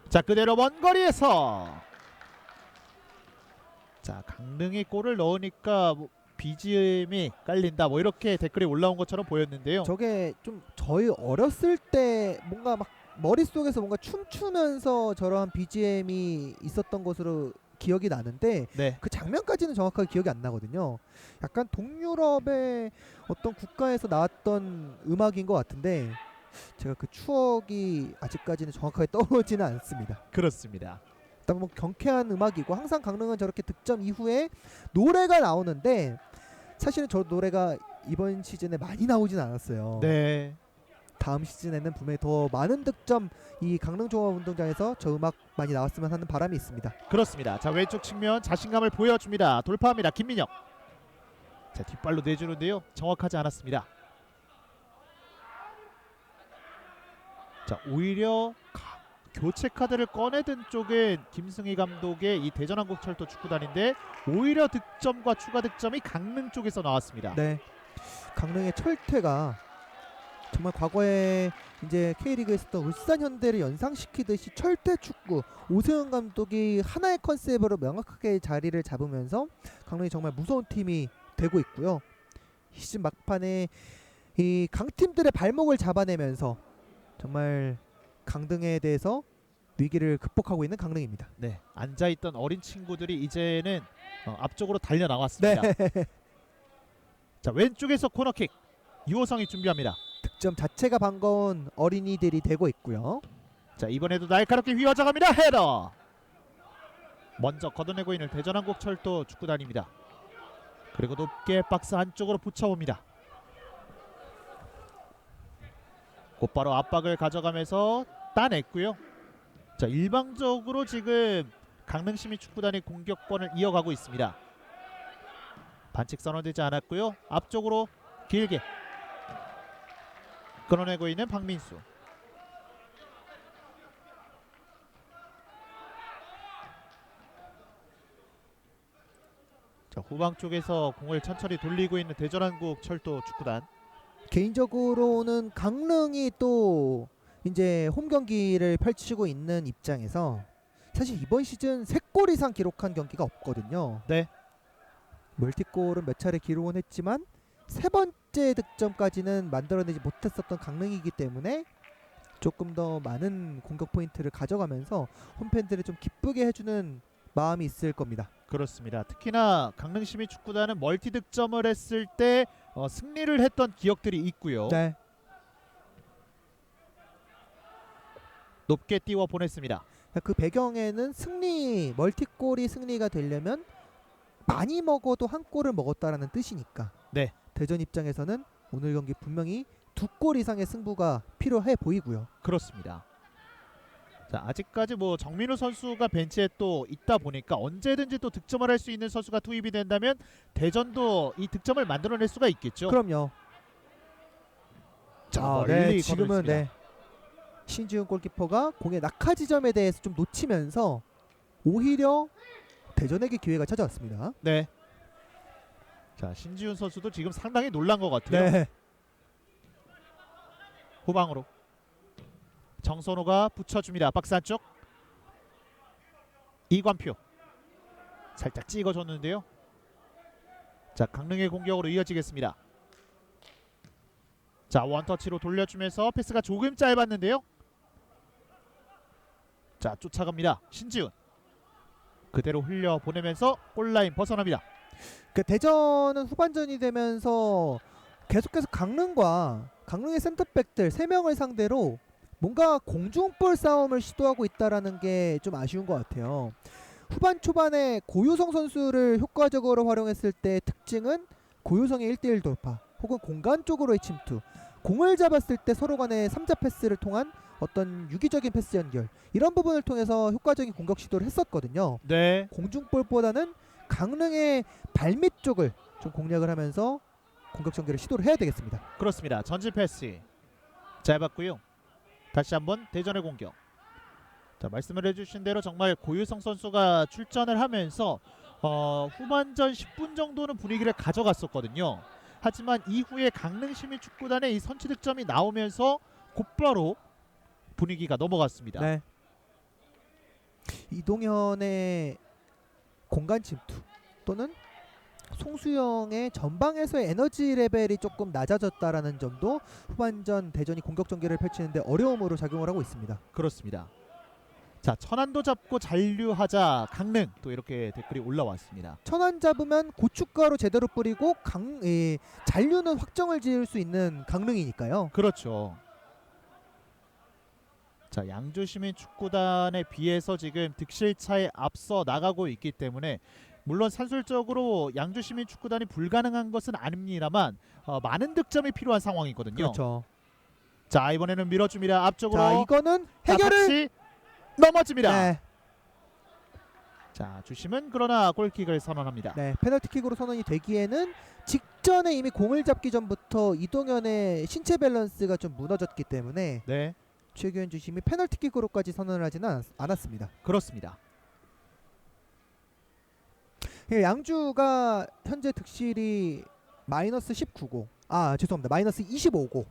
자, 그대로 먼 거리에서 자, 강릉이 골을 넣으니까 BGM이 깔린다 이렇게 댓글이 올라온 것처럼 보였는데요. 저게 좀 저희 어렸을 때 뭔가 막 머릿속에서 뭔가 춤추면서 저러한 BGM이 있었던 것으로 기억이 나는데 네. 그 장면까지는 정확하게 기억이 안 나거든요. 약간 동유럽의 어떤 국가에서 나왔던 음악인 것 같은데 제가 그 추억이 아직까지는 정확하게 떠오르지는 않습니다. 그렇습니다. 일단 뭐 경쾌한 음악이고 항상 강릉은 저렇게 득점 이후에 노래가 나오는데 사실은 저 노래가 이번 시즌에 많이 나오진 않았어요. 네. 다음 시즌에는 분명히 더 많은 득점 이 강릉종합운동장에서 저 음악 많이 나왔으면 하는 바람이 있습니다. 그렇습니다. 자, 왼쪽 측면 자신감을 보여줍니다. 돌파합니다. 김민혁. 자, 뒷발로 내주는데요. 정확하지 않았습니다. 자, 오히려 교체 카드를 꺼내든 쪽은 김승희 감독의 이 대전한국철도 축구단인데 오히려 득점과 추가 득점이 강릉 쪽에서 나왔습니다. 네, 강릉의 철퇴가 정말 과거에 이제 K리그에 있었던 울산 현대를 연상시키듯이 철퇴 축구 오세훈 감독이 하나의 컨셉으로 명확하게 자리를 잡으면서 강릉이 정말 무서운 팀이 되고 있고요. 시즌 막판에 이 강팀들의 발목을 잡아내면서 정말 강등에 대해서 위기를 극복하고 있는 강릉입니다. 네, 앉아있던 어린 친구들이 이제는 앞쪽으로 달려 나왔습니다. 네. 자, 왼쪽에서 코너킥 유호성이 준비합니다. 득점 자체가 반가운 어린이들이 되고 있고요. 자, 이번에도 날카롭게 휘어져 갑니다. 헤더. 먼저 걷어내고 있는 대전한국철도 축구단입니다. 그리고 높게 박스 안쪽으로 붙여봅니다. 곧바로 압박을 가져가면서 따냈고요. 자, 일방적으로 지금 강릉시민축구단이 공격권을 이어가고 있습니다. 반칙 선언되지 않았고요. 앞쪽으로 길게 끌어내고 있는 박민수. 자, 후방 쪽에서 공을 천천히 돌리고 있는 대전한국철도 축구단. 개인적으로는 강릉이 또 이제 홈 경기를 펼치고 있는 입장에서 사실 이번 시즌 3골 이상 기록한 경기가 없거든요. 네. 멀티골은 몇 차례 기록은 했지만 세 번째 득점까지는 만들어내지 못했었던 강릉이기 때문에 조금 더 많은 공격 포인트를 가져가면서 홈팬들을 좀 기쁘게 해주는 마음이 있을 겁니다. 그렇습니다. 특히나 강릉시민축구단은 멀티 득점을 했을 때 승리를 했던 기억들이 있고요. 네. 높게 띄워 보냈습니다. 그 배경에는 멀티골이 승리가 되려면 많이 먹어도 한 골을 먹었다라는 뜻이니까. 네. 대전 입장에서는 오늘 경기 분명히 2골 이상의 승부가 필요해 보이고요. 그렇습니다. 자, 아직까지 뭐 정민우 선수가 벤치에 또 있다 보니까 언제든지 또 득점을 할 수 있는 선수가 투입이 된다면 대전도 이 득점을 만들어낼 수가 있겠죠. 그럼요. 자, 네, 지금은 신지훈 골키퍼가 공의 낙하 지점에 대해서 좀 놓치면서 오히려 대전에게 기회가 찾아왔습니다. 네. 자, 신지훈 선수도 지금 상당히 놀란 것 같아요. 네. 후방으로 정선호가 붙여줍니다. 박스 안쪽 이관표 살짝 찍어줬는데요. 자, 강릉의 공격으로 이어지겠습니다. 자, 원터치로 돌려주면서 패스가 조금 짧았는데요. 자, 쫓아갑니다. 신지훈 그대로 흘려보내면서 골라인 벗어납니다. 그 대전은 후반전이 되면서 계속해서 강릉의 센터백들 3명을 상대로 뭔가 공중볼 싸움을 시도하고 있다라는 게 좀 아쉬운 것 같아요. 후반 초반에 고유성 선수를 효과적으로 활용했을 때 특징은 고유성의 1대1 돌파 혹은 공간 쪽으로의 침투, 공을 잡았을 때 서로 간의 3자 패스를 통한 어떤 유기적인 패스 연결, 이런 부분을 통해서 효과적인 공격 시도를 했었거든요. 네. 공중볼보다는 강릉의 발밑 쪽을 좀 공략을 하면서 공격 전개를 시도를 해야 되겠습니다. 그렇습니다. 전진 패스 짧았고요. 다시 한번 대전의 공격. 자, 말씀을 해주신 대로 정말 고유성 선수가 출전을 하면서 후반전 10분 정도는 분위기를 가져갔었거든요. 하지만 이후에 강릉시민축구단의 이 선취 득점이 나오면서 곧바로 분위기가 넘어갔습니다. 네. 이동현의 공간 침투 또는 송수영의 전방에서의 에너지 레벨이 조금 낮아졌다라는 점도 후반전 대전이 공격 전개를 펼치는데 어려움으로 작용을 하고 있습니다. 그렇습니다. 자, 천안도 잡고 잔류하자 강릉, 또 이렇게 댓글이 올라왔습니다. 천안 잡으면 고춧가루 제대로 뿌리고 잔류는 확정을 지을 수 있는 강릉이니까요. 그렇죠. 자, 양주시민축구단에 비해서 지금 득실차에 앞서 나가고 있기 때문에 물론 산술적으로 양주시민축구단이 불가능한 것은 아닙니다만 많은 득점이 필요한 상황이거든요. 그렇죠. 자, 이번에는 밀어줍니다. 앞쪽으로. 자, 이거는 자, 해결을 다시 넘어집니다. 네. 자, 주심은 그러나 골킥을 선언합니다. 네, 페널티킥으로 선언이 되기에는 직전에 이미 공을 잡기 전부터 이동현의 신체 밸런스가 좀 무너졌기 때문에 네, 최규현 주심이 페널티킥으로까지 선언을 하지는 않았습니다. 그렇습니다. 양주가 현재 득실이 마이너스 19고, 죄송합니다. 마이너스 25고.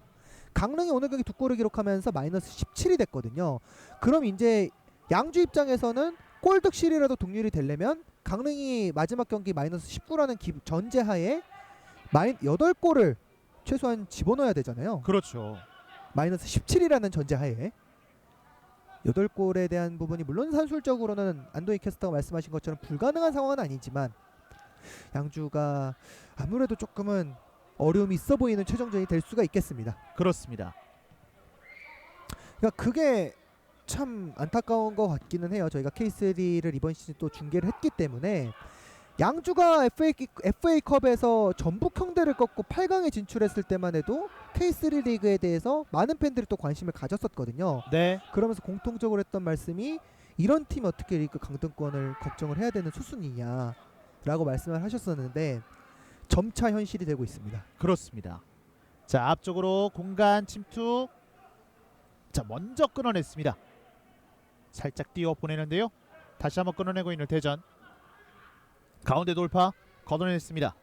강릉이 오늘 경기 2골을 기록하면서 마이너스 17이 됐거든요. 그럼 이제 양주 입장에서는 골득 실이라도 동률이 되려면 강릉이 마지막 경기 마이너스 19라는 전제하에 8골을 최소한 집어넣어야 되잖아요. 그렇죠. 마이너스 17이라는 전제하에 8골에 대한 부분이 물론 산술적으로는 안도희 캐스터가 말씀하신 것처럼 불가능한 상황은 아니지만 양주가 아무래도 조금은 어려움이 있어 보이는 최종전이 될 수가 있겠습니다. 그렇습니다. 그러니까 그게 참 안타까운 것 같기는 해요. 저희가 K3를 이번 시즌 또 중계를 했기 때문에 양주가 FA컵에서 전북 형대를 꺾고 8강에 진출했을 때만 해도 K3 리그에 대해서 많은 팬들이 또 관심을 가졌었거든요. 네. 그러면서 공통적으로 했던 말씀이 이런 팀이 어떻게 리그 강등권을 걱정을 해야 되는 수순이냐라고 말씀을 하셨었는데 점차 현실이 되고 있습니다. 그렇습니다. 자, 앞쪽으로 공간 침투. 자, 먼저 끊어냈습니다. 살짝 띄워 보내는데요. 다시 한번 끊어내고 있는 대전. 가운데 돌파 걷어냈습니다.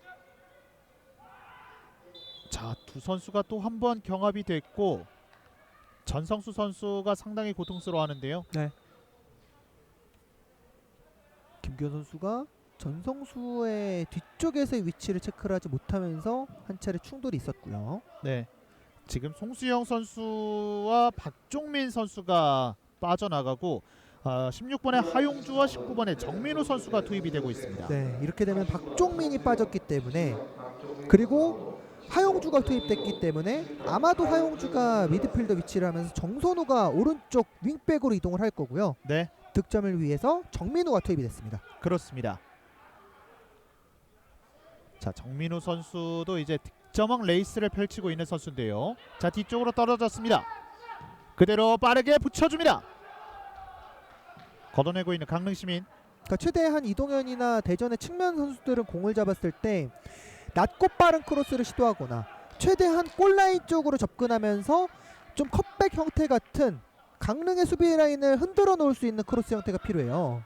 자, 두 선수가 또 한 번 경합이 됐고 전성수 선수가 상당히 고통스러워하는데요. 네. 김규현 선수가 전성수의 뒤쪽에서의 위치를 체크를 하지 못하면서 한 차례 충돌이 있었고요. 네. 지금 송수영 선수와 박종민 선수가 빠져나가고 16번의 하용주와 19번의 정민우 선수가 투입이 되고 있습니다. 네, 이렇게 되면 박종민이 빠졌기 때문에 그리고 하용주가 투입됐기 때문에 아마도 하용주가 미드필더 위치를 하면서 정선우가 오른쪽 윙백으로 이동을 할 거고요. 네, 득점을 위해서 정민우가 투입이 됐습니다. 그렇습니다. 자, 정민우 선수도 이제 득점왕 레이스를 펼치고 있는 선수인데요. 자, 뒤쪽으로 떨어졌습니다. 그대로 빠르게 붙여줍니다. 걷어내고 있는 강릉시민. 그러니까 최대한 이동현이나 대전의 측면 선수들은 공을 잡았을 때 낮고 빠른 크로스를 시도하거나 최대한 골라인 쪽으로 접근하면서 좀 컷백 형태 같은 강릉의 수비 라인을 흔들어 놓을 수 있는 크로스 형태가 필요해요.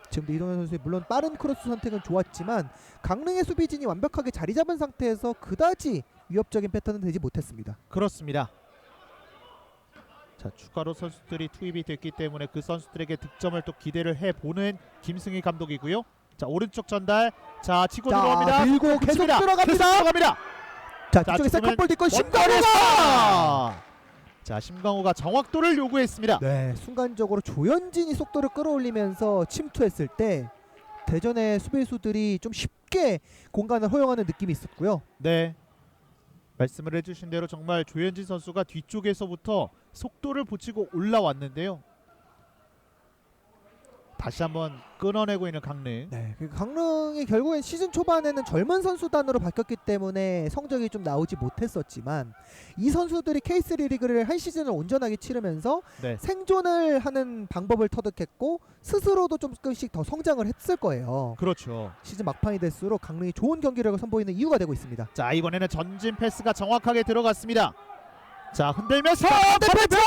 지금도 이동현 선수의 물론 빠른 크로스 선택은 좋았지만 강릉의 수비진이 완벽하게 자리 잡은 상태에서 그다지 위협적인 패턴은 되지 못했습니다. 그렇습니다. 자, 추가로 선수들이 투입이 됐기 때문에 그 선수들에게 득점을 또 기대를 해보는 김승희 감독이고요. 자, 오른쪽 전달. 자, 치고 들어갑니다. 밀고 계속 붙입니다. 들어갑니다. 계속 들어갑니다. 자, 뒤쪽에 세컨볼 뒷건 심광호가! 심광호가! 자, 심광호가 정확도를 요구했습니다. 네, 순간적으로 조현진이 속도를 끌어올리면서 침투했을 때 대전의 수비수들이 좀 쉽게 공간을 허용하는 느낌이 있었고요. 네, 말씀을 해주신 대로 정말 조현진 선수가 뒤쪽에서부터 속도를 붙이고 올라왔는데요. 다시 한번 끊어내고 있는 강릉. 네, 강릉이 결국엔 시즌 초반에는 젊은 선수단으로 바뀌었기 때문에 성적이 좀 나오지 못했었지만 이 선수들이 K3 리그를 한 시즌을 온전하게 치르면서 네, 생존을 하는 방법을 터득했고 스스로도 조금씩 더 성장을 했을 거예요. 그렇죠. 시즌 막판이 될수록 강릉이 좋은 경기력을 선보이는 이유가 되고 있습니다. 자, 이번에는 전진 패스가 정확하게 들어갔습니다. 자, 흔들면서 대패스!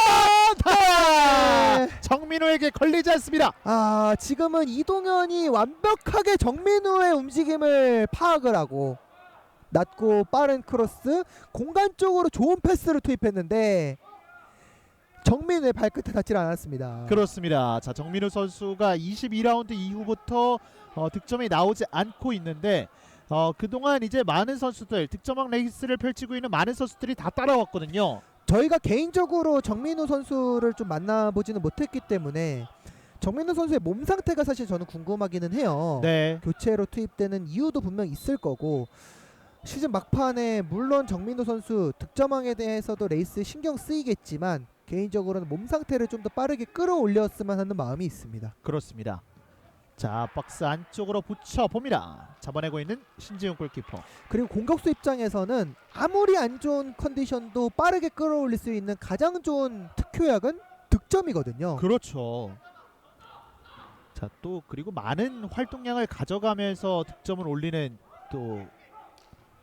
정민호에게 걸리지 않습니다. 아, 지금은 이동현이 완벽하게 정민우의 움직임을 파악을 하고 낮고 빠른 크로스 공간 쪽으로 좋은 패스를 투입했는데 정민우의 발끝에 닿질 않았습니다. 그렇습니다. 자, 정민우 선수가 22라운드 이후부터 득점이 나오지 않고 있는데 그동안 이제 많은 선수들 득점왕 레이스를 펼치고 있는 많은 선수들이 다 따라왔거든요. 저희가 개인적으로 정민우 선수를 좀 만나보지는 못했기 때문에 정민우 선수의 몸 상태가 사실 저는 궁금하기는 해요. 네, 교체로 투입되는 이유도 분명 있을 거고 시즌 막판에 물론 정민우 선수 득점왕에 대해서도 레이스 신경 쓰이겠지만 개인적으로는 몸 상태를 좀 더 빠르게 끌어올렸으면 하는 마음이 있습니다. 그렇습니다. 자, 박스 안쪽으로 붙여봅니다. 잡아내고 있는 신지훈 골키퍼. 그리고 공격수 입장에서는 아무리 안 좋은 컨디션도 빠르게 끌어올릴 수 있는 가장 좋은 특효약은 득점이거든요. 그렇죠. 자, 또 그리고 많은 활동량을 가져가면서 득점을 올리는 또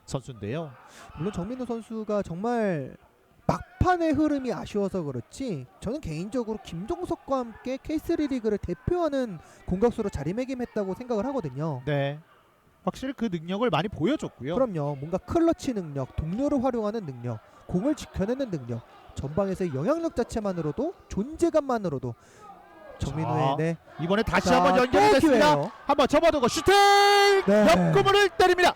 선수인데요. 물론 정민우 선수가 정말 막판의 흐름이 아쉬워서 그렇지 저는 개인적으로 김종석과 함께 K3 리그를 대표하는 공격수로 자리매김했다고 생각을 하거든요. 네, 확실히 그 능력을 많이 보여줬고요. 그럼요. 뭔가 클러치 능력, 동료를 활용하는 능력 공을 지켜내는 능력, 전방에서의 영향력 자체만으로도 존재감만으로도 정민우의 네. 이번에 다시 자, 한번 연결이 또 됐습니다. 기회예요. 한번 접어두고 슈팅! 네. 옆구멍을 때립니다.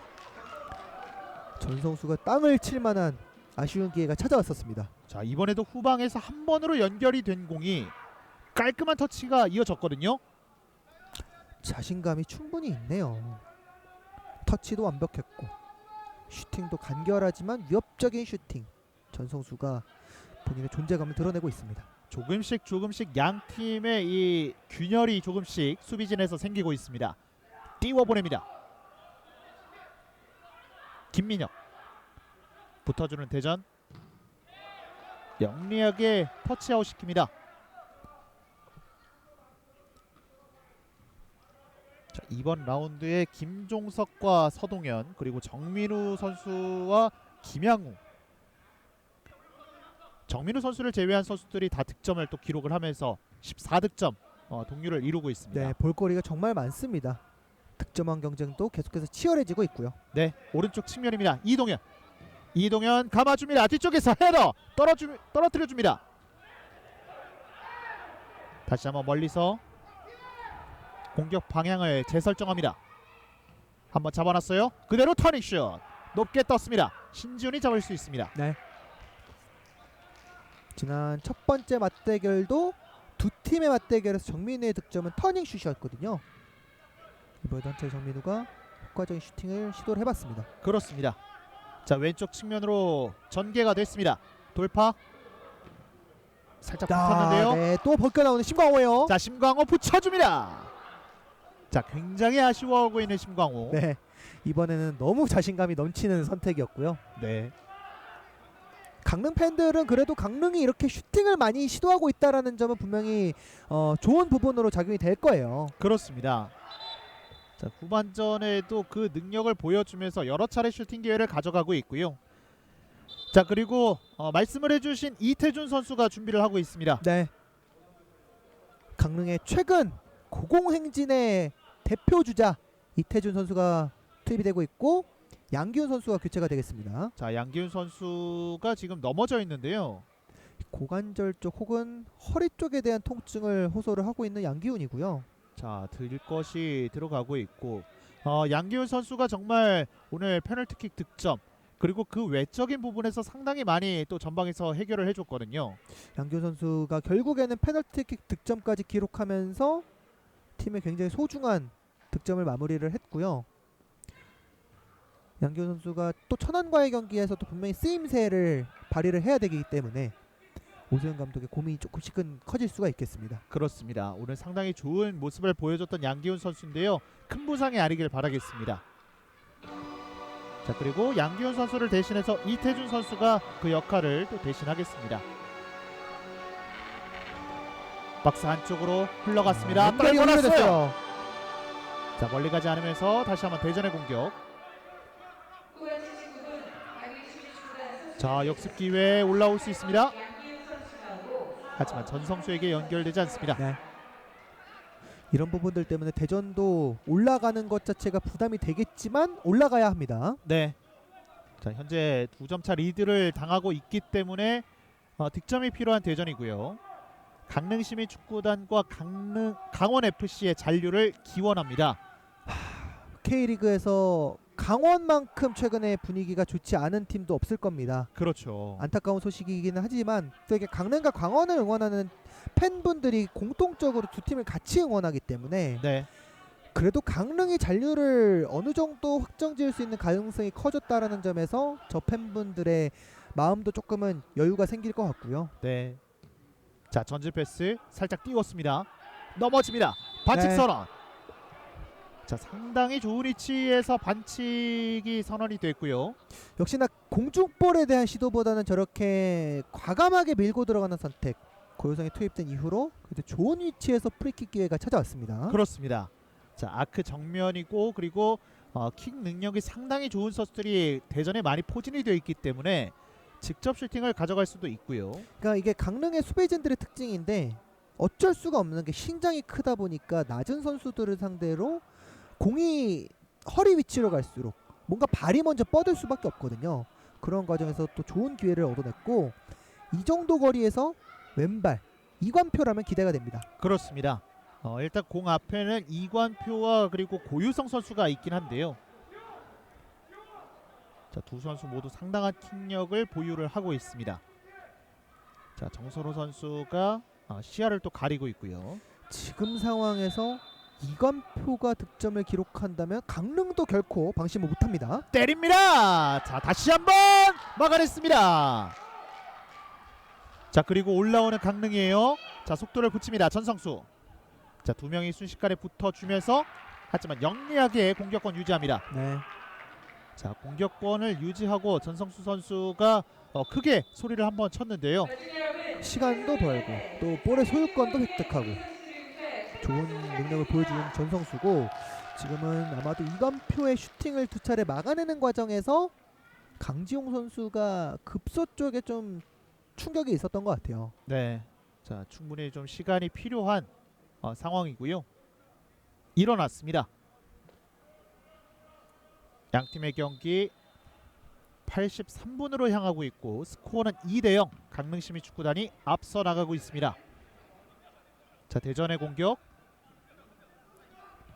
전성수가 땅을 칠 만한 아쉬운 기회가 찾아왔었습니다. 자, 이번에도 후방에서 한 번으로 연결이 된 공이 깔끔한 터치가 이어졌거든요. 자신감이 충분히 있네요. 터치도 완벽했고 슈팅도 간결하지만 위협적인 슈팅. 전성수가 본인의 존재감을 드러내고 있습니다. 조금씩 양 팀의 이 균열이 조금씩 수비진에서 생기고 있습니다. 띄워보냅니다. 김민혁 붙어주는 대전, 영리하게 터치아웃 시킵니다. 자, 이번 라운드에 김종석과 서동현, 그리고 정민우 선수와 김양우, 정민우 선수를 제외한 선수들이 다 득점을 또 기록을 하면서 14득점 동률을 이루고 있습니다. 네, 볼거리가 정말 많습니다. 득점왕 경쟁도 계속해서 치열해지고 있고요. 네, 오른쪽 측면입니다. 이동현 감아줍니다. 뒤쪽에서 헤더 떨어뜨려줍니다. 다시 한번 멀리서 공격 방향을 재설정합니다. 한번 잡아놨어요. 그대로 터닝슛 높게 떴습니다. 신지훈이 잡을 수 있습니다. 네. 지난 첫 번째 맞대결도 두 팀의 맞대결에서 정민우의 득점은 터닝슛이었거든요. 이번에도 한차례 정민우가 효과적인 슈팅을 시도를 해봤습니다. 그렇습니다. 자, 왼쪽 측면으로 전개가 됐습니다. 돌파 살짝 붙었는데요. 네, 또 벗겨나오는 심광호예요. 자, 심광호 붙여줍니다. 자, 굉장히 아쉬워하고 있는 심광호. 네, 이번에는 너무 자신감이 넘치는 선택이었고요. 네. 강릉 팬들은 그래도 강릉이 이렇게 슈팅을 많이 시도하고 있다라는 점은 분명히 좋은 부분으로 작용이 될 거예요. 그렇습니다. 자, 후반전에도 그 능력을 보여주면서 여러 차례 슈팅 기회를 가져가고 있고요. 자, 그리고 말씀을 해주신 이태준 선수가 준비를 하고 있습니다. 네. 강릉의 최근 고공행진의 대표 주자 이태준 선수가 투입이 되고 있고 양기훈 선수가 교체가 되겠습니다. 자, 양기훈 선수가 지금 넘어져 있는데요. 고관절 쪽 혹은 허리 쪽에 대한 통증을 호소를 하고 있는 양기훈이고요. 자, 들 것이 들어가고 있고 양기훈 선수가 정말 오늘 페널티킥 득점, 그리고 그 외적인 부분에서 상당히 많이 또 전방에서 해결을 해줬거든요. 양기훈 선수가 결국에는 페널티킥 득점까지 기록하면서 팀에 굉장히 소중한 득점을 마무리를 했고요. 양기훈 선수가 또 천안과의 경기에서 또 분명히 쓰임새를 발휘를 해야 되기 때문에 오세훈 감독의 고민이 조금씩은 커질 수가 있겠습니다. 그렇습니다. 오늘 상당히 좋은 모습을 보여줬던 양기훈 선수인데요. 큰 부상이 아니길 바라겠습니다. 자, 그리고 양기훈 선수를 대신해서 이태준 선수가 그 역할을 또 대신하겠습니다. 박스 안쪽으로 흘러갔습니다. 연결이 떨어졌어요. 연결됐어요. 자, 멀리 가지 않으면서 다시 한번 대전의 공격. 자, 역습 기회 올라올 수 있습니다. 하지만 전성수에게 연결되지 않습니다. 네. 이런 부분들 때문에 대전도 올라가는 것 자체가 부담이 되겠지만 올라가야 합니다. 네. 자, 현재 2점 차 리드를 당하고 있기 때문에 득점이 필요한 대전이고요. 강릉시민축구단과 강원FC의 잔류를 기원합니다. K리그에서 강원만큼 최근에 분위기가 좋지 않은 팀도 없을 겁니다. 그렇죠. 안타까운 소식이기는 하지만 또 이게 강릉과 강원을 응원하는 팬분들이 공통적으로 두 팀을 같이 응원하기 때문에 네. 그래도 강릉이 잔류를 어느 정도 확정지을 수 있는 가능성이 커졌다라는 점에서 저 팬분들의 마음도 조금은 여유가 생길 것 같고요. 네. 자, 전진 패스 살짝 띄웠습니다. 넘어집니다. 반칙 네. 선언. 자, 상당히 좋은 위치에서 반칙이 선언이 됐고요. 역시나 공중볼에 대한 시도보다는 저렇게 과감하게 밀고 들어가는 선택, 고효성이 투입된 이후로 그래도 좋은 위치에서 프리킥 기회가 찾아왔습니다. 그렇습니다. 자, 아크 정면이고 그리고 킥 능력이 상당히 좋은 선수들이 대전에 많이 포진이 되어 있기 때문에 직접 슈팅을 가져갈 수도 있고요. 그러니까 이게 강릉의 수비진들의 특징인데 어쩔 수가 없는 게 신장이 크다 보니까 낮은 선수들을 상대로 공이 허리 위치로 갈수록 뭔가 발이 먼저 뻗을 수밖에 없거든요. 그런 과정에서 또 좋은 기회를 얻어냈고 이 정도 거리에서 왼발 이관표라면 기대가 됩니다. 그렇습니다. 일단 공 앞에는 이관표와 그리고 고유성 선수가 있긴 한데요. 자, 두 선수 모두 상당한 킥력을 보유를 하고 있습니다. 자, 정선호 선수가 시야를 또 가리고 있고요. 지금 상황에서 이관표가 득점을 기록한다면 강릉도 결코 방심을 못합니다. 때립니다. 자, 다시 한번 막아냈습니다. 자, 그리고 올라오는 강릉이에요. 자, 속도를 붙입니다. 전성수. 자, 두 명이 순식간에 붙어주면서 하지만 영리하게 공격권 유지합니다. 네. 자, 공격권을 유지하고 전성수 선수가 크게 소리를 한번 쳤는데요. 시간도 벌고 또 볼의 소유권도 획득하고 좋은 능력을 보여주는 전성수고 지금은 아마도 이관표의 슈팅을 두 차례 막아내는 과정에서 강지용 선수가 급소 쪽에 좀 충격이 있었던 것 같아요. 네. 자, 충분히 좀 시간이 필요한 상황이고요. 일어났습니다. 양 팀의 경기 83분으로 향하고 있고 스코어는 2대0 강릉시민축구단이 앞서 나가고 있습니다. 자, 대전의 공격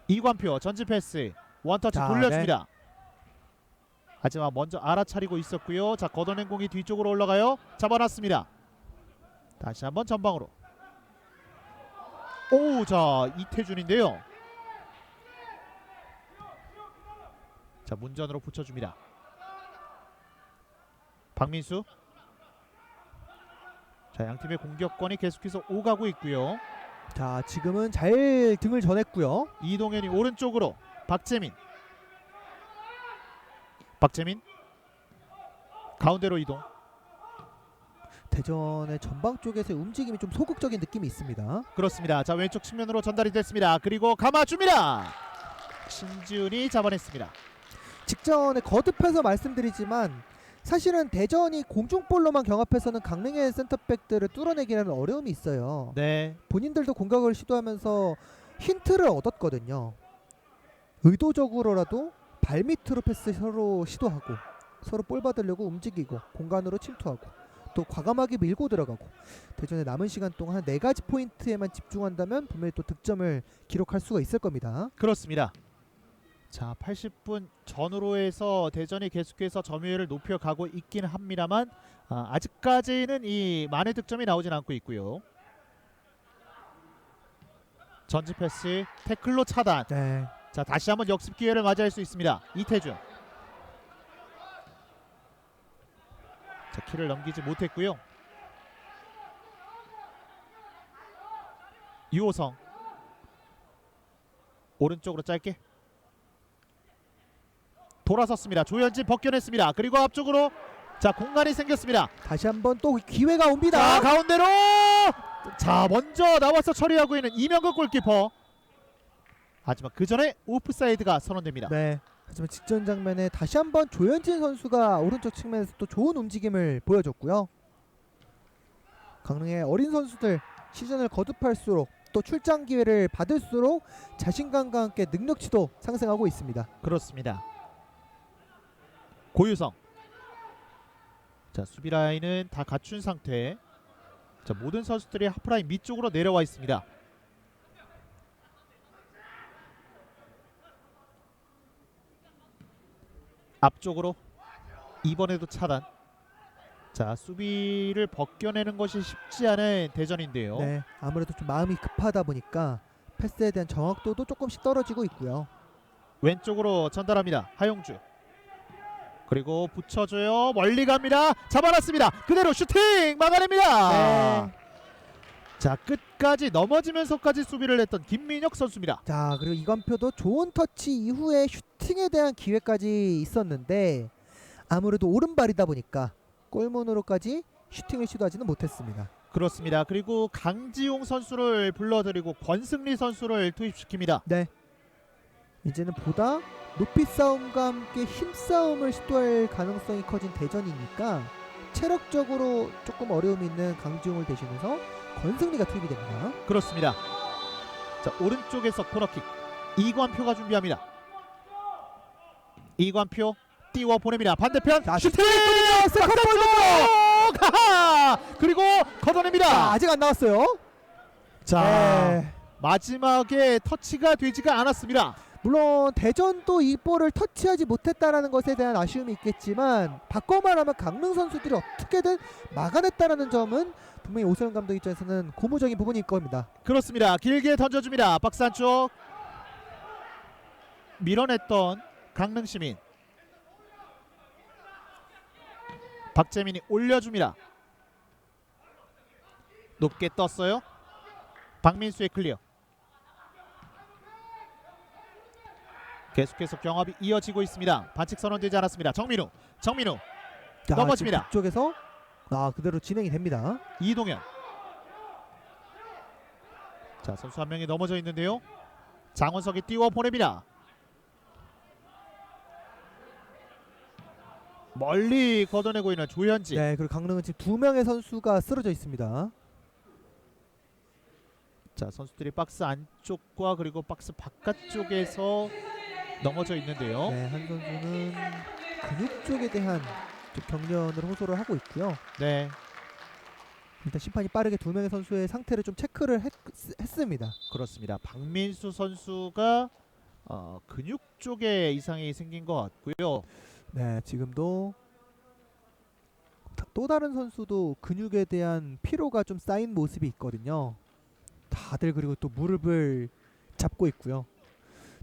이관표 전진 패스 원터치 자, 돌려줍니다. 하지만 먼저 알아차리고 있었고요. 자, 걷어낸 공이 뒤쪽으로 올라가요. 잡아놨습니다. 다시 한번 전방으로. 오, 자, 이태준인데요. 자, 문전으로 붙여줍니다. 박민수. 자, 양팀의 공격권이 계속해서 오가고 있고요. 자, 지금은 잘 등을 전했고요. 이동현이 오른쪽으로 박재민. 박재민 가운데로 이동. 대전의 전방 쪽에서의 움직임이 좀 소극적인 느낌이 있습니다. 그렇습니다. 자, 왼쪽 측면으로 전달이 됐습니다. 그리고 감아줍니다. 신지훈이 잡아냈습니다. 직전에 거듭해서 말씀드리지만 사실은 대전이 공중볼로만 경합해서는 강릉의 센터백들을 뚫어내기라는 어려움이 있어요. 네. 본인들도 공격을 시도하면서 힌트를 얻었거든요. 의도적으로라도 발밑으로 패스 서로 시도하고 서로 볼 받으려고 움직이고 공간으로 침투하고 또 과감하게 밀고 들어가고 대전의 남은 시간 동안 한 4가지 포인트에만 집중한다면 분명히 또 득점을 기록할 수가 있을 겁니다. 그렇습니다. 자, 80분 전후로 해서 대전이 계속해서 점유율을 높여가고 있긴 합니다만 아직까지는 이 많은 득점이 나오진 않고 있고요. 전지 패스 태클로 차단. 네. 자, 다시 한번 역습 기회를 맞이할 수 있습니다. 이태준. 자, 키를 넘기지 못했고요. 유호성 오른쪽으로 짧게 돌아섰습니다. 조현진 벗겨냈습니다. 그리고 앞쪽으로 자, 공간이 생겼습니다. 다시 한번 또 기회가 옵니다. 자, 가운데로 자, 먼저 나와서 처리하고 있는 이명국 골키퍼. 하지만 그 전에 오프사이드가 선언됩니다. 네. 하지만 직전 장면에 다시 한번 조현진 선수가 오른쪽 측면에서 또 좋은 움직임을 보여줬고요. 강릉의 어린 선수들 시즌을 거듭할수록 또 출장 기회를 받을수록 자신감과 함께 능력치도 상승하고 있습니다. 그렇습니다. 고유성. 자, 수비 라인은 다 갖춘 상태. 자, 모든 선수들이 하프라인 밑쪽으로 내려와 있습니다. 앞쪽으로 이번에도 차단. 자, 수비를 벗겨내는 것이 쉽지 않은 대전인데요. 네, 아무래도 좀 마음이 급하다 보니까 패스에 대한 정확도도 조금씩 떨어지고 있고요. 왼쪽으로 전달합니다. 하용주. 그리고 붙여줘요. 멀리 갑니다. 잡아놨습니다. 그대로 슈팅 막아냅니다. 네. 자, 끝까지 넘어지면서까지 수비를 했던 김민혁 선수입니다. 자, 그리고 이관표도 좋은 터치 이후에 슈팅에 대한 기회까지 있었는데 아무래도 오른발이다 보니까 골문으로까지 슈팅을 시도하지는 못했습니다. 그렇습니다. 그리고 강지용 선수를 불러들이고 권승리 선수를 투입시킵니다. 네. 이제는 보다 높이 싸움과 함께 힘싸움을 시도할 가능성이 커진 대전이니까 체력적으로 조금 어려움이 있는 강지용을 대신해서 권승리가 투입이 됩니다. 그렇습니다. 자, 오른쪽에서 코너킥 이관표가 준비합니다. 이관표 띄워 보냅니다. 반대편 자, 슈팅! 세컨볼 하하! 그리고 걷어냅니다. 아직 안 나왔어요. 자, 네. 마지막에 터치가 되지가 않았습니다. 물론 대전도 이 볼을 터치하지 못했다라는 것에 대한 아쉬움이 있겠지만 바꿔 말하면 강릉 선수들이 어떻게든 막아냈다라는 점은 분명히 오세훈 감독 입장에서는 고무적인 부분이 있을 겁니다. 그렇습니다. 길게 던져줍니다. 박스 안쪽 밀어냈던 강릉시민. 박재민이 올려줍니다. 높게 떴어요. 박민수의 클리어. 계속해서 경합이 이어지고 있습니다. 반칙 선언되지 않았습니다. 정민우 넘어집니다. 쪽에서 그대로 진행이 됩니다. 이동현. 자, 선수 한 명이 넘어져 있는데요. 장원석이 띄워 보냅니다. 멀리 걷어내고 있는 조현진. 네, 그리고 강릉은 지금 2명의 선수가 쓰러져 있습니다. 자, 선수들이 박스 안쪽과 그리고 박스 바깥쪽에서 넘어져 있는데요. 네, 한 선수는 근육 쪽에 대한 좀 경련을 호소를 하고 있고요. 네, 일단 심판이 빠르게 2명의 선수의 상태를 좀 체크를 했습니다. 그렇습니다. 박민수 선수가 근육 쪽에 이상이 생긴 것 같고요. 네, 지금도 또 다른 선수도 근육에 대한 피로가 좀 쌓인 모습이 있거든요. 다들 그리고 또 무릎을 잡고 있고요.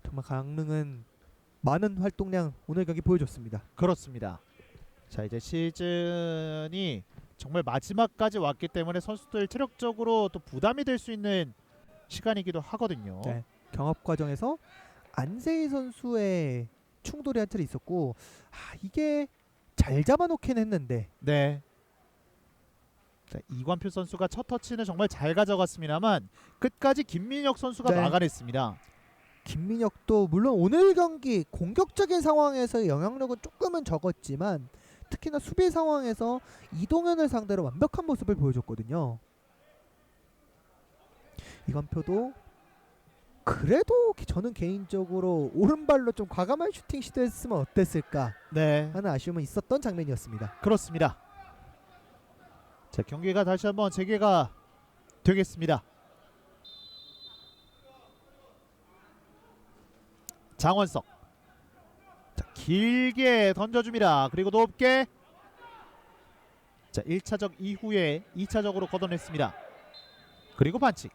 정말 강릉은 많은 활동량 오늘 경기 보여줬습니다. 그렇습니다. 자, 이제 시즌이 정말 마지막까지 왔기 때문에 선수들 체력적으로 또 부담이 될 수 있는 시간이기도 하거든요. 네, 경합 과정에서 안세희 선수의 충돌이 한 틀이 있었고 이게 잘 잡아놓긴 했는데 네. 자, 이관표 선수가 첫 터치는 정말 잘 가져갔습니다만 끝까지 김민혁 선수가 네. 막아냈습니다. 김민혁도 물론 오늘 경기 공격적인 상황에서의 영향력은 조금은 적었지만 특히나 수비 상황에서 이동현을 상대로 완벽한 모습을 보여줬거든요. 이관표도 그래도 저는 개인적으로 오른발로 좀 과감한 슈팅 시도했으면 어땠을까 네, 하는 아쉬움은 있었던 장면이었습니다. 그렇습니다. 자, 경기가 다시 한번 재개가 되겠습니다. 장원석. 자, 길게 던져줍니다. 그리고 높게. 자, 1차적 이후에 2차적으로 걷어냈습니다. 그리고 반칙.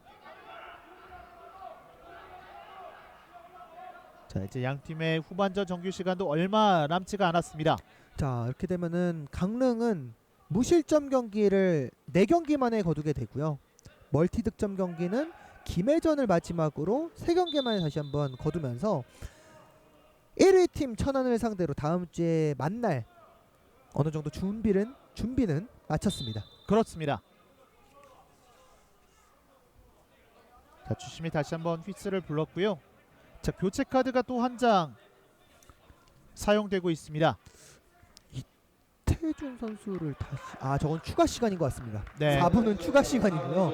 자, 이제 양 팀의 후반전 정규 시간도 얼마 남지가 않았습니다. 자, 이렇게 되면은 강릉은 무실점 경기를 4경기 만에 거두게 되고요. 멀티 득점 경기는 김해전을 마지막으로 3경기 만에 다시 한번 거두면서 1위 팀 천안을 상대로 다음 주에 만날 어느 정도 준비는 마쳤습니다. 그렇습니다. 자, 주심이 다시 한번 휘슬을 불렀고요. 자, 교체 카드가 또 한 장 사용되고 있습니다. 태준 선수를 다시 저건 추가 시간인 것 같습니다. 네. 4분은 추가 시간이고요.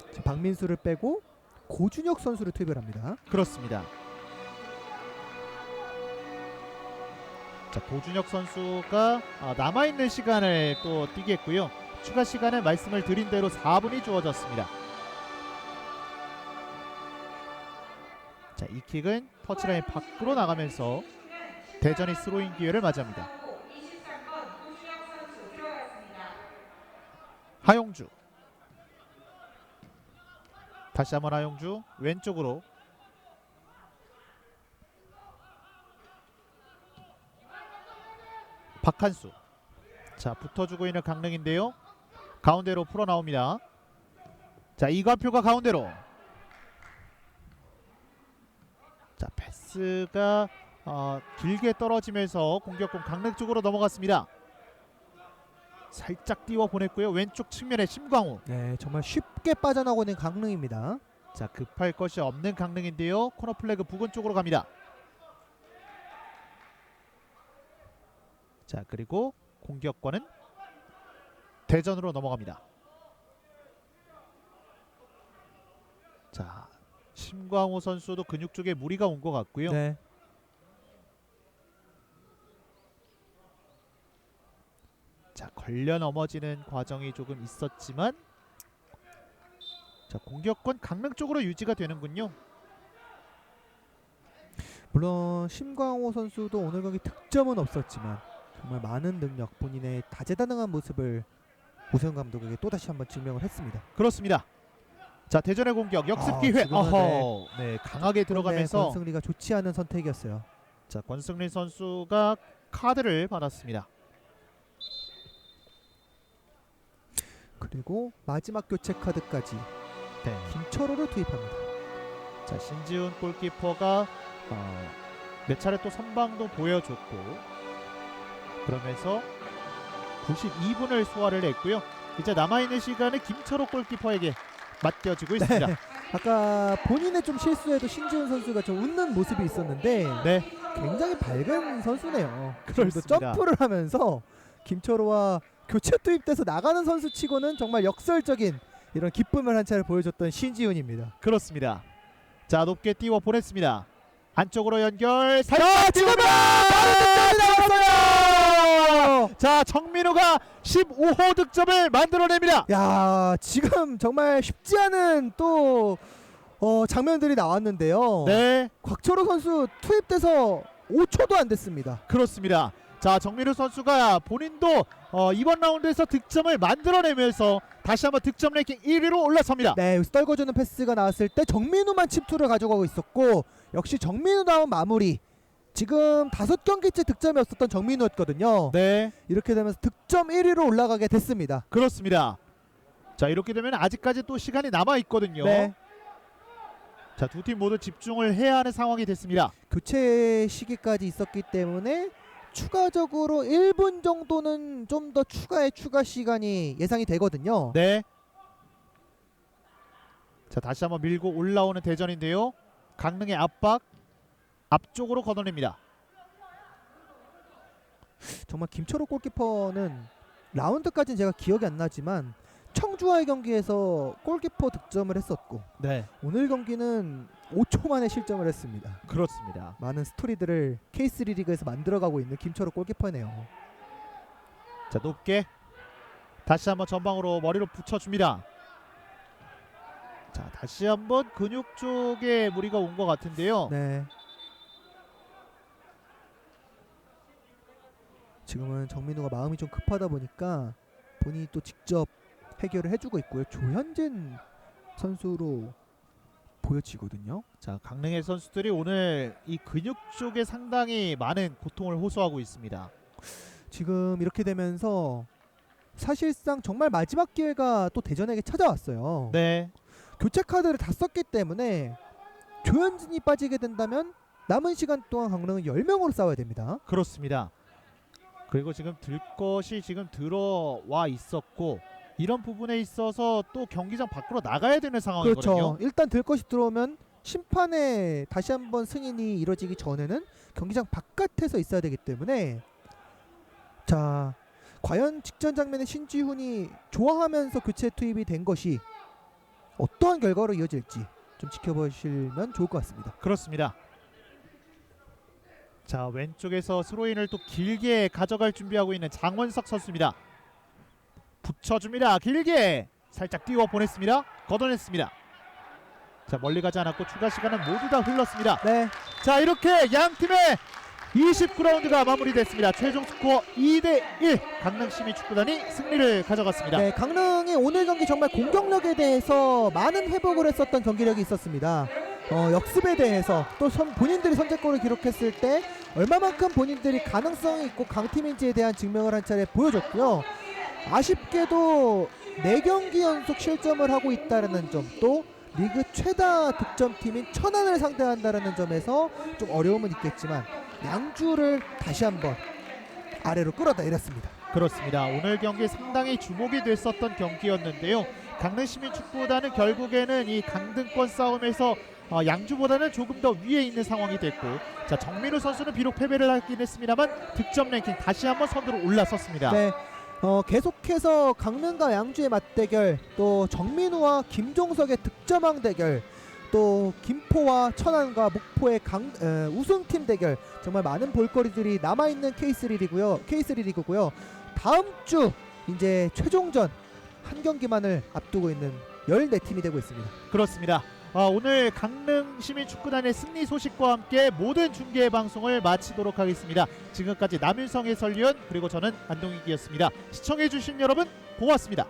지금 박민수를 빼고 고준혁 선수를 투입을 합니다. 그렇습니다. 자, 고준혁 선수가 남아있는 시간을 또 뛰겠고요. 추가 시간은 말씀을 드린 대로 4분이 주어졌습니다. 자, 이 킥은 터치라인 밖으로 나가면서 대전이 스로잉 기회를 맞이합니다. 하용주. 다시 한번 하용주 왼쪽으로. 박한수. 자, 붙어주고 있는 강릉인데요. 가운데로 풀어 나옵니다. 자, 이관표가 가운데로. 자, 패스가 길게 떨어지면서 공격권 강릉 쪽으로 넘어갔습니다. 살짝 띄워 보냈고요. 왼쪽 측면에 심광우. 네, 정말 쉽게 빠져나오고 있는 강릉입니다. 자, 급할 것이 없는 강릉인데요. 코너 플래그 부근 쪽으로 갑니다. 자, 그리고 공격권은 대전으로 넘어갑니다. 자, 심광호 선수도 근육 쪽에 무리가 온 것 같고요. 네. 자, 걸려 넘어지는 과정이 조금 있었지만 자, 공격권 강릉 쪽으로 유지가 되는군요. 물론 심광호 선수도 오늘 경기 득점은 없었지만 정말 많은 능력, 본인의 다재다능한 모습을 오세훈 감독에게 또다시 한번 증명을 했습니다. 그렇습니다. 자, 대전의 공격 역습 아, 기회. 지금은 어허. 네, 강하게 들어가면서 권승리가 좋지 않은 선택이었어요. 자, 권승리 선수가 카드를 받았습니다. 그리고 마지막 교체 카드까지 네. 김철호를 투입합니다. 자, 신지훈 골키퍼가 몇 차례 또 선방도 보여줬고 그러면서 92분을 소화를 했고요. 이제 남아있는 시간은 김철호 골키퍼에게 맡겨지고 있습니다. 아까 본인의 좀 실수에도 신지훈 선수가 좀 웃는 모습이 있었는데 네, 굉장히 밝은 선수네요. 그렇습니다. 점프를 하면서 김철호와 교체 투입돼서 나가는 선수 치고는 정말 역설적인 이런 기쁨을 한 차례 보여줬던 신지훈입니다. 그렇습니다. 자, 높게 띄워 보냈습니다. 안쪽으로 연결. 자, 지금은 바로 득점이 나왔어요. 자, 정민우가 15호 득점을 만들어냅니다. 야, 지금 정말 쉽지 않은 또 장면들이 나왔는데요. 네, 곽철호 선수 투입돼서 5초도 안 됐습니다. 그렇습니다. 자, 정민우 선수가 본인도 이번 라운드에서 득점을 만들어내면서 다시 한번 득점 랭킹 1위로 올라섭니다. 네, 여기서 떨궈주는 패스가 나왔을 때 정민우만 침투를 가져가고 있었고 역시 정민우다운 마무리. 지금 5경기째 득점이 없었던 정민우였거든요. 네, 이렇게 되면서 득점 1위로 올라가게 됐습니다. 그렇습니다. 자, 이렇게 되면 아직까지 또 시간이 남아 있거든요. 네. 자, 두 팀 모두 집중을 해야 하는 상황이 됐습니다. 교체 시기까지 있었기 때문에 추가적으로 1분 정도는 좀 더 추가 시간이 예상이 되거든요. 네. 자, 다시 한번 밀고 올라오는 대전인데요. 강릉의 압박 앞쪽으로 걷어냅니다. 정말 김철호 골키퍼는 라운드까지는 제가 기억이 안 나지만 청주와의 경기에서 골키퍼 득점을 했었고 네, 오늘 경기는 5초 만에 실점을 했습니다. 그렇습니다. 많은 스토리들을 K3 리그에서 만들어가고 있는 김철호 골키퍼네요. 자, 높게 다시 한번 전방으로 머리로 붙여줍니다. 자, 다시 한번 근육 쪽에 무리가 온 것 같은데요. 네. 지금은 정민우가 마음이 좀 급하다 보니까 본인이 또 직접 해결을 해주고 있고요. 조현진 선수로 보여지거든요. 자, 강릉의 선수들이 오늘 이 근육 쪽에 상당히 많은 고통을 호소하고 있습니다. 지금 이렇게 되면서 사실상 정말 마지막 기회가 또 대전에게 찾아왔어요. 네, 교체 카드를 다 썼기 때문에 조현진이 빠지게 된다면 남은 시간 동안 강릉은 10명으로 싸워야 됩니다. 그렇습니다. 그리고 지금 들 것이 지금 들어와 있었고 이런 부분에 있어서 또 경기장 밖으로 나가야 되는 상황이거든요. 그렇죠. 일단 들 것이 들어오면 심판의 다시 한번 승인이 이루어지기 전에는 경기장 바깥에서 있어야 되기 때문에 자, 과연 직전 장면에 신지훈이 좋아하면서 교체 투입이 된 것이 어떠한 결과로 이어질지 좀 지켜보시면 좋을 것 같습니다. 그렇습니다. 자, 왼쪽에서 스로인을 또 길게 가져갈 준비하고 있는 장원석 선수입니다. 붙여줍니다. 길게 살짝 띄워 보냈습니다. 걷어냈습니다. 자, 멀리 가지 않았고 추가 시간은 모두 다 흘렀습니다. 네, 자, 이렇게 양 팀의 29라운드가 마무리됐습니다. 최종 스코어 2대1 강릉시민축구단이 승리를 가져갔습니다. 네, 강릉이 오늘 경기 정말 공격력에 대해서 많은 회복을 했었던 경기력이 있었습니다. 역습에 대해서 또 본인들이 선제골을 기록했을 때 얼마만큼 본인들이 가능성이 있고 강팀인지에 대한 증명을 한 차례 보여줬고요. 아쉽게도 4경기 연속 실점을 하고 있다는 점, 또 리그 최다 득점팀인 천안을 상대한다는 점에서 좀 어려움은 있겠지만 양주를 다시 한번 아래로 끌어다 내렸습니다. 그렇습니다. 오늘 경기 상당히 주목이 됐었던 경기였는데요. 강릉시민축구단은 결국에는 이 강등권 싸움에서 양주보다는 조금 더 위에 있는 상황이 됐고, 자, 정민우 선수는 비록 패배를 하긴 했습니다만 득점 랭킹 다시 한번 선두로 올라섰습니다. 네, 계속해서 강릉과 양주의 맞대결, 또 정민우와 김종석의 득점왕 대결, 또 김포와 천안과 목포의 우승팀 대결, 정말 많은 볼거리들이 남아있는 K3 리그고요. 다음 주 이제 최종전 한 경기만을 앞두고 있는 14팀이 되고 있습니다. 그렇습니다. 오늘 강릉 시민축구단의 승리 소식과 함께 모든 중계 방송을 마치도록 하겠습니다. 지금까지 남윤성 해설위원 그리고 저는 안동익이었습니다. 시청해주신 여러분 고맙습니다.